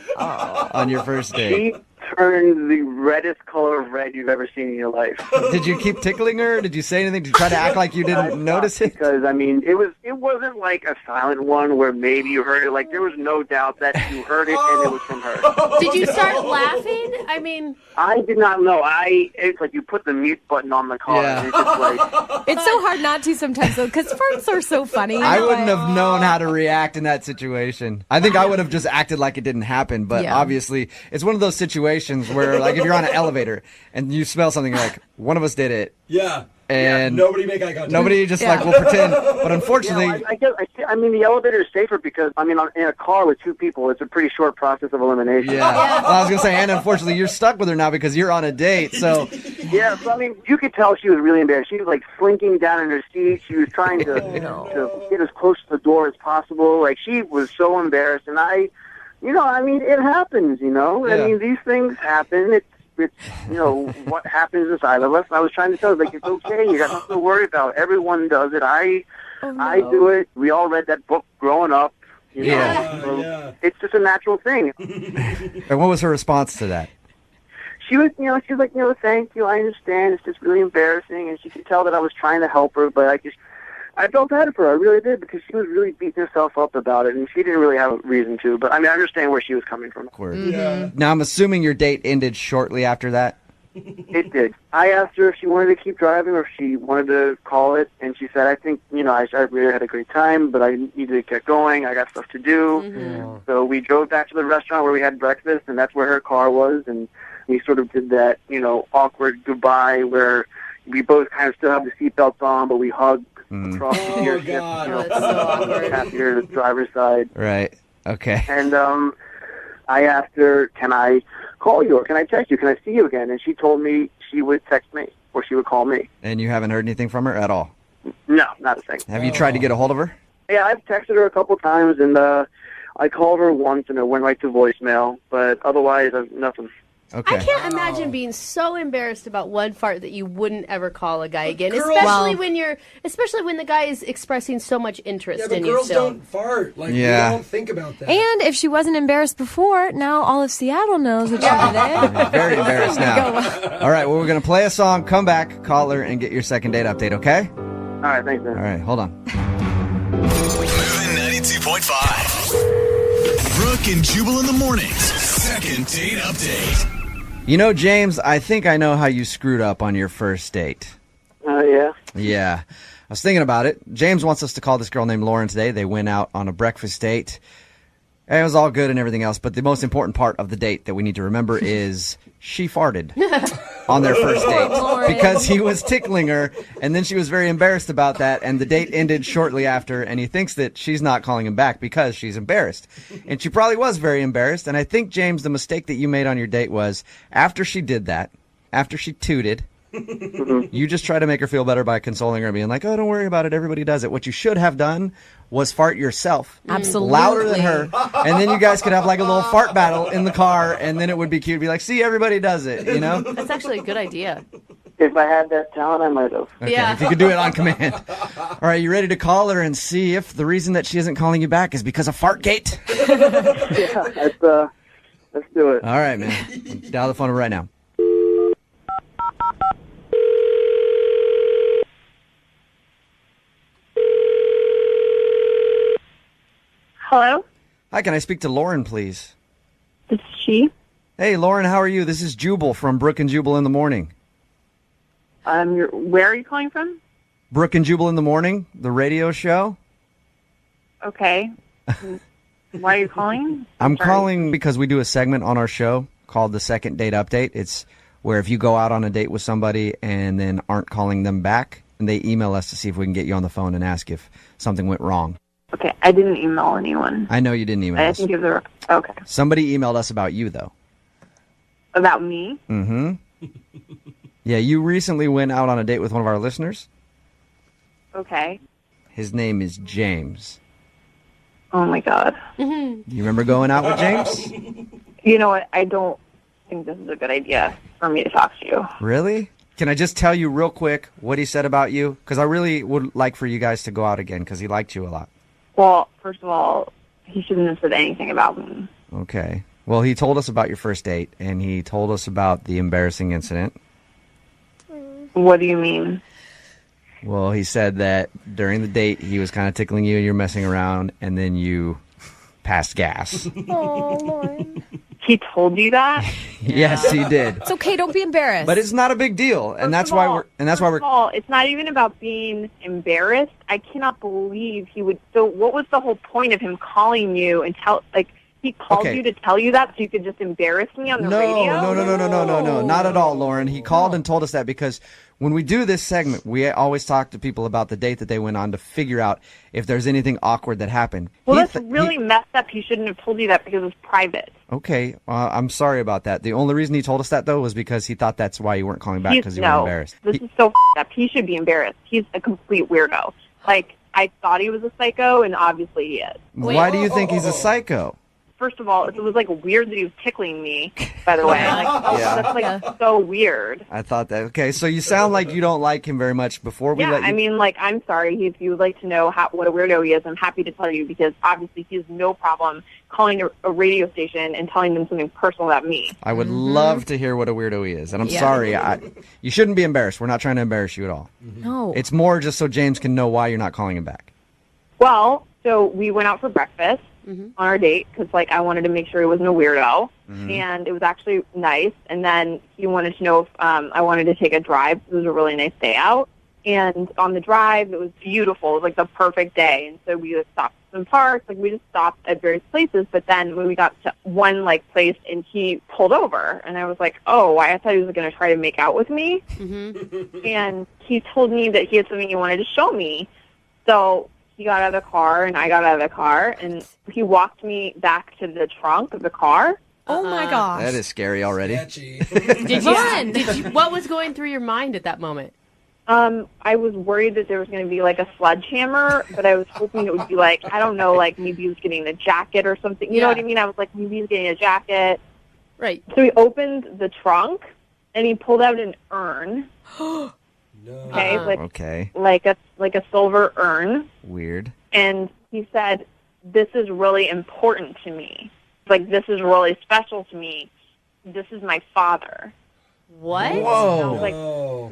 on your first date? She turned the reddest color of red you've ever seen in your life. Did you keep tickling her? Did you say anything? Did you try to act like you didn't notice it? Because, I mean, it wasn't like a silent one where maybe you heard it. Like, there was no doubt that you heard it and it was from her. Did you start laughing? I mean... I did not know. It's like you put the mute button on the car. Yeah. And it's just like... It's so hard not to sometimes, though, because farts are so funny. I wouldn't have known how to react in that situation. I think I would have just acted like it didn't happen, but obviously it's one of those situations where, like, if you're on an elevator and you smell something, you're like, one of us did it. Yeah. And nobody make eye contact. Nobody just like will pretend. But unfortunately, I mean, the elevator is safer because in a car with two people, it's a pretty short process of elimination. Yeah. Well, I was gonna say, and unfortunately, you're stuck with her now because you're on a date. So yeah, so I mean, you could tell she was really embarrassed. She was like slinking down in her seat. She was trying to to get as close to the door as possible. Like, she was so embarrassed, and I mean, it happens. I mean, these things happen. It's what happens inside of us. I was trying to tell her, like, it's okay. You got nothing to worry about. Everyone does it. I do it. We all read that book growing up. You know? So it's just a natural thing. And what was her response to that? She was, she was like, thank you. I understand. It's just really embarrassing. And she could tell that I was trying to help her, but I felt bad for her. I really did, because she was really beating herself up about it, and she didn't really have a reason to. But I mean, I understand where she was coming from. Yeah. Now, I'm assuming your date ended shortly after that. It did. I asked her if she wanted to keep driving or if she wanted to call it, and she said, I think, I really had a great time, but I need to get going. I got stuff to do. So we drove back to the restaurant where we had breakfast, and that's where her car was, and we sort of did that, awkward goodbye where we both kind of still have the seatbelts on, but we hugged across the steership. That's so awkward. Passenger to the driver's side. Right. Okay. And I asked her, can I call you or can I text you? Can I see you again? And she told me she would text me or she would call me. And you haven't heard anything from her at all? No, not a thing. Have you tried to get a hold of her? Yeah, I've texted her a couple times, and I called her once, and it went right to voicemail. But otherwise, nothing. Okay. I can't imagine being so embarrassed about one fart that you wouldn't ever call a guy again, girls- especially when the guy is expressing so much interest Yeah, but in you girls still. don't fart. Like, Yeah. we don't think about that. And if she wasn't embarrassed before, now all of Seattle knows that you were there. Very embarrassed now. All right, well, we're going to play a song, come back, call her, and get your second date update, okay? All right, thanks, man. All right, hold on. Moving 92.5. Brooke and Jubal in the mornings. Second date update. You know, James, I think I know how you screwed up on your first date. Yeah? Yeah. I was thinking about it. James wants us to call this girl named Lauren today. They went out on a breakfast date. And it was all good and everything else, but the most important part of the date that we need to remember is she farted on their first date because he was tickling her, and then she was very embarrassed about that, and the date ended shortly after, and he thinks that she's not calling him back because she's embarrassed. And she probably was very embarrassed, and I think, James, the mistake that you made on your date was after she did that, after she tooted, you just try to make her feel better by consoling her and being like, oh, don't worry about it. Everybody does it. What you should have done was fart yourself. Absolutely. Louder than her. And then you guys could have like a little fart battle in the car, and then it would be cute. Be like, see, everybody does it, you know? That's actually a good idea. If I had that talent, I might have. Okay, Yeah. if you could do it on command. All right, you ready to call her and see if the reason that she isn't calling you back is because of Fartgate? Yeah, let's do it. All right, man. Dial the phone right now. Hello? Hi, can I speak to Lauren, please? This is she. Hey, Lauren, how are you? This is Jubal from Brooke and Jubal in the Morning. Where are you calling from? Brooke and Jubal in the Morning, the radio show. Okay. Why are you calling? I'm Sorry. calling because we do a segment on our show called the Second Date Update. It's where if you go out on a date with somebody and then aren't calling them back, and they email us to see if we can get you on the phone and ask if something went wrong. Okay, I didn't email anyone. I know you didn't email I us. didn't give the... Okay. Somebody emailed us about you, though. About me? Mm-hmm. Yeah, you recently went out on a date with one of our listeners. Okay. His name is James. Oh, my God. You remember going out with James? You know what? I don't think this is a good idea for me to talk to you. Really? Can I just tell you real quick what he said about you? Because I really would like for you guys to go out again because he liked you a lot. Well, first of all, he shouldn't have said anything about me. Okay. Well, he told us about your first date, and he told us about the embarrassing incident. What do you mean? Well, he said that during the date, he was kind of tickling you and you're messing around, and then you passed gas. Oh, Lauren. He told you that? Yes, he did. It's okay. Don't be embarrassed. But it's not a big deal, and that's why we're First of all, it's not even about being embarrassed. I cannot believe he would. So, what was the whole point of him calling you and he called you to tell you that so you could just embarrass me on the radio? No, not at all, Lauren. He called and told us that because when we do this segment, we always talk to people about the date that they went on to figure out if there's anything awkward that happened. Well, that's really messed up. He shouldn't have told you that because it was private. Okay, I'm sorry about that. The only reason he told us that, though, was because he thought that's why you weren't calling back because you were embarrassed. This is so up. He should be embarrassed. He's a complete weirdo. Like, I thought he was a psycho, and obviously he is. Why do you think he's a psycho? first of all, it was like weird that he was tickling me, by the way. That's like so weird. I thought that. Okay, so you sound like you don't like him very much. Before we let you... I mean, like, I'm sorry. If you would like to know what a weirdo he is, I'm happy to tell you, because obviously he has no problem calling a radio station and telling them something personal about me. I would love to hear what a weirdo he is. And I'm sorry. You shouldn't be embarrassed. We're not trying to embarrass you at all. No. It's more just so James can know why you're not calling him back. Well, so we went out for breakfast on our date because, like, I wanted to make sure he wasn't a weirdo. And it was actually nice. And then he wanted to know if I wanted to take a drive. It was a really nice day out. And on the drive, it was beautiful. It was, like, the perfect day. And so we just stopped at some parks. Like, we just stopped at various places. But then when we got to one, like, place, and he pulled over. And I was like, oh, I thought he was going to try to make out with me. And he told me that he had something he wanted to show me. So he got out of the car, and I got out of the car, and he walked me back to the trunk of the car. Oh, my gosh. That is scary already. What was going through your mind at that moment? I was worried that there was going to be, like, a sledgehammer, but I was hoping it would be, like, I don't know, like, maybe he was getting a jacket or something. You know what I mean? I was like, maybe he's getting a jacket. Right. So he opened the trunk, and he pulled out an urn. Okay, like a silver urn. Weird. And he said, "This is really important to me. Like, this is really special to me. This is my father." What? Whoa. Like,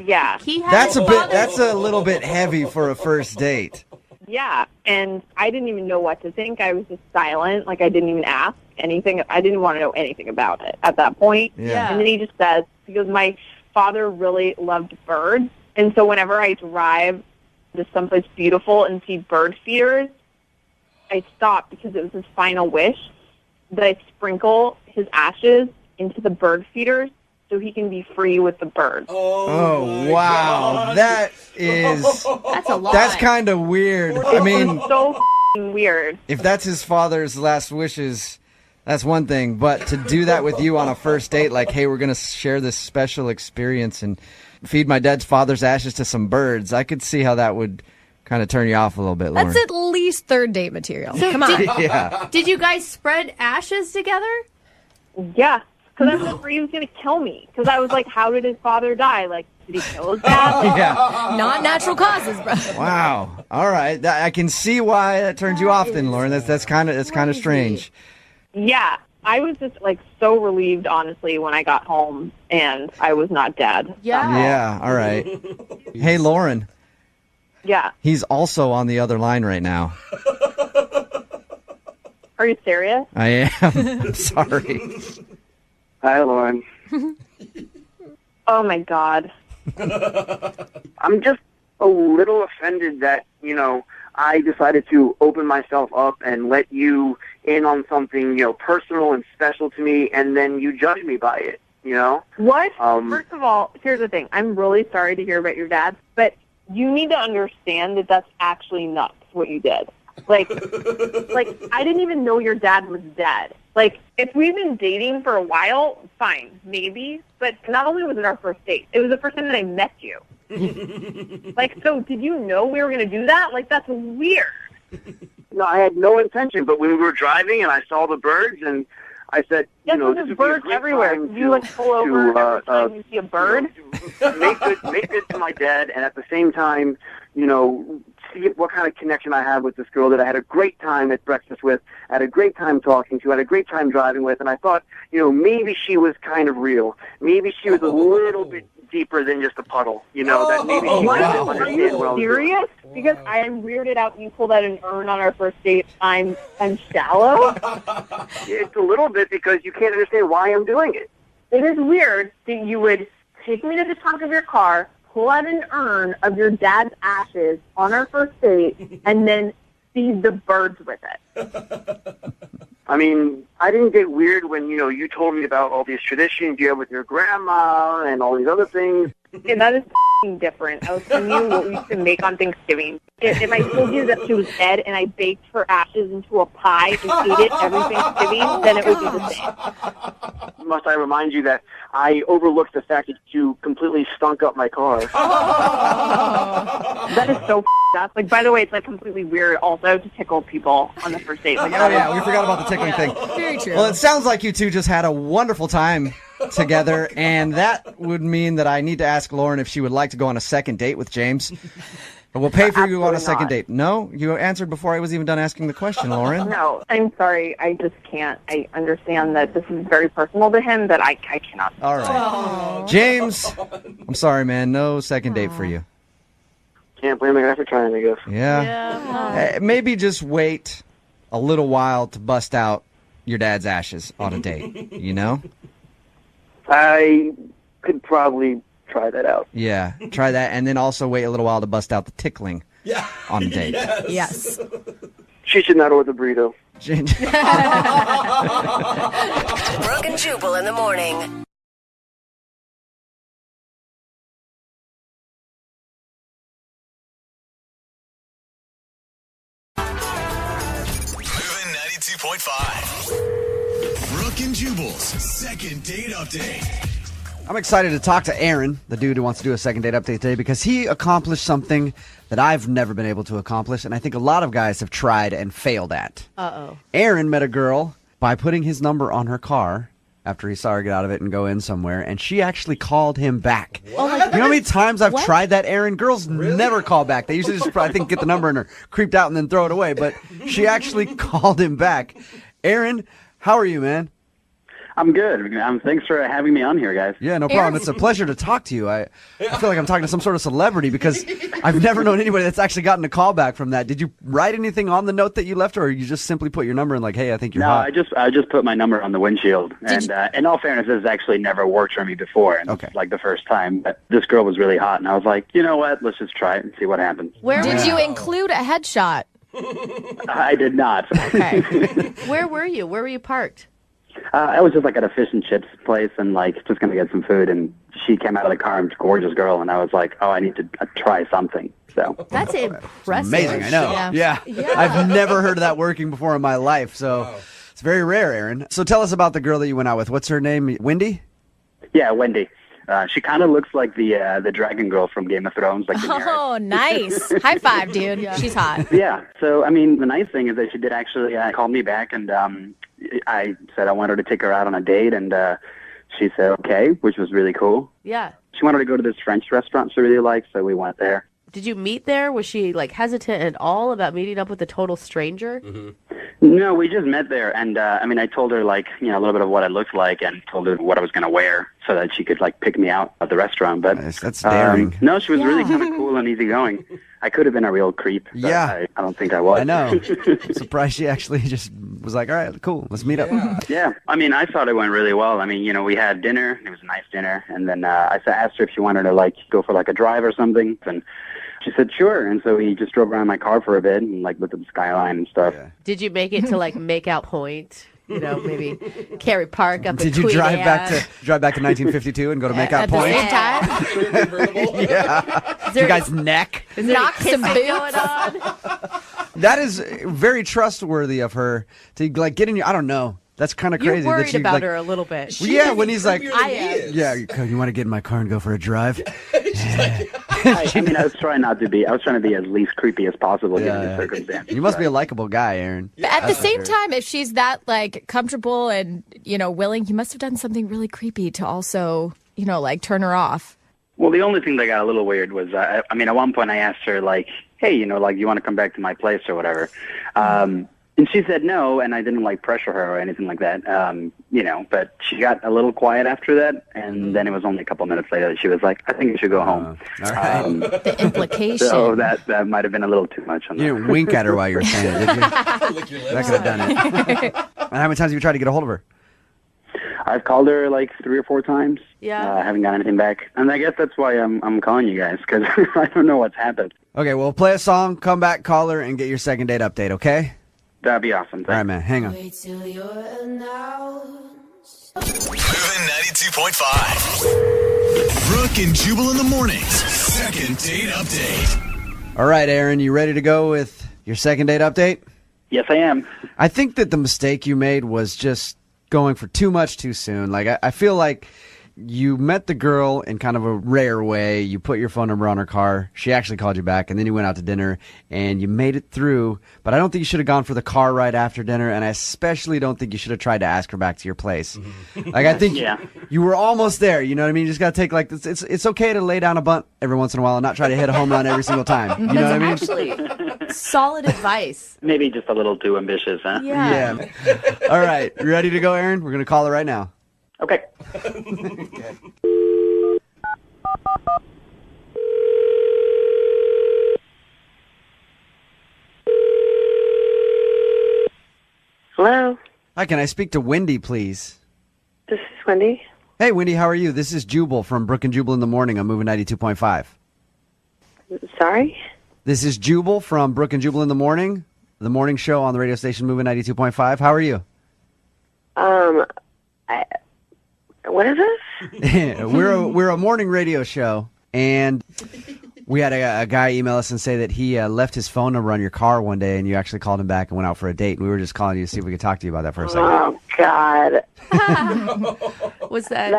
yeah. That's a little bit heavy for a first date. Yeah, and I didn't even know what to think. I was just silent. Like, I didn't even ask anything. I didn't want to know anything about it at that point. Yeah. And then he just says, because my father really loved birds. And so whenever I drive to someplace beautiful and see bird feeders, I stop because it was his final wish that I sprinkle his ashes into the bird feeders so he can be free with the birds. Oh wow. That is... That's a lot. That's kind of weird. I mean... It's so weird. If that's his father's last wishes, that's one thing. But to do that with you on a first date, like, hey, we're going to share this special experience and feed my dad's father's ashes to some birds, I could see how that would kind of turn you off a little bit, Lauren. That's at least third date material. Come on. Yeah. Did you guys spread ashes together? Yeah, because I was afraid he was going to kill me. Because I was like, how did his father die? Like, did he kill his dad? Yeah. Not natural causes, bro. Wow. All right. I can see why that turns you off then, Lauren. That's kind of strange. Yeah. I was just, like, so relieved, honestly, when I got home and I was not dead. Yeah. All right. Hey, Lauren. Yeah. He's also on the other line right now. Are you serious? I am. I'm sorry. Hi, Lauren. Oh, my God. I'm just a little offended that, I decided to open myself up and let you in on something, personal and special to me, and then you judge me by it, What? First of all, here's the thing. I'm really sorry to hear about your dad, but you need to understand that that's actually nuts, what you did. Like, I didn't even know your dad was dead. Like, if we've been dating for a while, fine, maybe. But not only was it our first date, it was the first time that I met you. Like, so did you know we were going to do that? Like, that's weird. No, I had no intention, but when we were driving and I saw the birds and I said, yes, this there's would be a birds great everywhere. time You, like, pull over every time you see a bird? make good to my dad, and at the same time, see what kind of connection I have with this girl that I had a great time at breakfast with, I had a great time talking to, I had a great time driving with, and I thought, maybe she was kind of real. Maybe she was a little bit deeper than just a puddle, that maybe she didn't understand what I was doing. Are you serious? Because I am weirded out when you pulled out an urn on our first date. I'm shallow. It's a little bit because you can't understand why I'm doing it. It is weird that you would take me to the trunk of your car, pull out an urn of your dad's ashes on our first date, and then feed the birds with it. I mean, I didn't get weird when, you told me about all these traditions you have with your grandma and all these other things. And that is different. I was telling you what we used to make on Thanksgiving. If I told you that she was dead and I baked her ashes into a pie and ate it every Thanksgiving, then it would be the same. Must I remind you that I overlooked the fact that you completely stunk up my car? That is so up. Like, by the way, it's like completely weird also to tickle people on the first date. Like, Oh, yeah, we forgot about the tickling thing. Very true. Well, it sounds like you two just had a wonderful time together, and that would mean that I need to ask Lauren if she would like to go on a second date with James. We'll pay for you on a second date. No? You answered before I was even done asking the question, Lauren. No, I'm sorry. I just can't. I understand that this is very personal to him, that I cannot. All right. James, I'm sorry, man. No second date for you. Can't blame the guy for trying, I guess. Yeah. Maybe just wait a little while to bust out your dad's ashes on a date, you know? I could probably try that out. Yeah, try that, and then also wait a little while to bust out the tickling on a date. Yes. She should not order the burrito. Brooke and Jubal in the morning. Moving 92.5. Brooke and Jubal's second date update. I'm excited to talk to Aaron, the dude who wants to do a second date update today, because he accomplished something that I've never been able to accomplish, and I think a lot of guys have tried and failed at. Uh-oh. Aaron met a girl by putting his number on her car after he saw her get out of it and go in somewhere, and she actually called him back. Oh my You know how many times I've What? tried that, Aaron? Girls never call back. They usually just, I think, get the number and are creeped out and then throw it away, but she actually called him back. Aaron, how are you, man? I'm good. Thanks for having me on here, guys. Yeah, no problem. It's a pleasure to talk to you. I feel like I'm talking to some sort of celebrity because I've never known anybody that's actually gotten a call back from that. Did you write anything on the note that you left, or you just simply put your number in like, hey, I think you're hot? I just put my number on the windshield. And in all fairness, this has actually never worked for me before. And It's like the first time. But this girl was really hot, and I was like, you know what? Let's just try it and see what happens. Where did you include a headshot? I did not. Where were you? Where were you parked? I was just like at a fish and chips place and like just going to get some food. And she came out of the car and gorgeous girl. And I was like, oh, I need to try something. So That's impressive. Amazing, I know. Yeah. I've never heard of that working before in my life. So it's very rare, Aaron. So tell us about the girl that you went out with. What's her name? Wendy? Yeah, Wendy. She kind of looks like the dragon girl from Game of Thrones. Like Oh, nice. High five, dude. She's hot. Yeah. So, I mean, the nice thing is that she did actually call me back, and I said I wanted to take her out on a date, and she said okay, which was really cool. Yeah. She wanted to go to this French restaurant she really liked, so we went there. Did you meet there? Was she like hesitant at all about meeting up with a total stranger? No, we just met there, and I mean, I told her like a little bit of what I looked like, and told her what I was going to wear, so that she could like pick me out at the restaurant. But that's daring. No, she was really kind of cool and easygoing. I could have been a real creep. But I don't think I was. I know. I'm surprised she actually just was like, all right, cool, let's meet up. Yeah, I mean, I thought it went really well. I mean, we had dinner. It was a nice dinner, and then I asked her if she wanted to like go for like a drive or something, and she said sure. And so we just drove around my car for a bit and like looked at the skyline and stuff. Did you make it to like make out point? You know, maybe Cary Park up. Did in you drive Queen back Anne? to 1952 and go to Makeout at the Point? same time? Yeah. Is there- You guys neck. Is there Knock some kissing boots. going on? That is very trustworthy of her to like get in your. I don't know. That's kind of crazy. You're worried that she, about like, her a little bit. Well, yeah, when he's like, I am. yeah, you want to get in my car and go for a drive? I mean, I was trying to be as least creepy as possible given the circumstance. You must be a likable guy, Aaron. But at the That's for same sure. time, if she's that like comfortable and willing, you must have done something really creepy to also like turn her off. Well, the only thing that got a little weird was, I mean, at one point I asked her, like, hey, like, you want to come back to my place or whatever? And she said no, and I didn't, like, pressure her or anything like that, but she got a little quiet after that, and then it was only a couple minutes later that she was like, I think you should go home. All right. The implication. So that might have been a little too much on that. You didn't wink at her while you were saying it, did you? That could have done it. And how many times have you tried to get a hold of her? I've called her like 3 or 4 times. Yeah. I haven't got anything back. And I guess that's why I'm calling you guys, because I don't know what's happened. Okay, well, play a song, come back, call her, and get your second date update, okay? That'd be awesome. All right, man, hang on. Wait till you're announced. Moving 92.5. Brooke and Jubal in the mornings. Second date update. All right, Aaron, you ready to go with your second date update? Yes, I am. I think that the mistake you made was just going for too much too soon. Like, I feel like you met the girl in kind of a rare way. You put your phone number on her car. She actually called you back, and then you went out to dinner, and you made it through. But I don't think you should have gone for the car ride after dinner, and I especially don't think you should have tried to ask her back to your place. Like, I think you were almost there. You know what I mean? You just got to take, like, this. It's okay to lay down a bunt every once in a while and not try to hit a home run every single time. You know what I mean? Actually, solid advice. Maybe just a little too ambitious, huh? Yeah. All right. You ready to go, Aaron? We're going to call her right now. Okay. Hello, Hi, can I speak to Wendy, please? this is Wendy. Hey, Wendy, how are you? This is Jubal from Brooke and Jubal in the Morning. I'm moving 92.5. Sorry? This is Jubal from Brooke and Jubal in the morning show on the radio station Moving 92.5. How are you? What is this? we're a morning radio show, and we had a guy email us and say that he left his phone number on your car one day, and you actually called him back and went out for a date. And we were just calling you to see if we could talk to you about that for a second. Oh, God. Was that?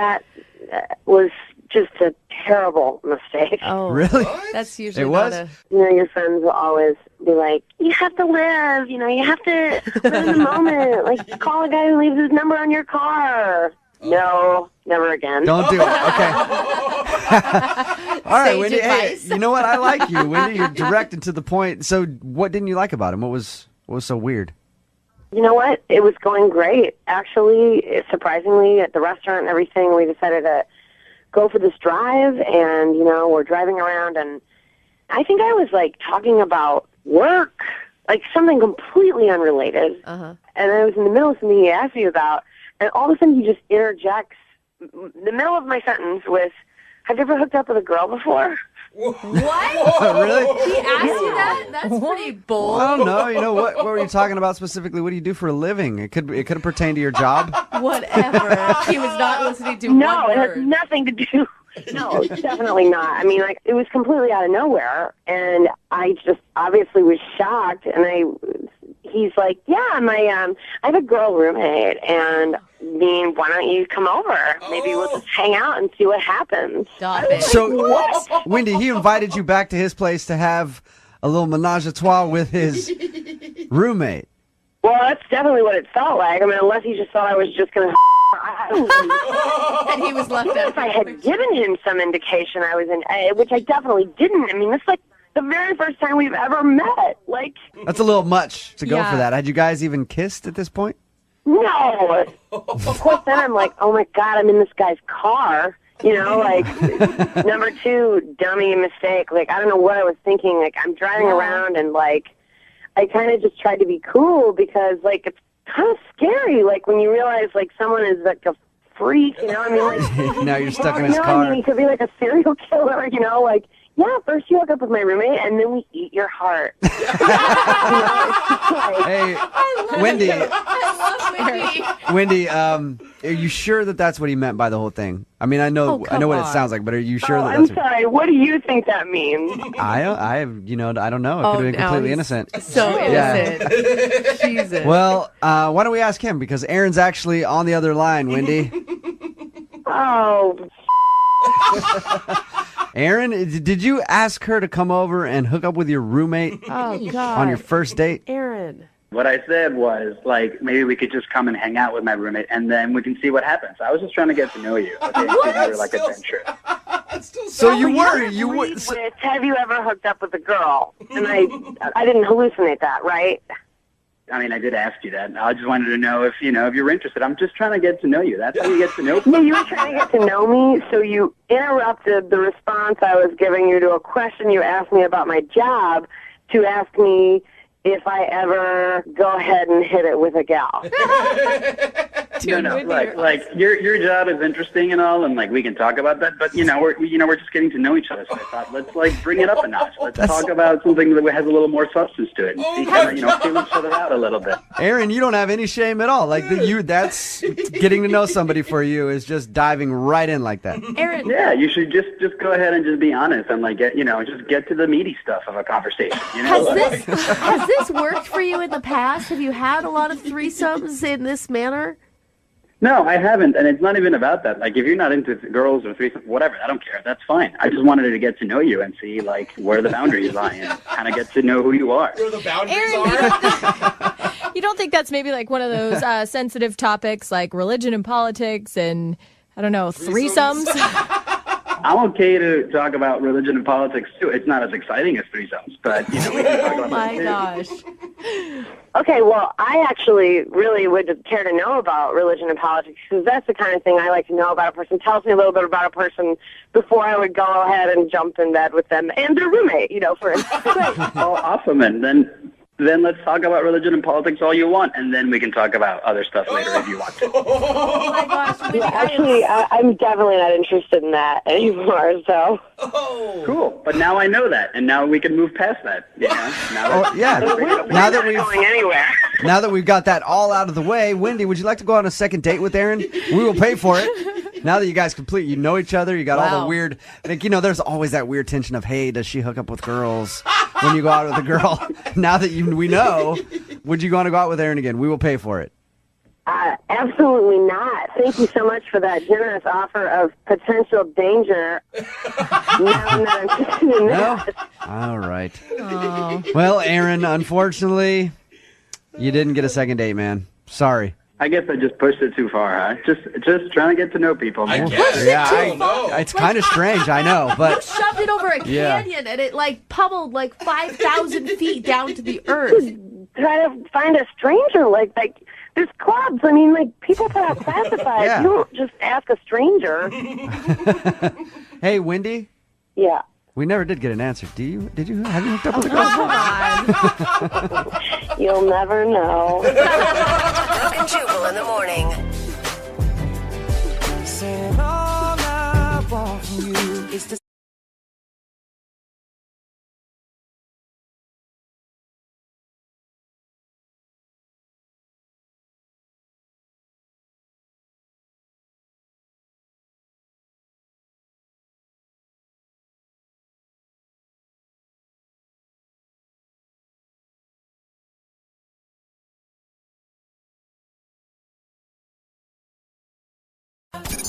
That was just a terrible mistake. Oh, really? That's usually It was? not a. You know, your friends will always be like, you have to live, you know, you have to live in the moment. Like, call a guy who leaves his number on your car. No, never again. Don't do it. Okay. All right, Sage Wendy. Hey, advice. you know what? I like you, Wendy. You're direct and to the point. So, what didn't you like about him? What was so weird? You know what? It was going great. Actually, surprisingly, at the restaurant and everything, we decided to go for this drive, and, you know, we're driving around, and I think I was, like, talking about work, like something completely unrelated. Uh-huh. And I was in the middle of something he asked me about, and all of a sudden he just interjects the middle of my sentence with, have you ever hooked up with a girl before? What? Really? He asked you that? That's pretty bold. I don't know. You know what were you talking about specifically? What do you do for a living? It could have pertained to your job. Whatever. He was not listening to No, one it has word. nothing to do. No, definitely not. I mean, like, it was completely out of nowhere, and I just obviously was shocked, and he's like, yeah, I have a girl roommate, and why don't you come over? Maybe we'll just hang out and see what happens. Stop it. So, Wendy, he invited you back to his place to have a little menage a trois with his roommate. Well, that's definitely what it felt like. I mean, unless he just thought I was just going to And he was left out. If I had given him some indication I was which I definitely didn't. I mean, this is like the very first time we've ever met. Like, That's a little much to go Yeah. for that. Had you guys even kissed at this point? no. Of course, then I'm like, oh my God, I'm in this guy's car. You know, like, number two, dummy mistake. Like, I don't know what I was thinking. Like, I'm driving around and, like, I kind of just tried to be cool because, like, it's kind of scary. Like, when you realize, like, someone is, like, a freak, you know? I mean, like, Now you're stuck in you his know, car. I mean, he could be, like, a serial killer, you know? Like, yeah, first you hook up with my roommate, and then we eat your heart. You know, it's just like, Hey, Wendy, I love Wendy. Wendy, are you sure that that's what he meant by the whole thing? I mean, I know what it on. sounds like, but are you sure that I'm that's sorry, what do you think that means? I don't know. It could have been now completely he's innocent. So innocent. Jesus. Well, why don't we ask him? Because Aaron's actually on the other line, Wendy. Oh, Aaron, did you ask her to come over and hook up with your roommate Oh, God. on your first date? Aaron. What I said was, like, maybe we could just come and hang out with my roommate, and then we can see what happens. I was just trying to get to know you. Okay? You were, like, adventurous. So you agreed were. with, have you ever hooked up with a girl? And I didn't hallucinate that, right? I mean, I did ask you that. I just wanted to know if you're interested. I'm just trying to get to know you. That's how you get to know No, people. you were trying to get to know me, so you interrupted the response I was giving you to a question you asked me about my job to ask me if I ever go ahead and hit it with a gal. Like your job is interesting and all, and like we can talk about that. But we're just getting to know each other. So I thought let's like bring it up a notch. Let's talk about something that has a little more substance to it. And see, feel each other out a little bit. Aaron, you don't have any shame at all. Like that's getting to know somebody for you is just diving right in like that. Aaron, yeah, you should just go ahead and just be honest and like just get to the meaty stuff of a conversation. Has this worked for you in the past? Have you had a lot of threesomes in this manner? No, I haven't, and it's not even about that. Like, if you're not into girls or threesomes, whatever, I don't care. That's fine. I just wanted to get to know you and see, like, where the boundaries lie and kind of get to know who you are. Where the boundaries are? You don't think that's maybe, like, one of those sensitive topics, like religion and politics and, I don't know, threesomes? I'm okay to talk about religion and politics, too. It's not as exciting as threesomes, but, we can talk about my gosh. Okay, well, I actually really would care to know about religion and politics because that's the kind of thing I like to know about a person. Tells me a little bit about a person before I would go ahead and jump in bed with them and their roommate, for instance. Oh, awesome, and then let's talk about religion and politics all you want, and then we can talk about other stuff later if you want to. Oh my gosh. Yeah, actually, I'm definitely not interested in that anymore, so. Oh. Cool. But now I know that, and now we can move past that. Now that we're going anywhere. Now that we've got that all out of the way, Wendy, would you like to go on a second date with Aaron? We will pay for it. Now that you guys you know each other, you got all the weird, there's always that weird tension of, hey, does she hook up with girls when you go out with a girl? Now that we know, would you want to go out with Aaron again? We will pay for it. Absolutely not. Thank you so much for that generous offer of potential danger. No, I'm not interested in that. All right. Oh. Well, Aaron, unfortunately, you didn't get a second date, man. Sorry. I guess I just pushed it too far, huh? Just trying to get to know people. I guess. It's kind of strange, I know, but You shoved it over a canyon and it pummeled 5,000 feet down to the earth. Try to find a stranger, there's clubs. I mean, people put out classifieds. Yeah. You don't just ask a stranger. Hey, Wendy? Yeah. We never did get an answer. Have you hooked up with a girl? Come on. You'll never know. Brooke and Jubal in the morning. Saying all I want from you is to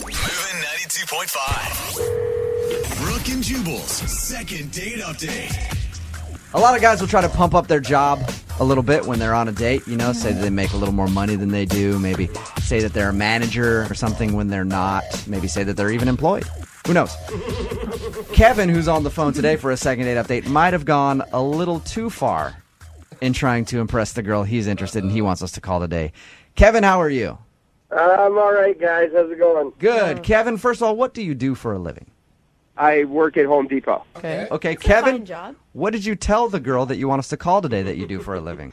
Moving 92.5. Brooke and Jubal's second date update. A lot of guys will try to pump up their job a little bit when they're on a date, say that they make a little more money than they do, maybe say that they're a manager or something when they're not, maybe say that they're even employed. Who knows? Kevin, who's on the phone today for a second date update, might have gone a little too far in trying to impress the girl he's interested in. He wants us to call today. Kevin, how are you? I'm all right, guys. How's it going? Good. Kevin, first of all, what do you do for a living? I work at Home Depot. Okay, Kevin, what did you tell the girl that you want us to call today that you do for a living?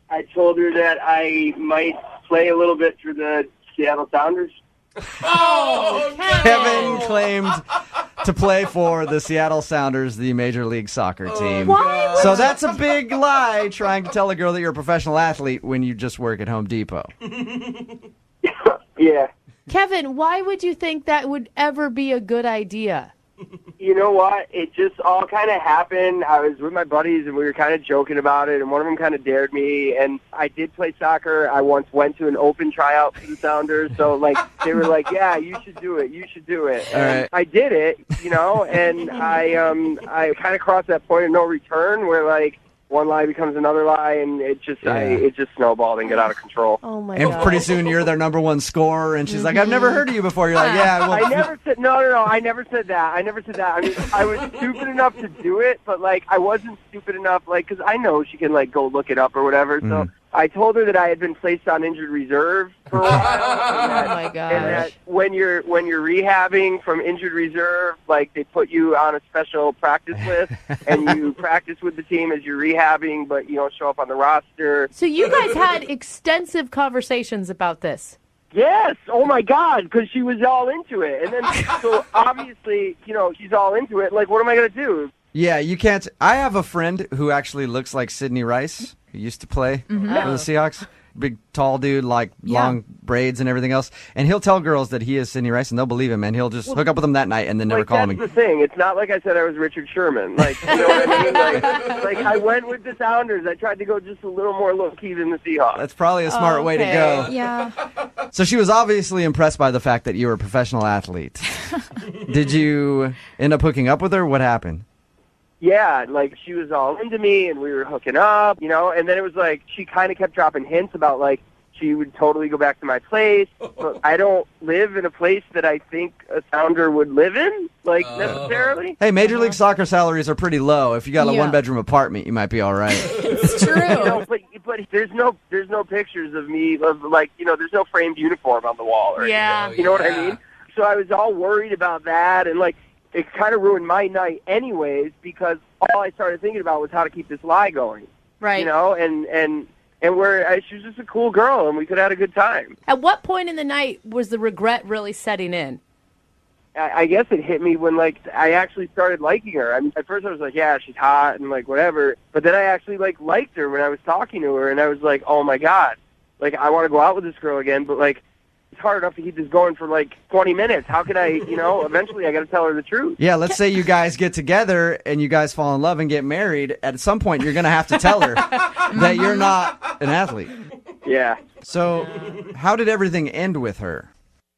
I told her that I might play a little bit for the Seattle Sounders. Oh, Kevin claimed to play for the Seattle Sounders, the Major League Soccer team. What? So that's a big lie, trying to tell a girl that you're a professional athlete when you just work at Home Depot. Yeah. Kevin, why would you think that would ever be a good idea? You know what? It just all kind of happened. I was with my buddies, and we were kind of joking about it, and one of them kind of dared me, and I did play soccer. I once went to an open tryout for the Sounders, so, they were like, yeah, you should do it. You should do it. All right. I did it, and I kind of crossed that point of no return where, one lie becomes another lie, and it just snowballed and got out of control. Oh my And God. pretty soon you're their number one scorer, and she's like, I've never heard of you before. You're like, yeah, well. I never said no. I never said that. I mean, I was stupid enough to do it, but I wasn't stupid enough, because I know she can go look it up or whatever. So I told her that I had been placed on injured reserve for a while. Oh my God. And that when you're rehabbing from injured reserve, they put you on a special practice list, and you practice with the team as you're rehabbing, but you don't show up on the roster. So you guys had extensive conversations about this. Yes. Oh my God, because she was all into it, and then so obviously, she's all into it. Like, what am I gonna do? Yeah, you can't. I have a friend who actually looks like Sidney Rice, who used to play for the Seahawks. Big, tall dude, like long braids and everything else. And he'll tell girls that he is Sidney Rice, and they'll believe him. And he'll just hook up with them that night and then never call him again. That's the thing. It's not like I said I was Richard Sherman. Like, you know what I mean? Like I went with the Sounders. I tried to go just a little more low-key than the Seahawks. That's probably a smart way to go. Yeah. So she was obviously impressed by the fact that you were a professional athlete. Did you end up hooking up with her? What happened? Yeah, like, she was all into me, and we were hooking up, and then it was like, she kind of kept dropping hints about, like, she would totally go back to my place, but I don't live in a place that I think a Sounder would live in, necessarily. Hey, Major League Soccer salaries are pretty low. If you got a one-bedroom apartment, you might be all right. It's true. But there's no pictures of me, there's no framed uniform on the wall or anything. You know what I mean? So I was all worried about that, and, like, it kind of ruined my night anyways, because all I started thinking about was how to keep this lie going. Right. And she was just a cool girl, and we could have had a good time. At what point in the night was the regret really setting in? I guess it hit me when, like, I actually started liking her. I mean, at first I was like, yeah, she's hot and, like, whatever. But then I actually, like, liked her when I was talking to her, and I was like, oh, my God. Like, I want to go out with this girl again, but, like, it's hard enough to keep this going for like 20 minutes. How can I, eventually I got to tell her the truth. Yeah, let's say you guys get together and you guys fall in love and get married. At some point, you're going to have to tell her that you're not an athlete. Yeah. So how did everything end with her?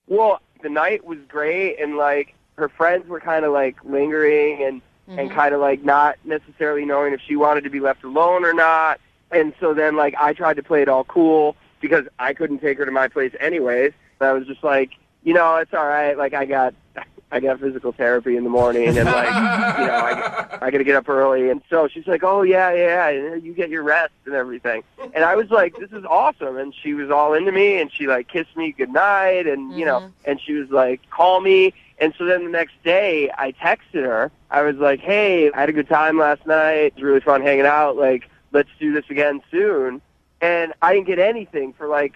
Well, the night was great, and like her friends were kind of like lingering and kind of like not necessarily knowing if she wanted to be left alone or not. And so then like I tried to play it all cool because I couldn't take her to my place anyways. I was just like, it's all right. Like I got physical therapy in the morning, and like, I got to get up early. And so she's like, oh yeah, you get your rest and everything. And I was like, this is awesome. And she was all into me, and she like kissed me goodnight, and and she was like, call me. And so then the next day, I texted her. I was like, hey, I had a good time last night. It was really fun hanging out. Like, let's do this again soon. And I didn't get anything for like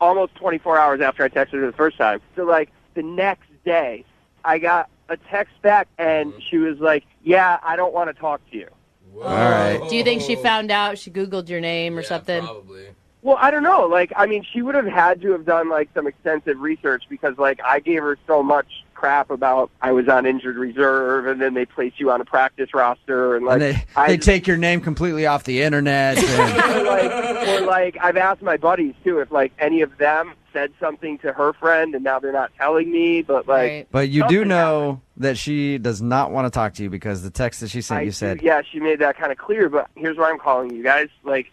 almost 24 hours after I texted her the first time. So like the next day, I got a text back, and she was like, yeah, I don't want to talk to you. All right. Do you think she found out? She Googled your name or something? Probably. Well, I don't know. Like, I mean, she would have had to have done like some extensive research, because like I gave her so much crap about I was on injured reserve, and then they place you on a practice roster, and like they take your name completely off the internet. or like I've asked my buddies too if like any of them said something to her friend, and now they're not telling me. But like, Right. But you do know that she does not want to talk to you, because the text that she sent you said, yeah, she made that kind of clear. But here's why I'm calling you guys. Like,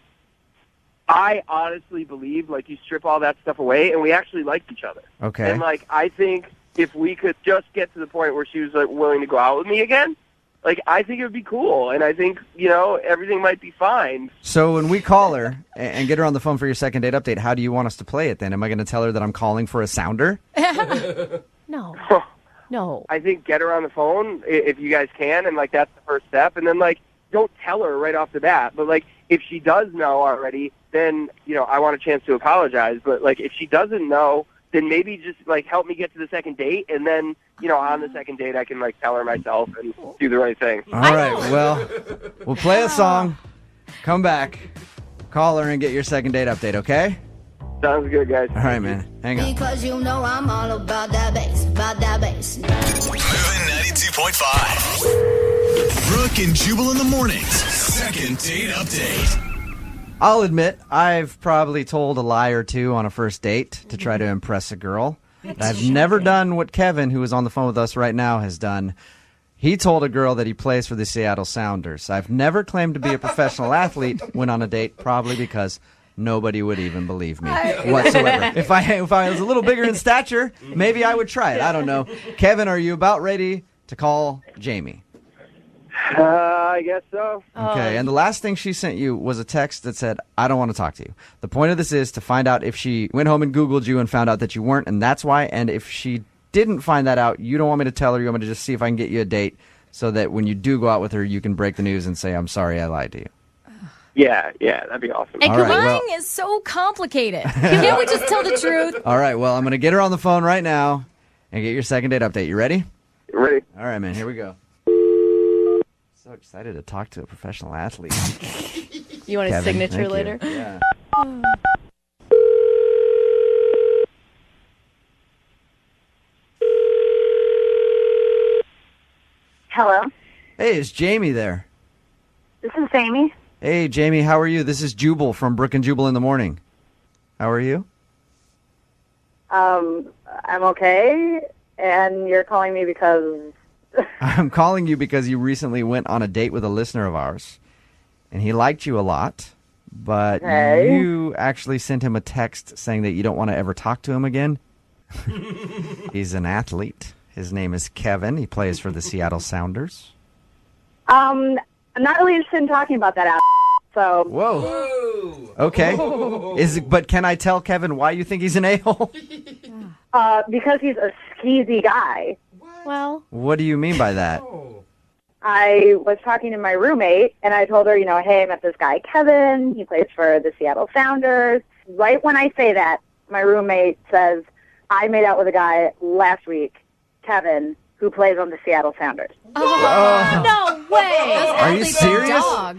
I honestly believe like you strip all that stuff away, and we actually liked each other. Okay. And like I think if we could just get to the point where she was like willing to go out with me again, like I think it would be cool, and I think everything might be fine. so when we call her and get her on the phone for your second date update, how do you want us to play it then? Am I going to tell her that I'm calling for a sounder? No. No. I think get her on the phone if you guys can, and like that's the first step. And then like don't tell her right off the bat, but like if she does know already, then I want a chance to apologize. But like if she doesn't know, then maybe just like help me get to the second date, and then on the second date I can like tell her myself and do the right thing. All right, well, we'll play a song, come back, call her, and get your second date update, okay? Sounds good, guys. All right, man. Hang on. Because I'm all about that bass, Moving 92.5. Brooke and Jubal in the mornings. Second date update. I'll admit, I've probably told a lie or two on a first date to try to impress a girl. I've never done what Kevin, who is on the phone with us right now, has done. He told a girl that he plays for the Seattle Sounders. I've never claimed to be a professional athlete when on a date, probably because nobody would even believe me whatsoever. If I was a little bigger in stature, maybe I would try it. I don't know. Kevin, are you about ready to call Jamie? I guess so. Okay, and the last thing she sent you was a text that said, I don't want to talk to you. The point of this is to find out if she went home and Googled you and found out that you weren't, and that's why. And if she didn't find that out, you don't want me to tell her. You want me to just see if I can get you a date so that when you do go out with her, you can break the news and say, I'm sorry I lied to you. Yeah, that'd be awesome. And All right, lying well- is so complicated. Can't we just tell the truth? All right, well, I'm going to get her on the phone right now and get your second date update. You ready? Ready. All right, man, here we go. So excited to talk to a professional athlete. You want his Kevin, signature thank you. later? Yeah. Hello, Hey, is Jamie there? this is Jamie. Hey, Jamie, how are you? This is Jubal from Brooke and Jubal in the morning. How are you? I'm okay, and you're calling me because I'm calling you because you recently went on a date with a listener of ours, and he liked you a lot, but Okay. you actually sent him a text saying that you don't want to ever talk to him again. He's an athlete. His name is Kevin. He plays for the Seattle Sounders. I'm not really interested in talking about that. So Whoa. Okay. But can I tell Kevin why you think he's an a-hole? because he's a skeezy guy. Well, What do you mean by that? I was talking to my roommate, and I told her, hey, I met this guy, Kevin. He plays for the Seattle Sounders. Right when I say that, my roommate says, I made out with a guy last week, Kevin, who plays on the Seattle Sounders. No way. Are you serious? I'm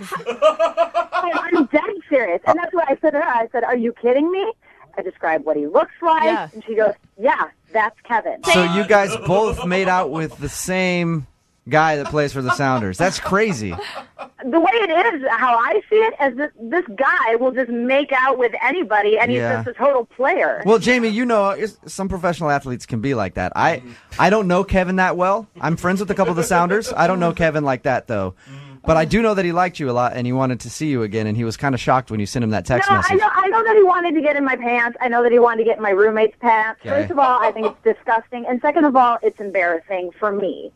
dead serious. And that's what I said to her. I said, are you kidding me? I described what he looks like, Yeah. and she goes, yeah, that's Kevin. So you guys both made out with the same guy that plays for the Sounders. That's crazy. The way it is, how I see it, is that this guy will just make out with anybody, and he's Yeah. just a total player. Well, Jamie, some professional athletes can be like that. I don't know Kevin that well. I'm friends with a couple of the Sounders. I don't know Kevin like that, though. But I do know that he liked you a lot, and he wanted to see you again, and he was kind of shocked when you sent him that text No, message. I know that he wanted to get in my pants. I know that he wanted to get in my roommate's pants. Okay. First of all, I think it's disgusting. And second of all, it's embarrassing for me.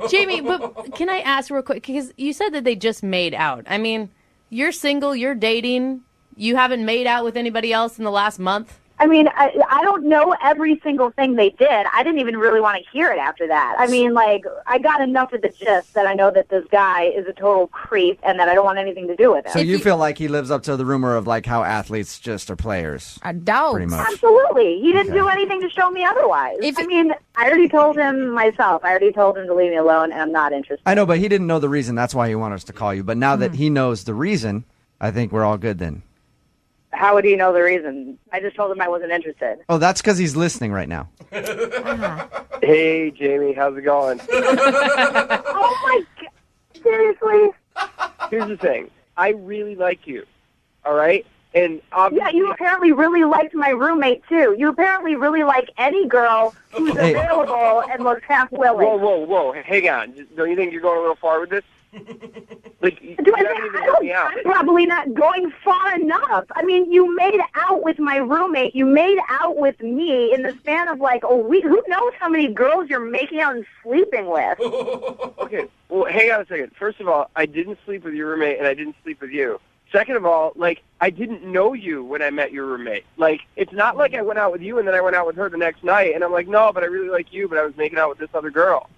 Jamie, but can I ask real quick? Because you said that they just made out. I mean, you're single, you're dating, you haven't made out with anybody else in the last month? I mean, I don't know every single thing they did. I didn't even really want to hear it after that. I mean, I got enough of the gist that I know that this guy is a total creep and that I don't want anything to do with him. So you feel like he lives up to the rumor of how athletes just are players? I doubt. Pretty much. Absolutely. He didn't do anything to show me otherwise. I already told him myself. I already told him to leave me alone, and I'm not interested. I know, but he didn't know the reason. That's why he wanted us to call you. But now that he knows the reason, I think we're all good then. How would he know the reason? I just told him I wasn't interested. Oh, that's because he's listening right now. Hey, Jamie, how's it going? Oh, my God. Seriously? Here's the thing. I really like you, all right? And obviously, Yeah, you apparently really liked my roommate, too. You apparently really like any girl who's Hey. available and looks half willing. Whoa. Hang on. Don't you think you're going a little far with this? You haven't even helped me out. I'm probably not going far enough. I mean, you made out with my roommate. You made out with me in the span of a week. Who knows how many girls you're making out and sleeping with? Okay, well, hang on a second. First of all, I didn't sleep with your roommate, and I didn't sleep with you. Second of all, I didn't know you when I met your roommate. It's not like I went out with you and then I went out with her the next night, and I'm like, no, but I really like you, but I was making out with this other girl.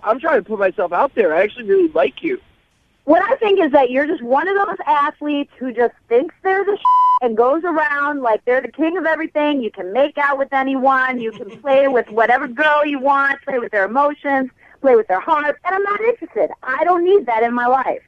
I'm trying to put myself out there. I actually really like you. What I think is that you're just one of those athletes who just thinks they're the and goes around like they're the king of everything. You can make out with anyone. You can play with whatever girl you want, play with their emotions, play with their heart, and I'm not interested. I don't need that in my life.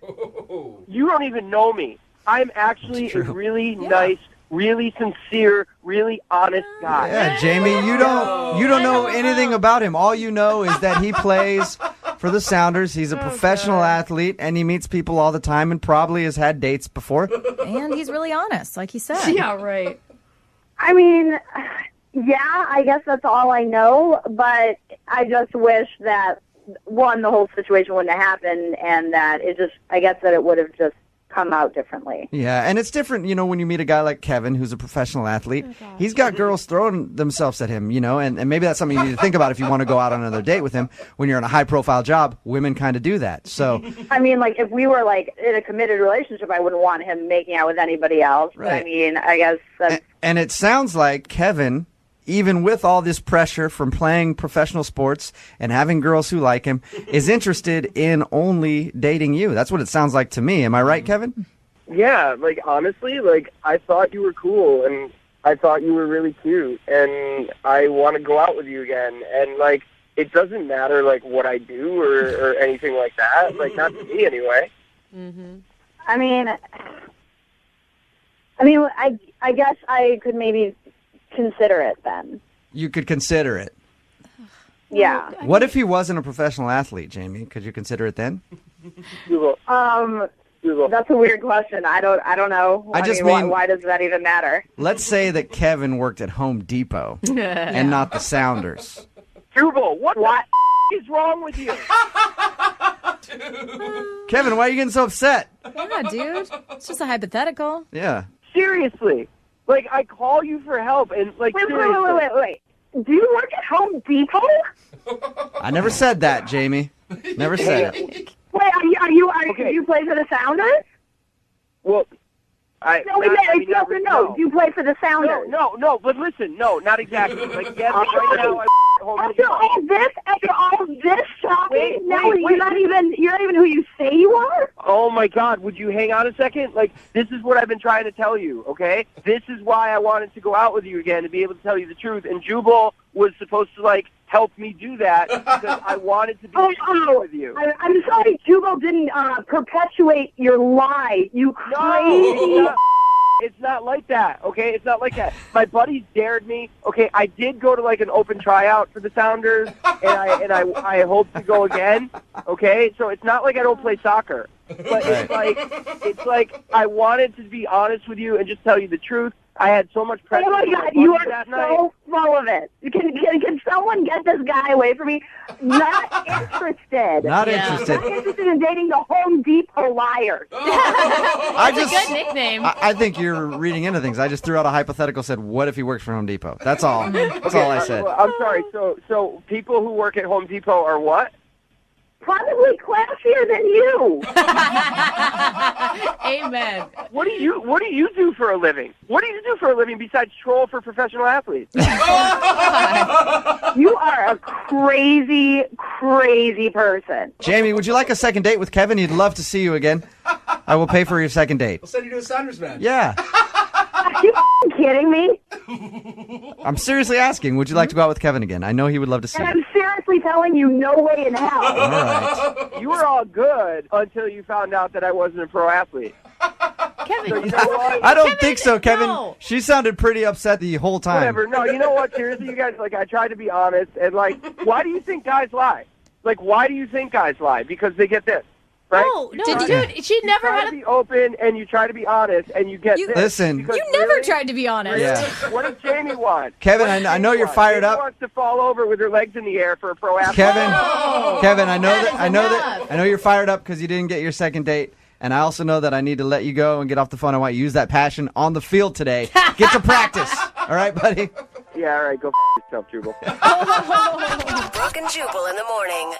You don't even know me. I'm actually a really nice, really sincere, really honest guy. Yeah, Jamie, you don't know anything about him. All you know is that he plays for the Sounders. He's a professional athlete, and he meets people all the time and probably has had dates before. And he's really honest, like he said. Yeah, right. I mean, yeah, I guess that's all I know, but I just wish that, one, the whole situation wouldn't have happened, and that I guess that it would have just come out differently. Yeah, and it's different, when you meet a guy like Kevin, who's a professional athlete. He's got girls throwing themselves at him, and maybe that's something you need to think about if you want to go out on another date with him. When you're in a high-profile job, women kind of do that. So, I mean, if we were, in a committed relationship, I wouldn't want him making out with anybody else. Right. But, I mean, I guess that's... And it sounds like Kevin, even with all this pressure from playing professional sports and having girls who like him, is interested in only dating you. That's what it sounds like to me. Am I right, Kevin? Yeah, like, honestly, like, I thought you were cool, and I thought you were really cute, and I want to go out with you again. And, like, it doesn't matter, like, what I do or anything like that. Like, not to me, anyway. Mm-hmm. I mean, I guess I could maybe consider it then. You could consider it. Yeah. What if he wasn't a professional athlete, Jamie? Could you consider it then? That's a weird question. I don't know. I just mean, why does that even matter? Let's say that Kevin worked at Home Depot and not the Sounders. Jubal, what is wrong with you? Kevin, why are you getting so upset? Yeah, dude. It's just a hypothetical. Yeah. Seriously. Like, I call you for help, and, like, Wait. Do you work at Home Depot? I never said that, Jamie. Never said it. Wait, do you play for the Sounders? Well, no. Do you play for the Sounders? No, but listen, no, not exactly. Like, yes, right now, After all this talking, you're not even who you say you are? Oh my God, would you hang on a second? Like, this is what I've been trying to tell you, okay? This is why I wanted to go out with you again, to be able to tell you the truth. And Jubal was supposed to, like, help me do that because I wanted to be with you. I'm sorry, Jubal didn't perpetuate your lie, you crazy... No, it's not like that, okay? It's not like that. My buddies dared me. Okay, I did go to, like, an open tryout for the Sounders, and I hope to go again, okay? So it's not like I don't play soccer. But it's like I wanted to be honest with you and just tell you the truth. I had so much pressure. Oh my God, you are so full of it. Can someone get this guy away from me? Not interested. Not interested. Not interested in dating the Home Depot liars. That's a good nickname. I think you're reading into things. I just threw out a hypothetical, said, what if he works for Home Depot? That's all. That's all I said. I'm sorry. So people who work at Home Depot are what? Probably classier than you. Amen. What do you do for a living? What do you do for a living besides troll for professional athletes? You are a crazy, crazy person. Jamie, would you like a second date with Kevin? He'd love to see you again. I will pay for your second date. We'll send you to a Sounders match. Yeah. Are you kidding me? I'm seriously asking, would you like to go out with Kevin again? I know he would love to see And you. I'm seriously telling you, no way in hell. All right. You were all good until you found out that I wasn't a pro athlete. Kevin, So you know what? I don't think so, Kevin. no. She sounded pretty upset the whole time. Whatever. No, you know what? Seriously, you guys, like, I tried to be honest, and, like, why do you think guys lie? Like, why do you think guys lie? Because they get this, right? No, dude, she never try had to be open, and you try to be honest, and you get this. Listen. Because You never really, tried to be honest. Yeah. What does Jamie want? Kevin, I know you're fired Jamie up. wants to fall over with her legs in the air for a pro athlete. Kevin, I know you're fired up because you didn't get your second date. And I also know that I need to let you go and get off the phone. I want you to use that passion on the field today. Get to practice. All right, buddy? Yeah, all right. Go yourself, Jubal. Brooke and Jubal in the morning.